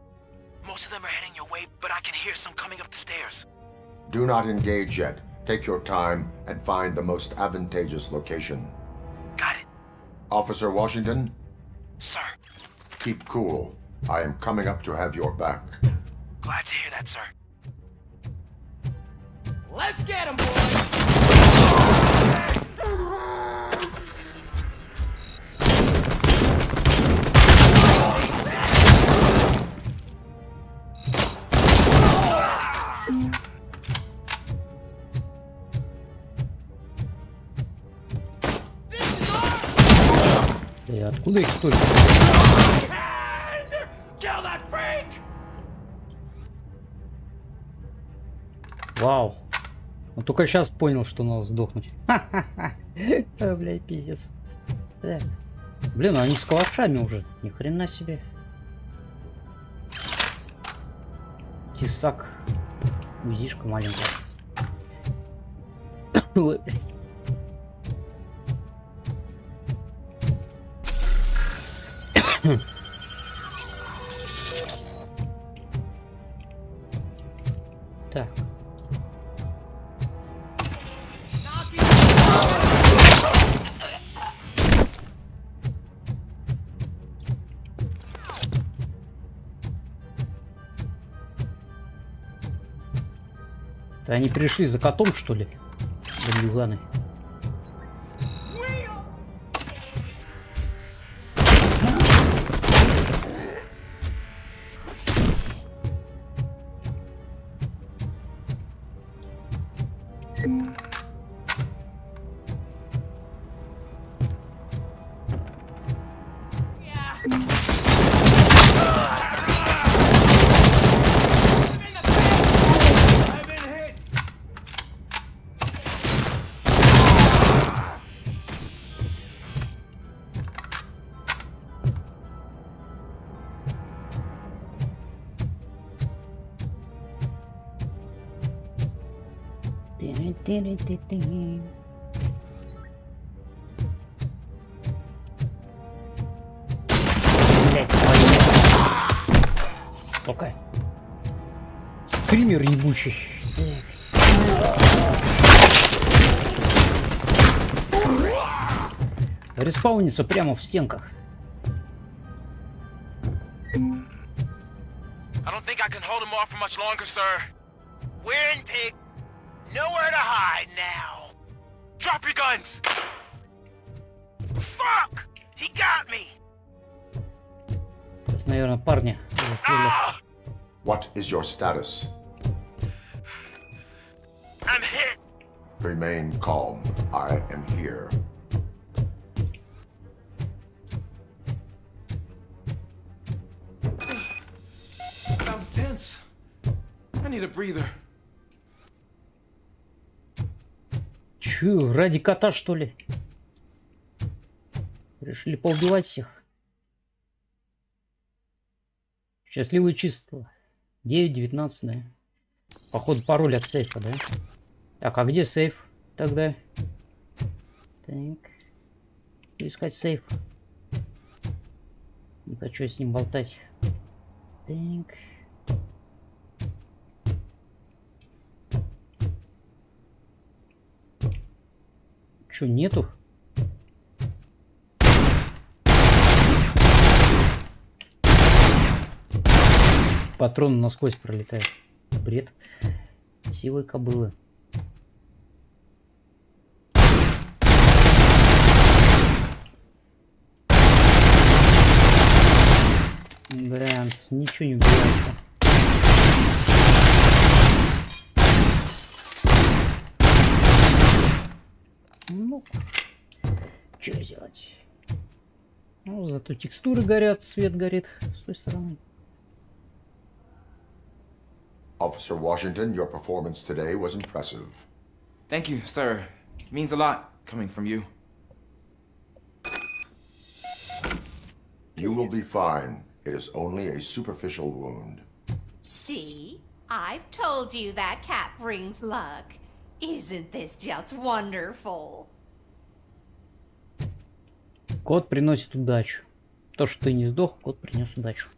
Most of them are heading your way, but I can hear some coming up the stairs. Do not engage yet. Take your time and find the most advantageous location. Got it. Officer Washington? Sir. Keep cool. I am coming up to have your back. Glad to hear that, sir. Let's get him, boys! И откуда их столько? Вау. Он только сейчас понял, что надо сдохнуть. Ха-ха-ха. Блядь, пиздец. Так. Блин, они с калашами уже. Ни хрена себе. Тесак. Узишка маленькая. Ой, блядь. Так. Это они пришли за котом, что ли? Бандюганы. Сука. Скример ебучий. Респаунится прямо в стенках. I don't think I can hold him off for much longer, sir. We're in pig. Nowhere to hide now. Drop your guns. Fuck! He got me. То есть, наверное, парня застрелили. What is your status? I'm hit. Remain calm. I am here. That was tense. I need a breather. Чё, ради кота, что ли? Решили поубивать всех. Счастливое число. 9:19, да? Походу пароль от сейфа, да? Так, а где сейф тогда? Так. Искать сейф. Не хочу с ним болтать. Так. Чё, нету? Патрон насквозь пролетает. Бред. Силой кобылы. Да, ничего не убивается. Ну, что делать? Ну, зато текстуры горят, свет горит с той стороны. Officer Washington, your performance today was impressive. Thank you, sir. It means a lot coming from you. You will be fine. It is only a superficial wound. See? I've told you that cat brings luck. Isn't this just wonderful? Кот приносит удачу. То, что ты не сдох, кот принес удачу.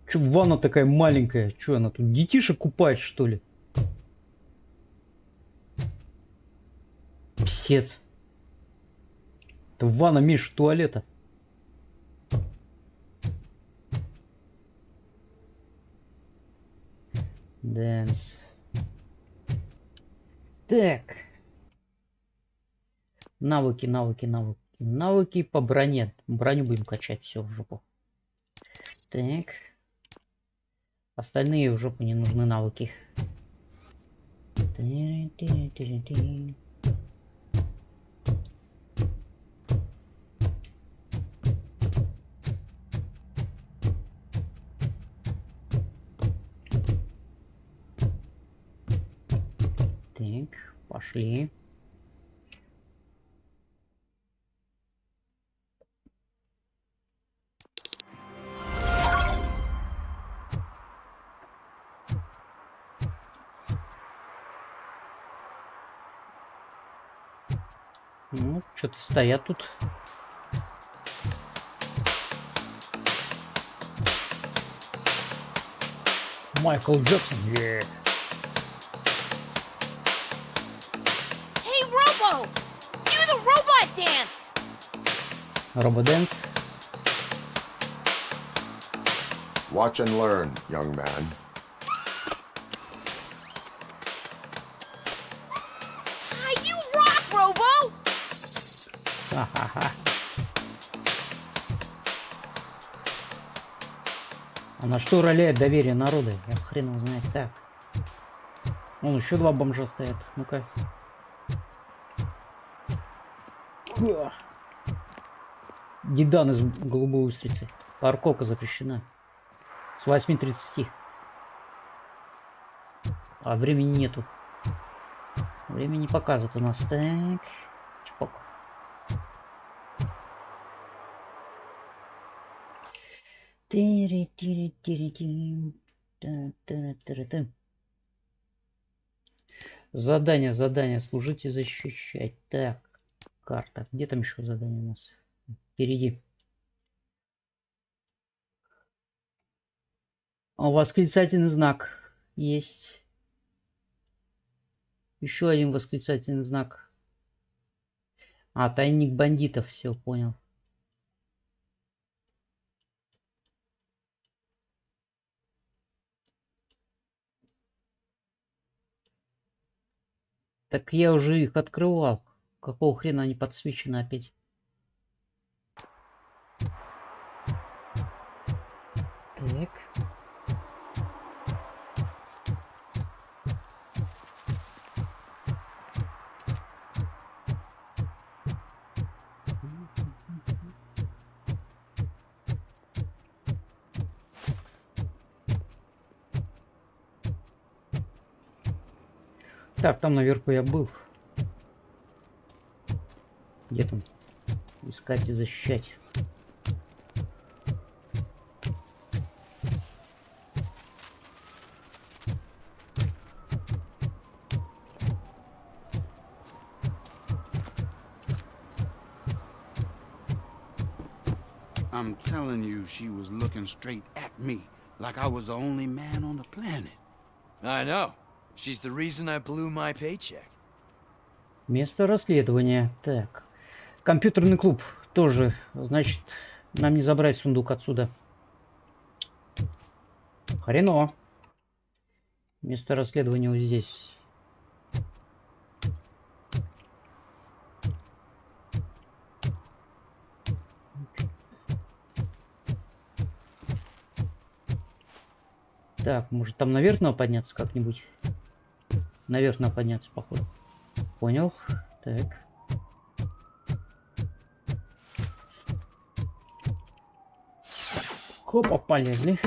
Чё, ванна такая маленькая? Чё, она тут детишек купает, что ли? Псец. Это ванна меньше туалета. Дэмс. Так. Навыки, навыки, навыки. Навыки по броне. Броню будем качать, все в жопу. Так. Остальные в жопу не нужны навыки. Так, пошли. Ну, что-то стоят тут. Майкл Джексон. Yeah. Hey, Robo! Do the robot dance! Рободэнс. Watch and learn, young man. You rock, Robo! Ха-ха-ха. А на что роляет доверие народа? Я хрен его знает. Так. Вон еще два бомжа стоят. Ну-ка. Дедан из голубой устрицы. Парковка запрещена. С 8:30. А времени нету. Времени не показывает у нас. Так. Чпок. Тири-тири-тири-тим. Та-та-та-та-та. Задание, задание. Служить и защищать. Так, карта. Где там еще задание у нас? Впереди. Восклицательный знак. Есть. Еще один восклицательный знак. А, тайник бандитов. Все, понял. Так я уже их открывал. Какого хрена они подсвечены опять? Так. Так, там наверху я был. Где там? Искать и защищать. I'm telling you, she was looking straight at me, like I was the only man on the planet. I know. She's the reason I blew my paycheck. Место расследования. Так. Компьютерный клуб тоже. Значит, нам не забрать сундук отсюда. Хрено. Место расследования вот здесь. Так, может там наверх надо подняться как-нибудь? Наверх надо подняться, походу. Понял. Так. Хопа, полезли.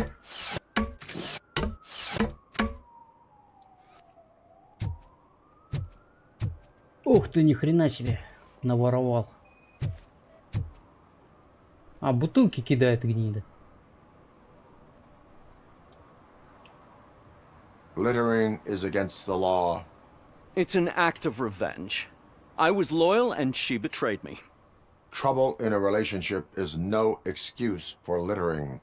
Ух ты, ни хрена себе наворовал. А, бутылки кидает гнида. Littering is against the law. It's an act of revenge. I was loyal and she betrayed me. Trouble in a relationship is no excuse for littering.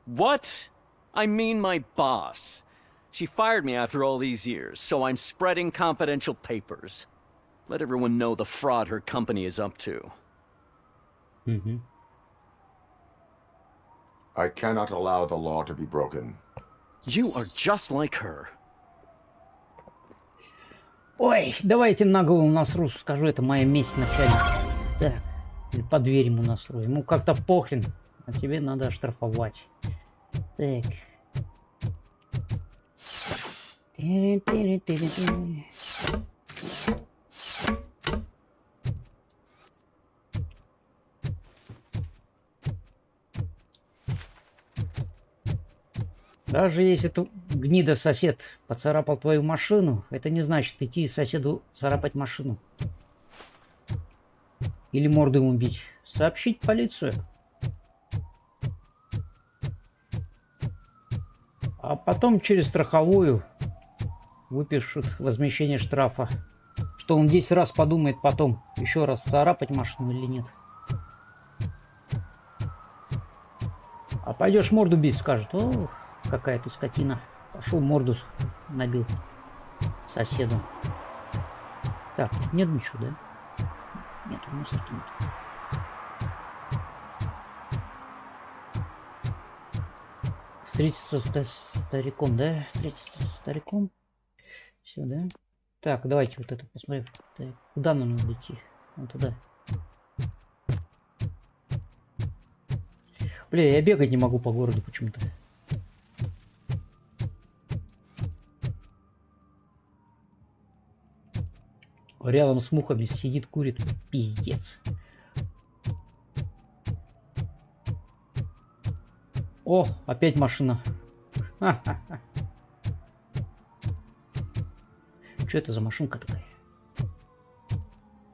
What? I mean my boss. She fired me after all these years, so I'm spreading confidential papers. Let everyone know the fraud her company is up to. Mm-hmm. I cannot allow the law to be broken. You are just like her. Ой, давайте на голову насру, скажу, это моя месть начальник. Так, или по дверь ему насру. Ему как-то похрен, а тебе надо оштрафовать. Так. Даже если гнида сосед поцарапал твою машину, это не значит идти соседу царапать машину. Или морду ему бить. Сообщить в полицию. А потом через страховую выпишут возмещение штрафа. Что он 10 раз подумает потом, еще раз царапать машину или нет. А пойдешь морду бить, скажет: о, какая ты скотина. Пошел морду набил соседу. Так, нет ничего, да? Нет, мусорки нет. Встретиться с стариком, да? Встретиться с стариком. Все, да? Так, давайте вот это посмотрим. Так, куда нам надо идти? Вот туда. Бля, я бегать не могу по городу почему-то. Рядом с мухами сидит, курит. Пиздец. О, опять машина. Ха-ха-ха. Что это за машинка такая?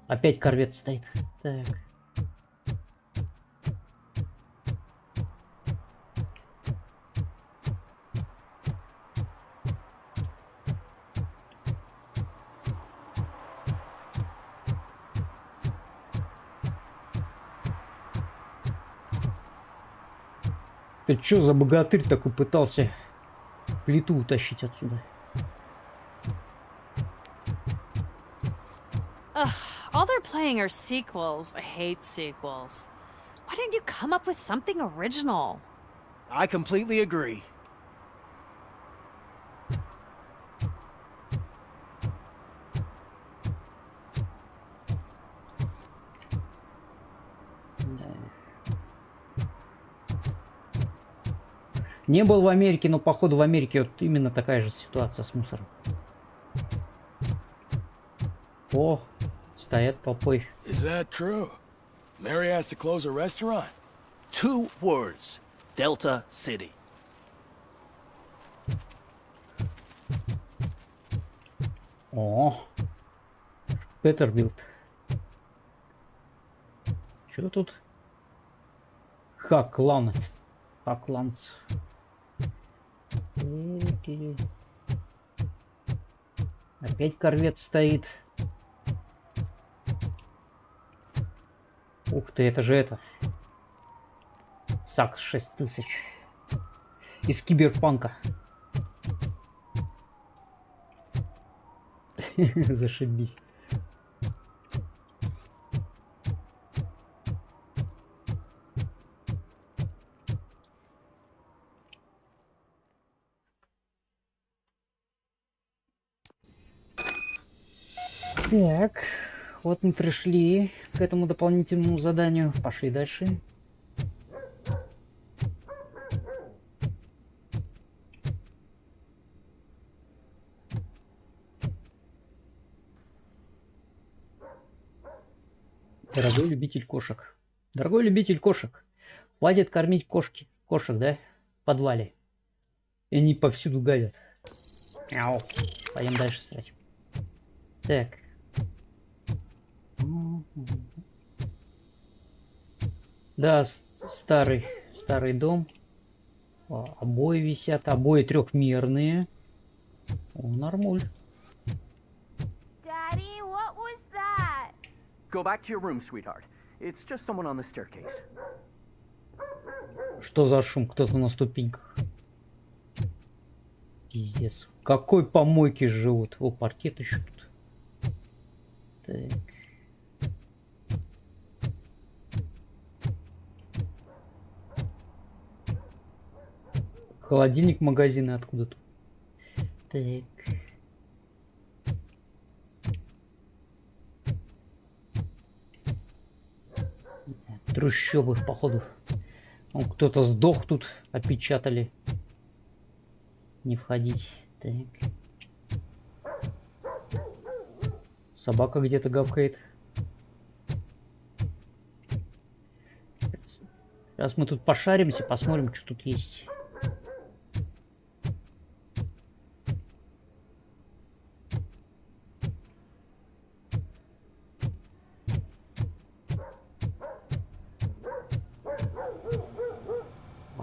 Опять корвет стоит. Так. Это что за богатырь такой пытался плиту утащить отсюда? Ugh, all they're playing are sequels. I hate sequels. Why didn't you come up with something original? I completely agree. Не был в Америке, но походу в Америке вот именно такая же ситуация с мусором. О, стоят толпой. Is that true? Mary has to close a restaurant? 2 words. Delta City. О, Петербилд. Что тут? Хаклан. Хакланц. Опять корвет стоит. Ух ты, это же это. САКС 6000. Из киберпанка. Зашибись. Так, вот мы пришли к этому дополнительному заданию. Пошли дальше. Дорогой любитель кошек. Дорогой любитель кошек. Хватит кормить кошек, да? В подвале. И они повсюду гадят. Ау. Пойдем дальше срать. Так. Да, старый дом. О, обои висят, обои трехмерные. О, нормуль. Daddy, what was that? Go back to your room, sweetheart. It's just someone on the staircase. Что за шум? Кто-то на ступеньках. Пиздец. В какой помойке живут? О, паркет еще тут. Так. Холодильник магазина откуда-то. Так. Трущобы, походу. Кто-то сдох тут, опечатали. Не входить. Так. Собака где-то гавкает. Сейчас мы тут пошаримся, посмотрим, что тут есть.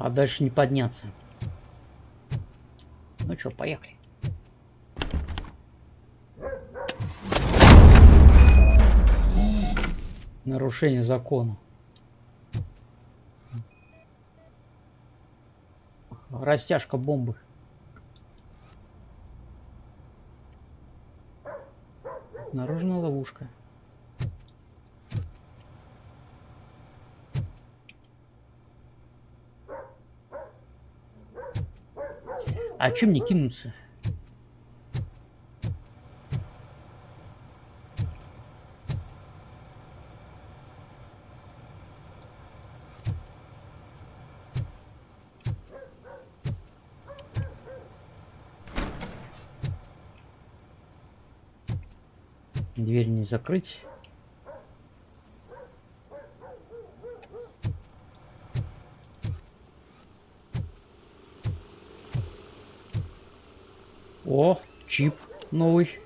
А дальше не подняться. Ну что, поехали. Нарушение закона. Растяжка бомбы. Наружная ловушка. А чем мне кинуться? Дверь не закрыть. О, чип новый.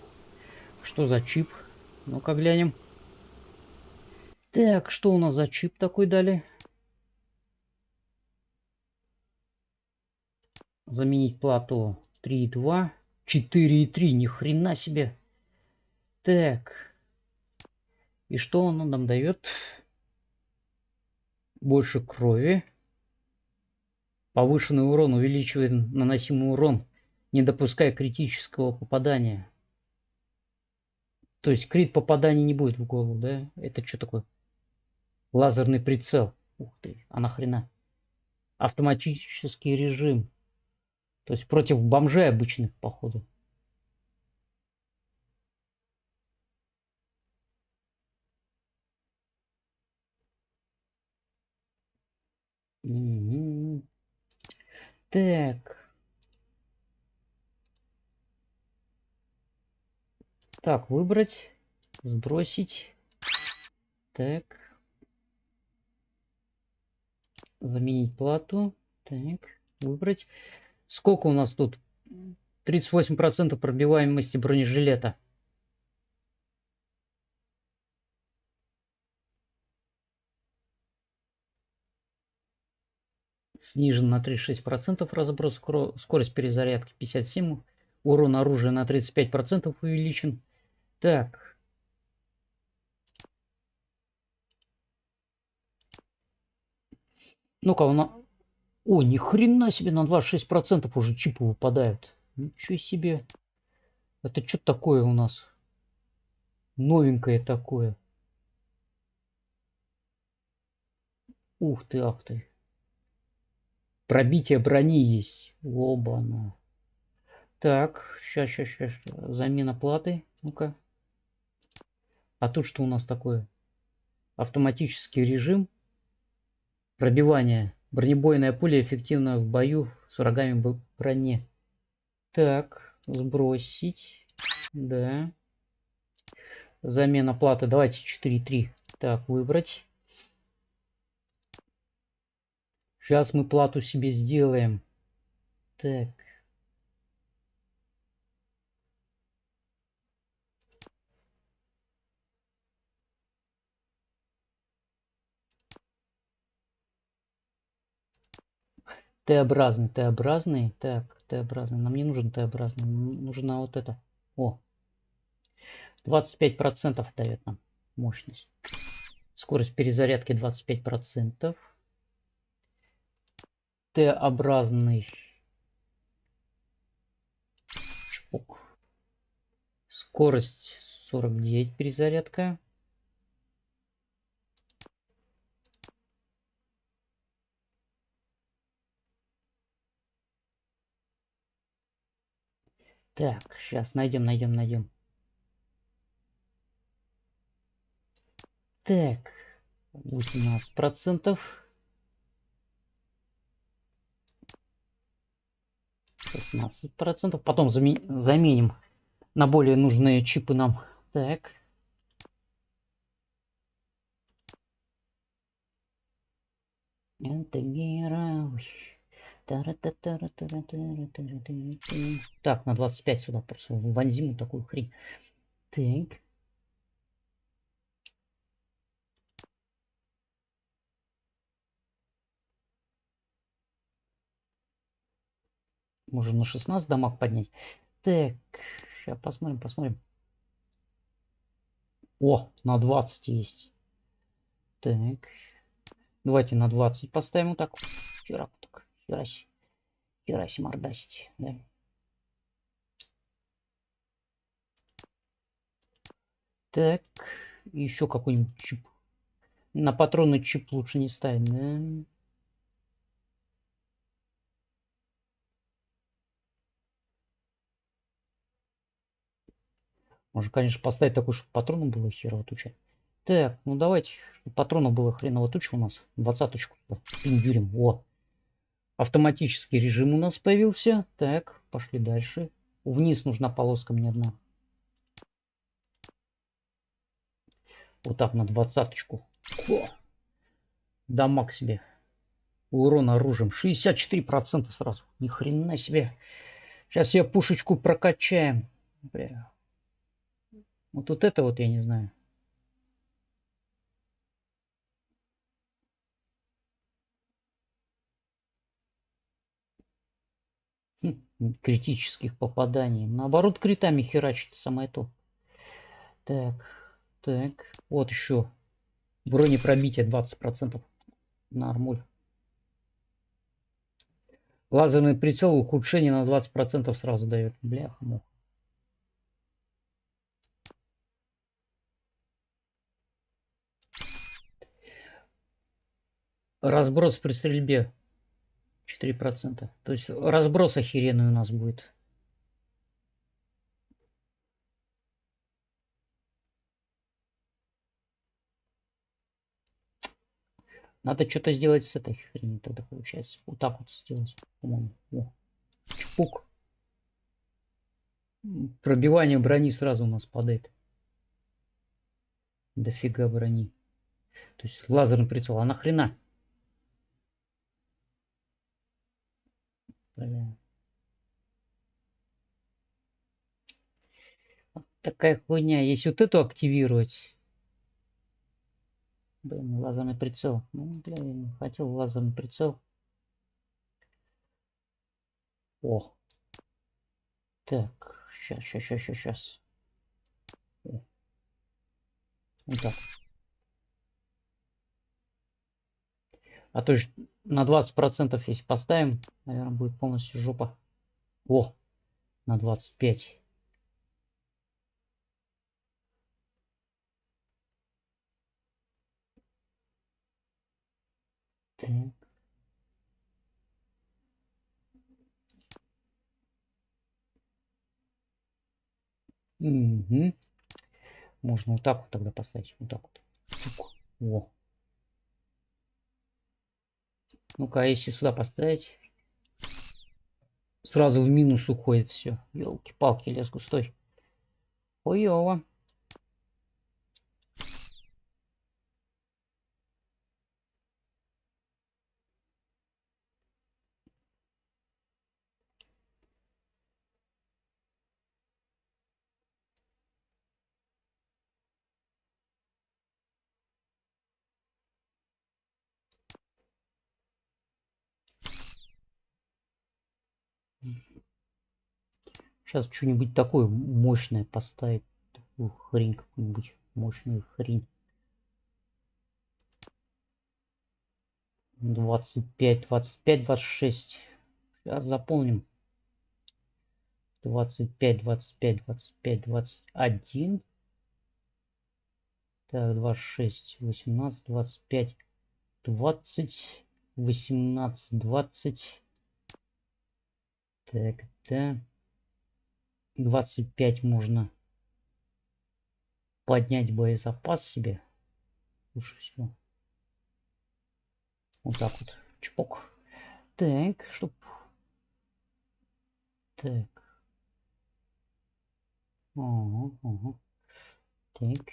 Что за чип? Ну-ка глянем. Так, что у нас за чип такой дали? Заменить плату 3.2. 4.3, ни хрена себе. Так. И что он нам дает? Больше крови. Повышенный урон увеличивает наносимый урон, не допуская критического попадания. То есть крит попадания не будет в голову, да? Это что такое? Лазерный прицел. Ух ты, а нахрена? Автоматический режим. То есть против бомжей обычных, походу. Угу. Так. Так, выбрать. Сбросить. Так. Заменить плату. Так. Выбрать. Сколько у нас тут? 38% пробиваемости бронежилета. Снижен на 36% разброс, скорость перезарядки 57%, урон оружия на 35% увеличен. Так. Ну-ка, О, ни хрена себе, на 26% уже чипы выпадают. Ничего себе. Это что такое у нас? Новенькое такое. Ух ты, ах ты. Пробитие брони есть. Оба-на. Так, сейчас. Замена платы. Ну-ка. А тут что у нас такое? Автоматический режим. Пробивание. Бронебойная пуля эффективна в бою с врагами в броне. Так, сбросить. Да. Замена платы. Давайте 4.3. Так, выбрать. Сейчас мы плату себе сделаем. Так. Т-образный. Так, Т-образный. Нам не нужен Т-образный. Нужна вот это. О. 25% дает нам мощность. Скорость перезарядки 25%. Т-образный. Чпок. Скорость 49 перезарядка. Так, сейчас найдем. Так, 18%. 16%. Потом заменим на более нужные чипы нам. Так. Так, на 25 сюда просто вонзим такую хрень. Так. Можно на 16 дамаг поднять. Так, сейчас посмотрим. О, на 20 есть. Так. Давайте на 20 поставим вот так. Хераси мордасти. Да. Так, еще какой-нибудь чип. На патронный чип лучше не ставить, да? Можно, конечно, поставить такой, чтобы патронов было херово туча. Так, ну давайте, чтобы патронов было хреново туча у нас. 20-очку пиндюрим. О! Автоматический режим у нас появился. Так, пошли дальше. Вниз нужна полоска мне одна. Вот так на 20-очку. Дамаг себе. Урон оружием. 64% сразу. Ни хрена себе. Сейчас я пушечку прокачаем. Бля. Вот это вот я не знаю. Критических попаданий. Наоборот, критами херачить самое то. Так. Вот еще. Бронепробитие 20%. Нормуль. Лазерный прицел ухудшение на 20% сразу дает. Бля, мух. Разброс при стрельбе 4%. То есть разброс охеренный у нас будет. Надо что-то сделать с этой хренью тогда получается. Вот так вот сделать, по-моему. О. Чпук. Пробивание брони сразу у нас падает. Дофига брони. То есть лазерный прицел. А нахрена? Бля. Вот такая хуйня. Если вот эту активировать. Блин, лазерный прицел. Ну, блин, хотел лазерный прицел. О. Так, сейчас. Вот так. А то есть на 20% если поставим, наверное, будет полностью жопа. О, на 25. Так. Угу. Можно вот так вот тогда поставить. Вот так вот. О. Ну-ка, а если сюда поставить, сразу в минус уходит все. Ёлки-палки, лес густой. Хуёво. Сейчас что-нибудь такое мощное поставить. Такую хрень какую-нибудь. Мощную хрень. 25, 25, 26. Сейчас заполним. 25, 25, 25, 21. Так, 26, 18, 25, 20, 18, 20. Так, да. 25 можно поднять боезапас себе. Лучше всего. Вот так вот. Чпок. Так, чтоб... Так. Ага, ага. Так.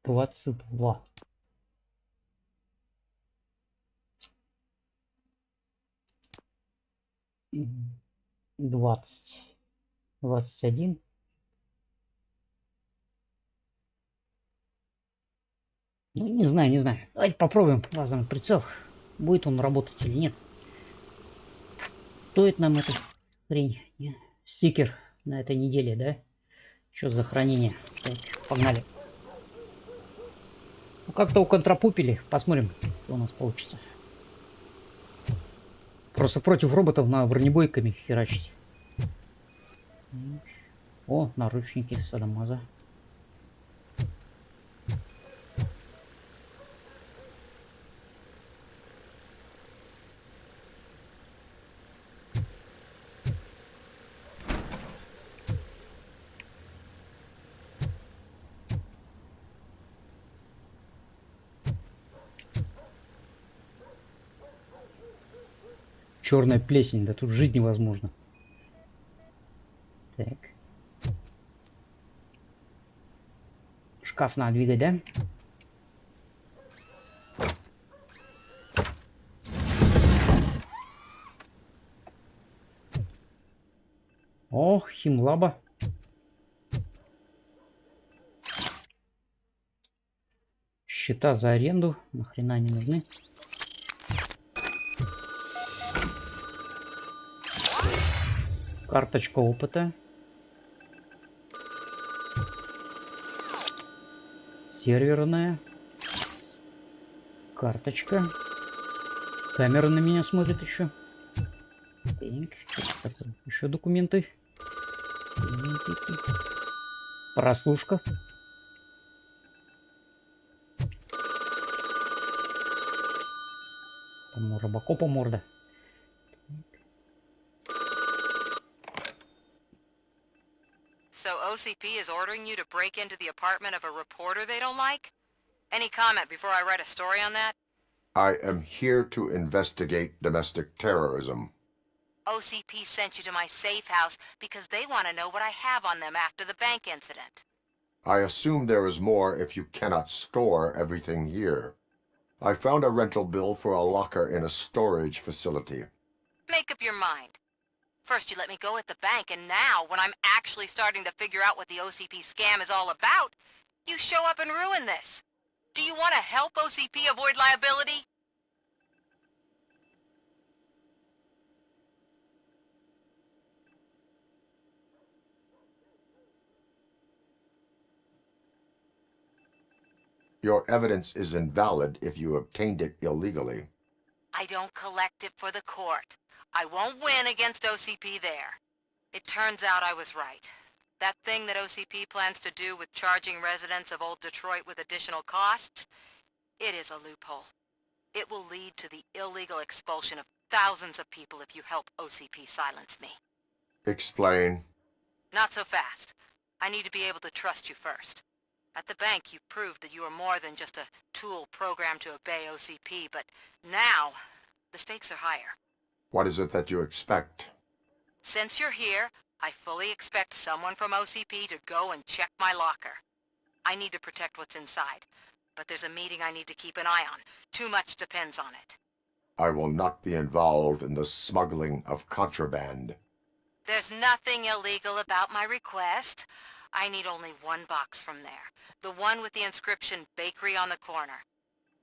Двадцать два. 20. 21. Ну, не знаю. Давайте попробуем лазерный прицел. Будет он работать или нет. Стоит нам эта хрень. Стикер на этой неделе, да? Что за хранение? Так, погнали. Ну, как-то уконтрапупили. Посмотрим, что у нас получится. Просто против роботов на бронебойками херачить. О, наручники садомаза. Черная плесень, да тут жить невозможно. Так. Шкаф надо двигать, да? Ох, химлаба. Счета за аренду. Нахрена не нужны. Карточка опыта. Серверная. Карточка. Камера на меня смотрит еще. Еще документы. Прослушка. Там у робокопа морда. So OCP is ordering you to break into the apartment of a reporter they don't like? Any comment before I write a story on that? I am here to investigate domestic terrorism. OCP sent you to my safe house because they want to know what I have on them after the bank incident. I assume there is more if you cannot store everything here. I found a rental bill for a locker in a storage facility. Make up your mind. First you let me go at the bank, and now, when I'm actually starting to figure out what the OCP scam is all about, you show up and ruin this. Do you want to help OCP avoid liability? Your evidence is invalid if you obtained it illegally. I don't collect it for the court. I won't win against OCP there. It turns out I was right. That thing that OCP plans to do with charging residents of Old Detroit with additional costs, it is a loophole. It will lead to the illegal expulsion of thousands of people if you help OCP silence me. Explain. Not so fast. I need to be able to trust you first. At the bank, you proved that you are more than just a tool programmed to obey OCP, but now, the stakes are higher. What is it that you expect? Since you're here, I fully expect someone from OCP to go and check my locker. I need to protect what's inside, but there's a meeting I need to keep an eye on. Too much depends on it. I will not be involved in the smuggling of contraband. There's nothing illegal about my request. I need only one box from there. The one with the inscription Bakery on the corner.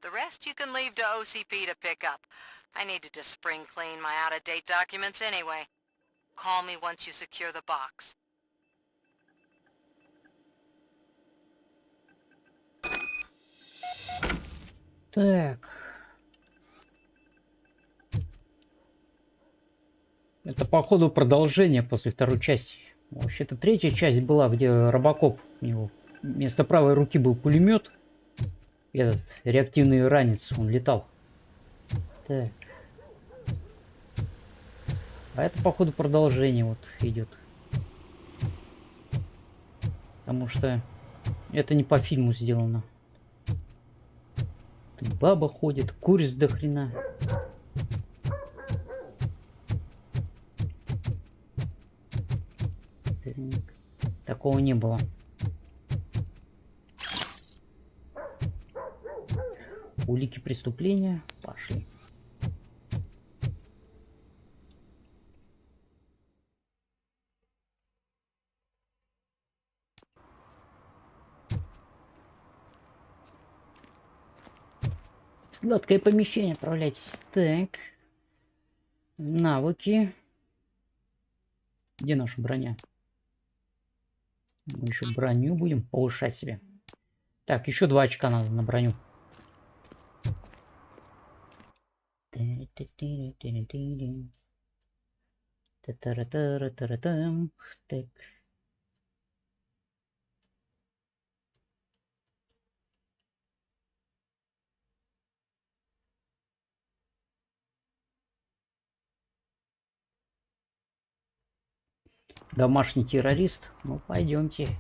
The rest you can leave to OCP to pick up. I needed to spring clean my out-of-date documents anyway. Call me once you secure the box. Так. Это, походу, продолжение после второй части. Вообще-то третья часть была, где робокоп, у него вместо правой руки был пулемет. И этот реактивный ранец, он летал. Так. А это, походу, продолжение вот идет. Потому что это не по фильму сделано. Тут баба ходит, куриц до хрена. Такого не было. Улики преступления. Пошли. Сладкое помещение, отправляйтесь. Так. Навыки. Где наша броня? Мы еще броню будем повышать себе. Так, еще 2 очка надо на броню. Так. Домашний террорист. Ну, пойдемте.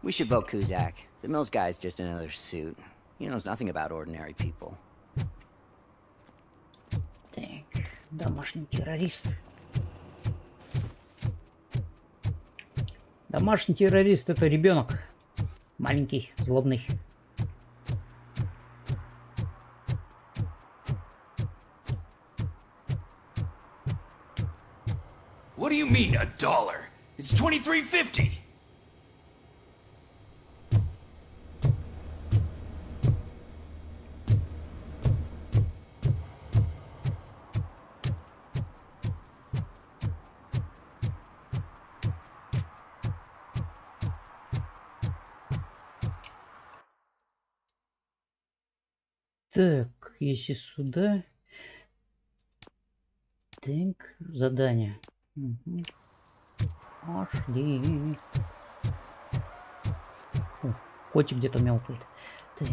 We should vote Kuzak. The Mills guy's just another suit. He knows nothing about ordinary people. Так, домашний террорист. Домашний террорист — это ребенок. Маленький, злобный. What do you mean, $1? It's $23.50. Так, если сюда... Так, задание. Угу. Пошли. О, котик где-то мяукает. Так,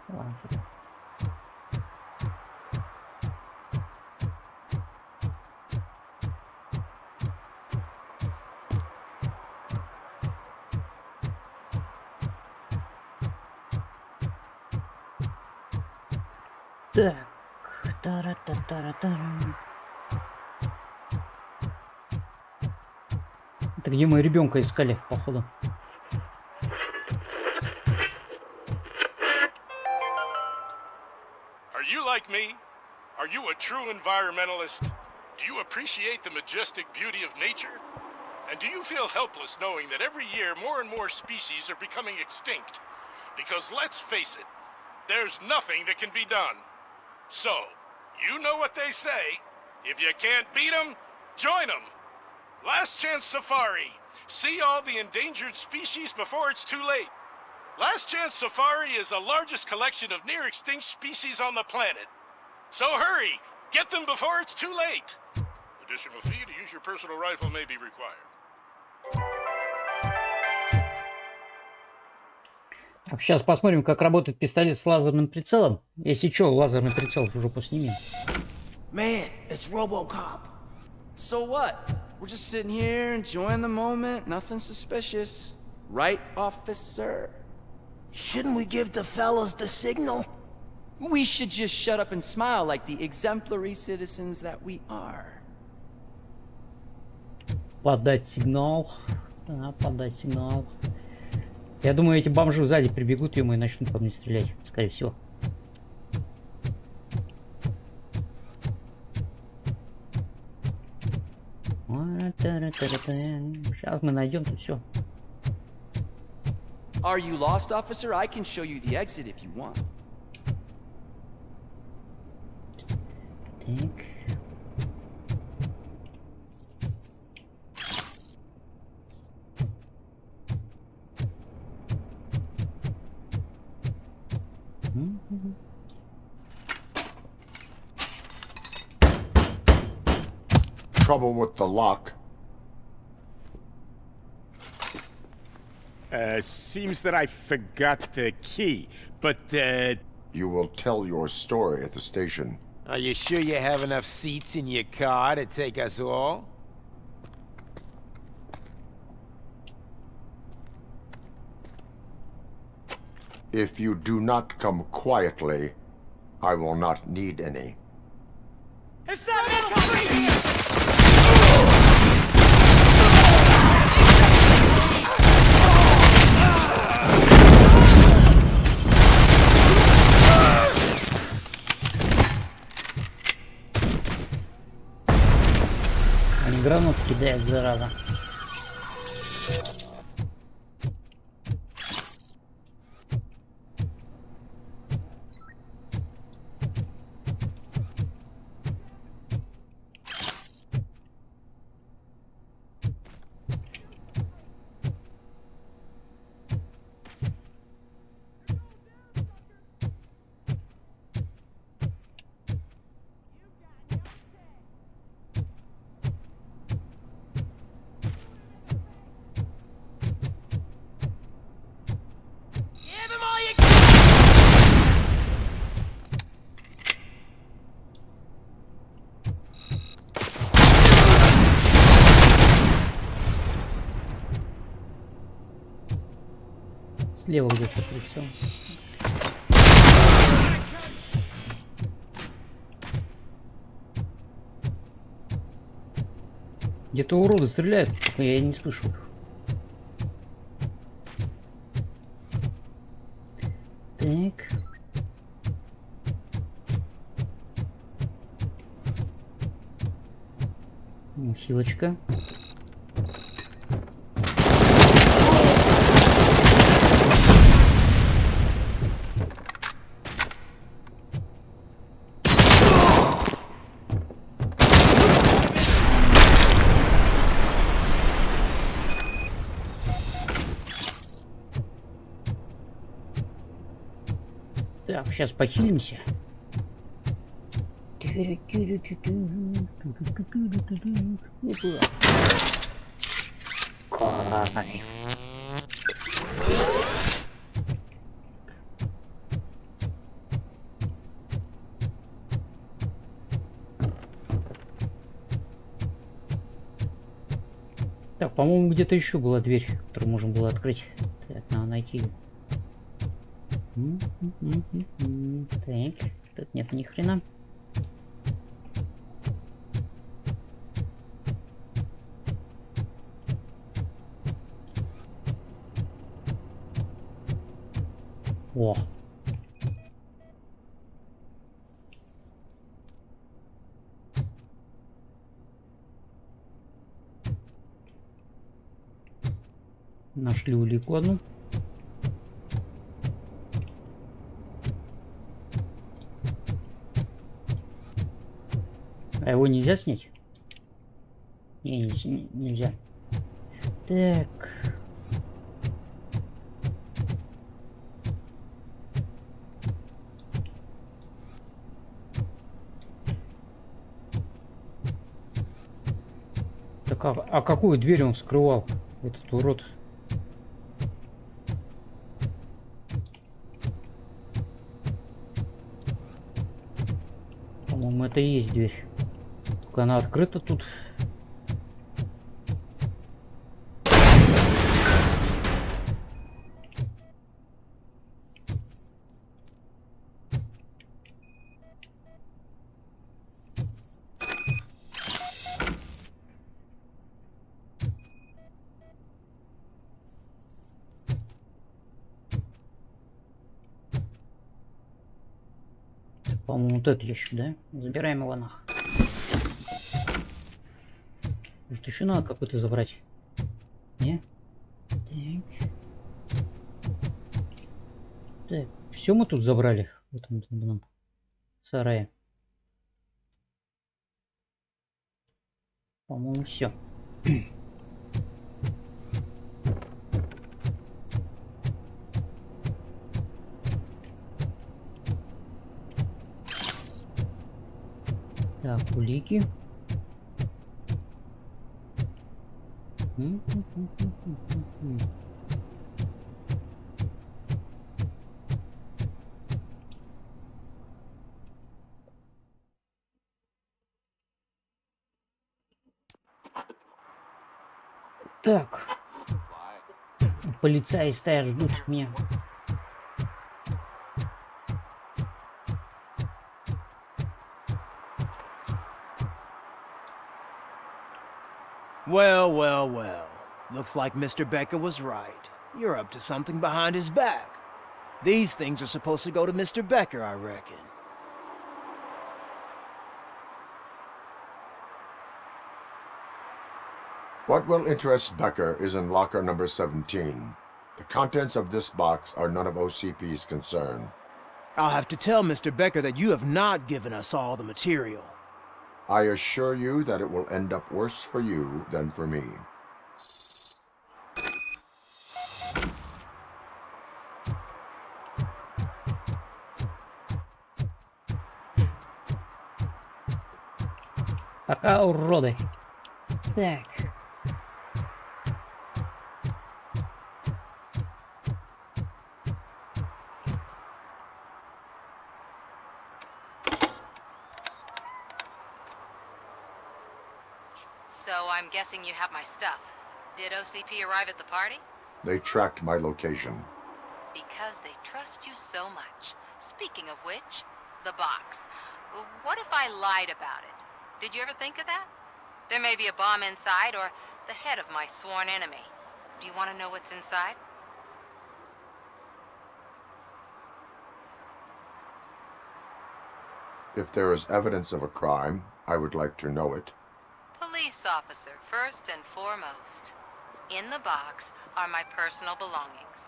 ладно. Так, тара-та-тара-тара. Это где мы ребенка искали, походу. Are you like me? Are you a true environmentalist? Do you appreciate the majestic beauty of nature? And do you feel helpless knowing that every year more and more species are becoming extinct? Because let's face it, there's nothing that can be done. So, you know what they say. If you can't beat 'em, join 'em. Last Chance Safari. See all the endangered species before it's too late. Last Chance Safari is the largest collection of near-extinct species on the planet. So hurry! Get them before it's too late! Additional fee to use your personal rifle may be required. Так, сейчас посмотрим, как работает пистолет с лазерным прицелом. Если что, лазерный прицел в жопу снимем. Man, it's RoboCop. So what? We're just sitting here enjoying the moment, nothing suspicious. Right, officer? Shouldn't we give the fellas the signal? We should just shut up and smile like the exemplary citizens that we are. Подать сигнал. Да, подать сигнал. Я думаю, эти бомжи сзади прибегут ему и начнут по мне стрелять, скорее всего. Сейчас мы найдем тут все. Are you lost, officer? I can show you the exit if you want. Так. Trouble with the lock. Seems that I forgot the key, but, You will tell your story at the station. Are you sure you have enough seats in your car to take us all? If you do not come quietly, I will not need any. It's not incoming! Они гранат кидают, зараза. Слева где-то прицел. Где-то уроды стреляют, но я не слышу их. Так. Хилочка. Так, сейчас похилимся. Кайф. Так, по-моему, где-то еще была дверь, которую можно было открыть. Так, надо найти. Так, тут нет ни хрена. О. Нашли улику одну. А его нельзя снять? Не, нельзя. Так. Так, а какую дверь он вскрывал, этот урод? По-моему, это и есть дверь. Только она открыта тут. По-моему, вот это ящик, да? Забираем его нах. Может, еще надо какой-то забрать? Не? Так. Так, все мы тут забрали в этом сарае. По-моему, все. Так, улики. Так. Полицаи стоят, ждут меня. Well, well, well. Looks like Mr. Becker was right. You're up to something behind his back. These things are supposed to go to Mr. Becker, I reckon. What will interest Becker is in locker number 17. The contents of this box are none of OCP's concern. I'll have to tell Mr. Becker that you have not given us all the material. I assure you that it will end up worse for you than for me. Пока, уроды. Так. So I'm guessing you have my stuff. Did OCP arrive at the party? They tracked my location. Because they trust you so much. Speaking of which, the box. What if I lied about it? Did you ever think of that? There may be a bomb inside or the head of my sworn enemy. Do you want to know what's inside? If there is evidence of a crime, I would like to know it. Police officer, first and foremost. In the box are my personal belongings.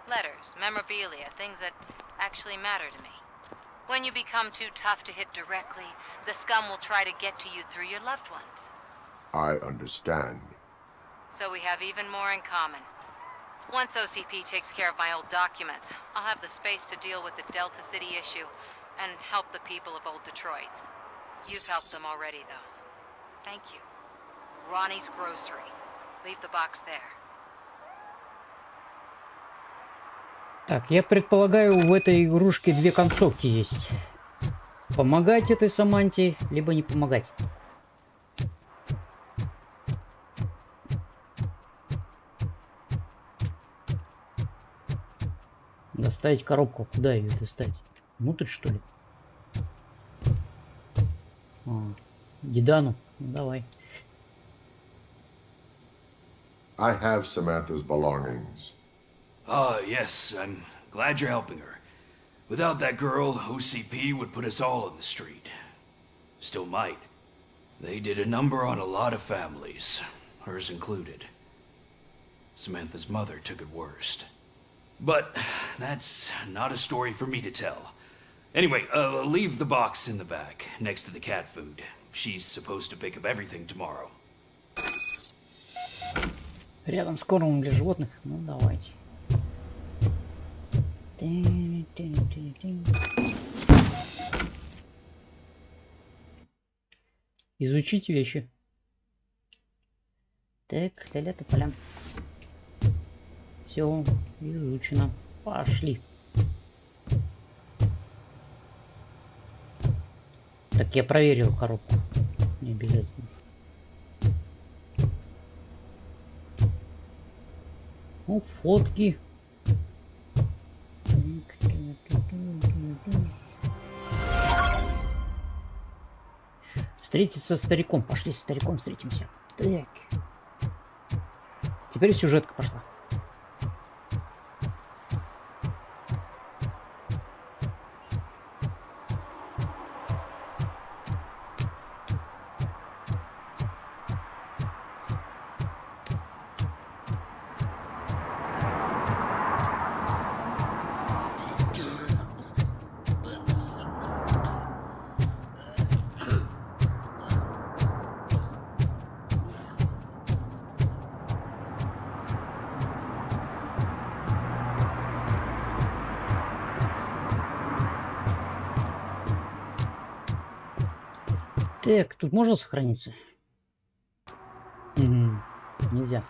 Letters, memorabilia, things that actually matter to me. When you become too tough to hit directly, the scum will try to get to you through your loved ones. I understand. So we have even more in common. Once OCP takes care of my old documents, I'll have the space to deal with the Delta City issue and help the people of Old Detroit. You've helped them already, though. Thank you. Ronnie's Grocery. Leave the box there. Так, я предполагаю, в этой игрушке две концовки есть. Помогать этой Саманте, либо не помогать. Доставить коробку. Куда ее достать? Внутрь, что ли? Гидану. Ну, давай. I have Samantha's belongings. Ah, yes, I'm glad you're helping her. Without that girl, OCP would put us all in the street. Still might. They did a number on a lot of families, hers included. Samantha's mother took it worst. But that's not a story for me to tell. Anyway, leave the box in the back, next to the cat food. She's supposed to pick up everything tomorrow. Рядом с кормом для животных? Ну, давайте. Изучить вещи. Так, ля-ля тополя. Все, изучено. Пошли. Так, я проверил коробку. Не обязательно. Ну, фотки. Встретиться с стариком. Пошли с стариком встретимся. Так. Теперь сюжетка пошла. Так, тут можно сохраниться? Нельзя.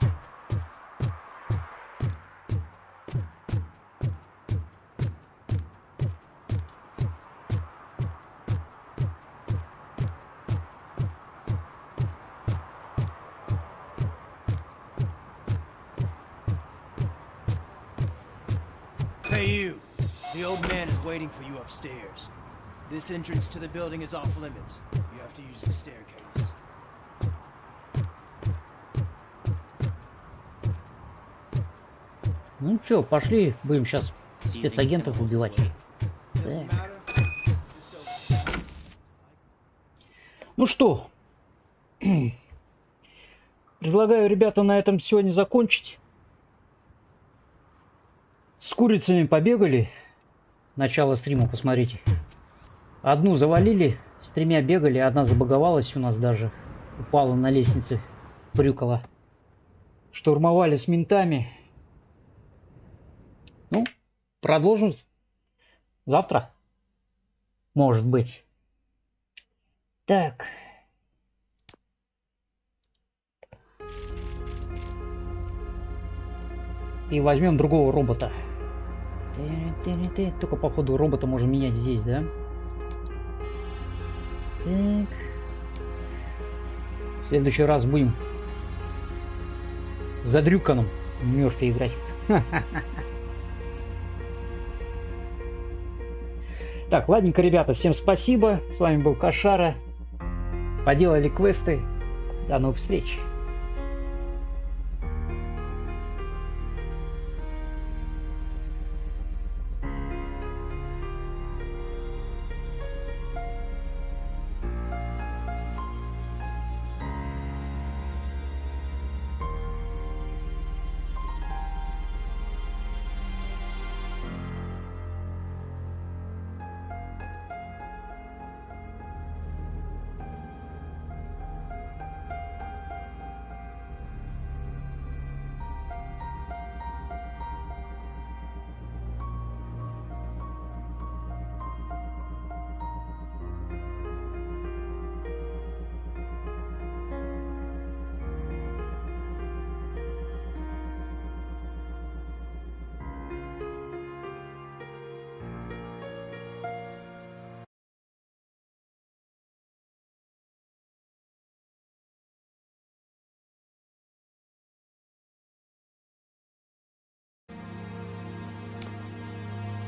Hey you, the old man is waiting for you upstairs. This entrance to the building is off limits. You have to use the staircase. Ну чё, пошли, будем сейчас спецагентов убивать. Так. Ну что, предлагаю, ребята, на этом сегодня закончить. С курицами побегали. Начало стрима посмотрите. Одну завалили, с 3 бегали, одна забаговалась у нас даже. Упала на лестнице Брюкова. Штурмовали с ментами. Ну, продолжим завтра. Может быть. Так. И возьмем другого робота. Только, походу, робота можем менять здесь, да? Так. В следующий раз будем за Дрюканом Мёрфи играть. Так, ладненько, ребята, всем спасибо. С вами был Кошара. Поделали квесты. До новых встреч.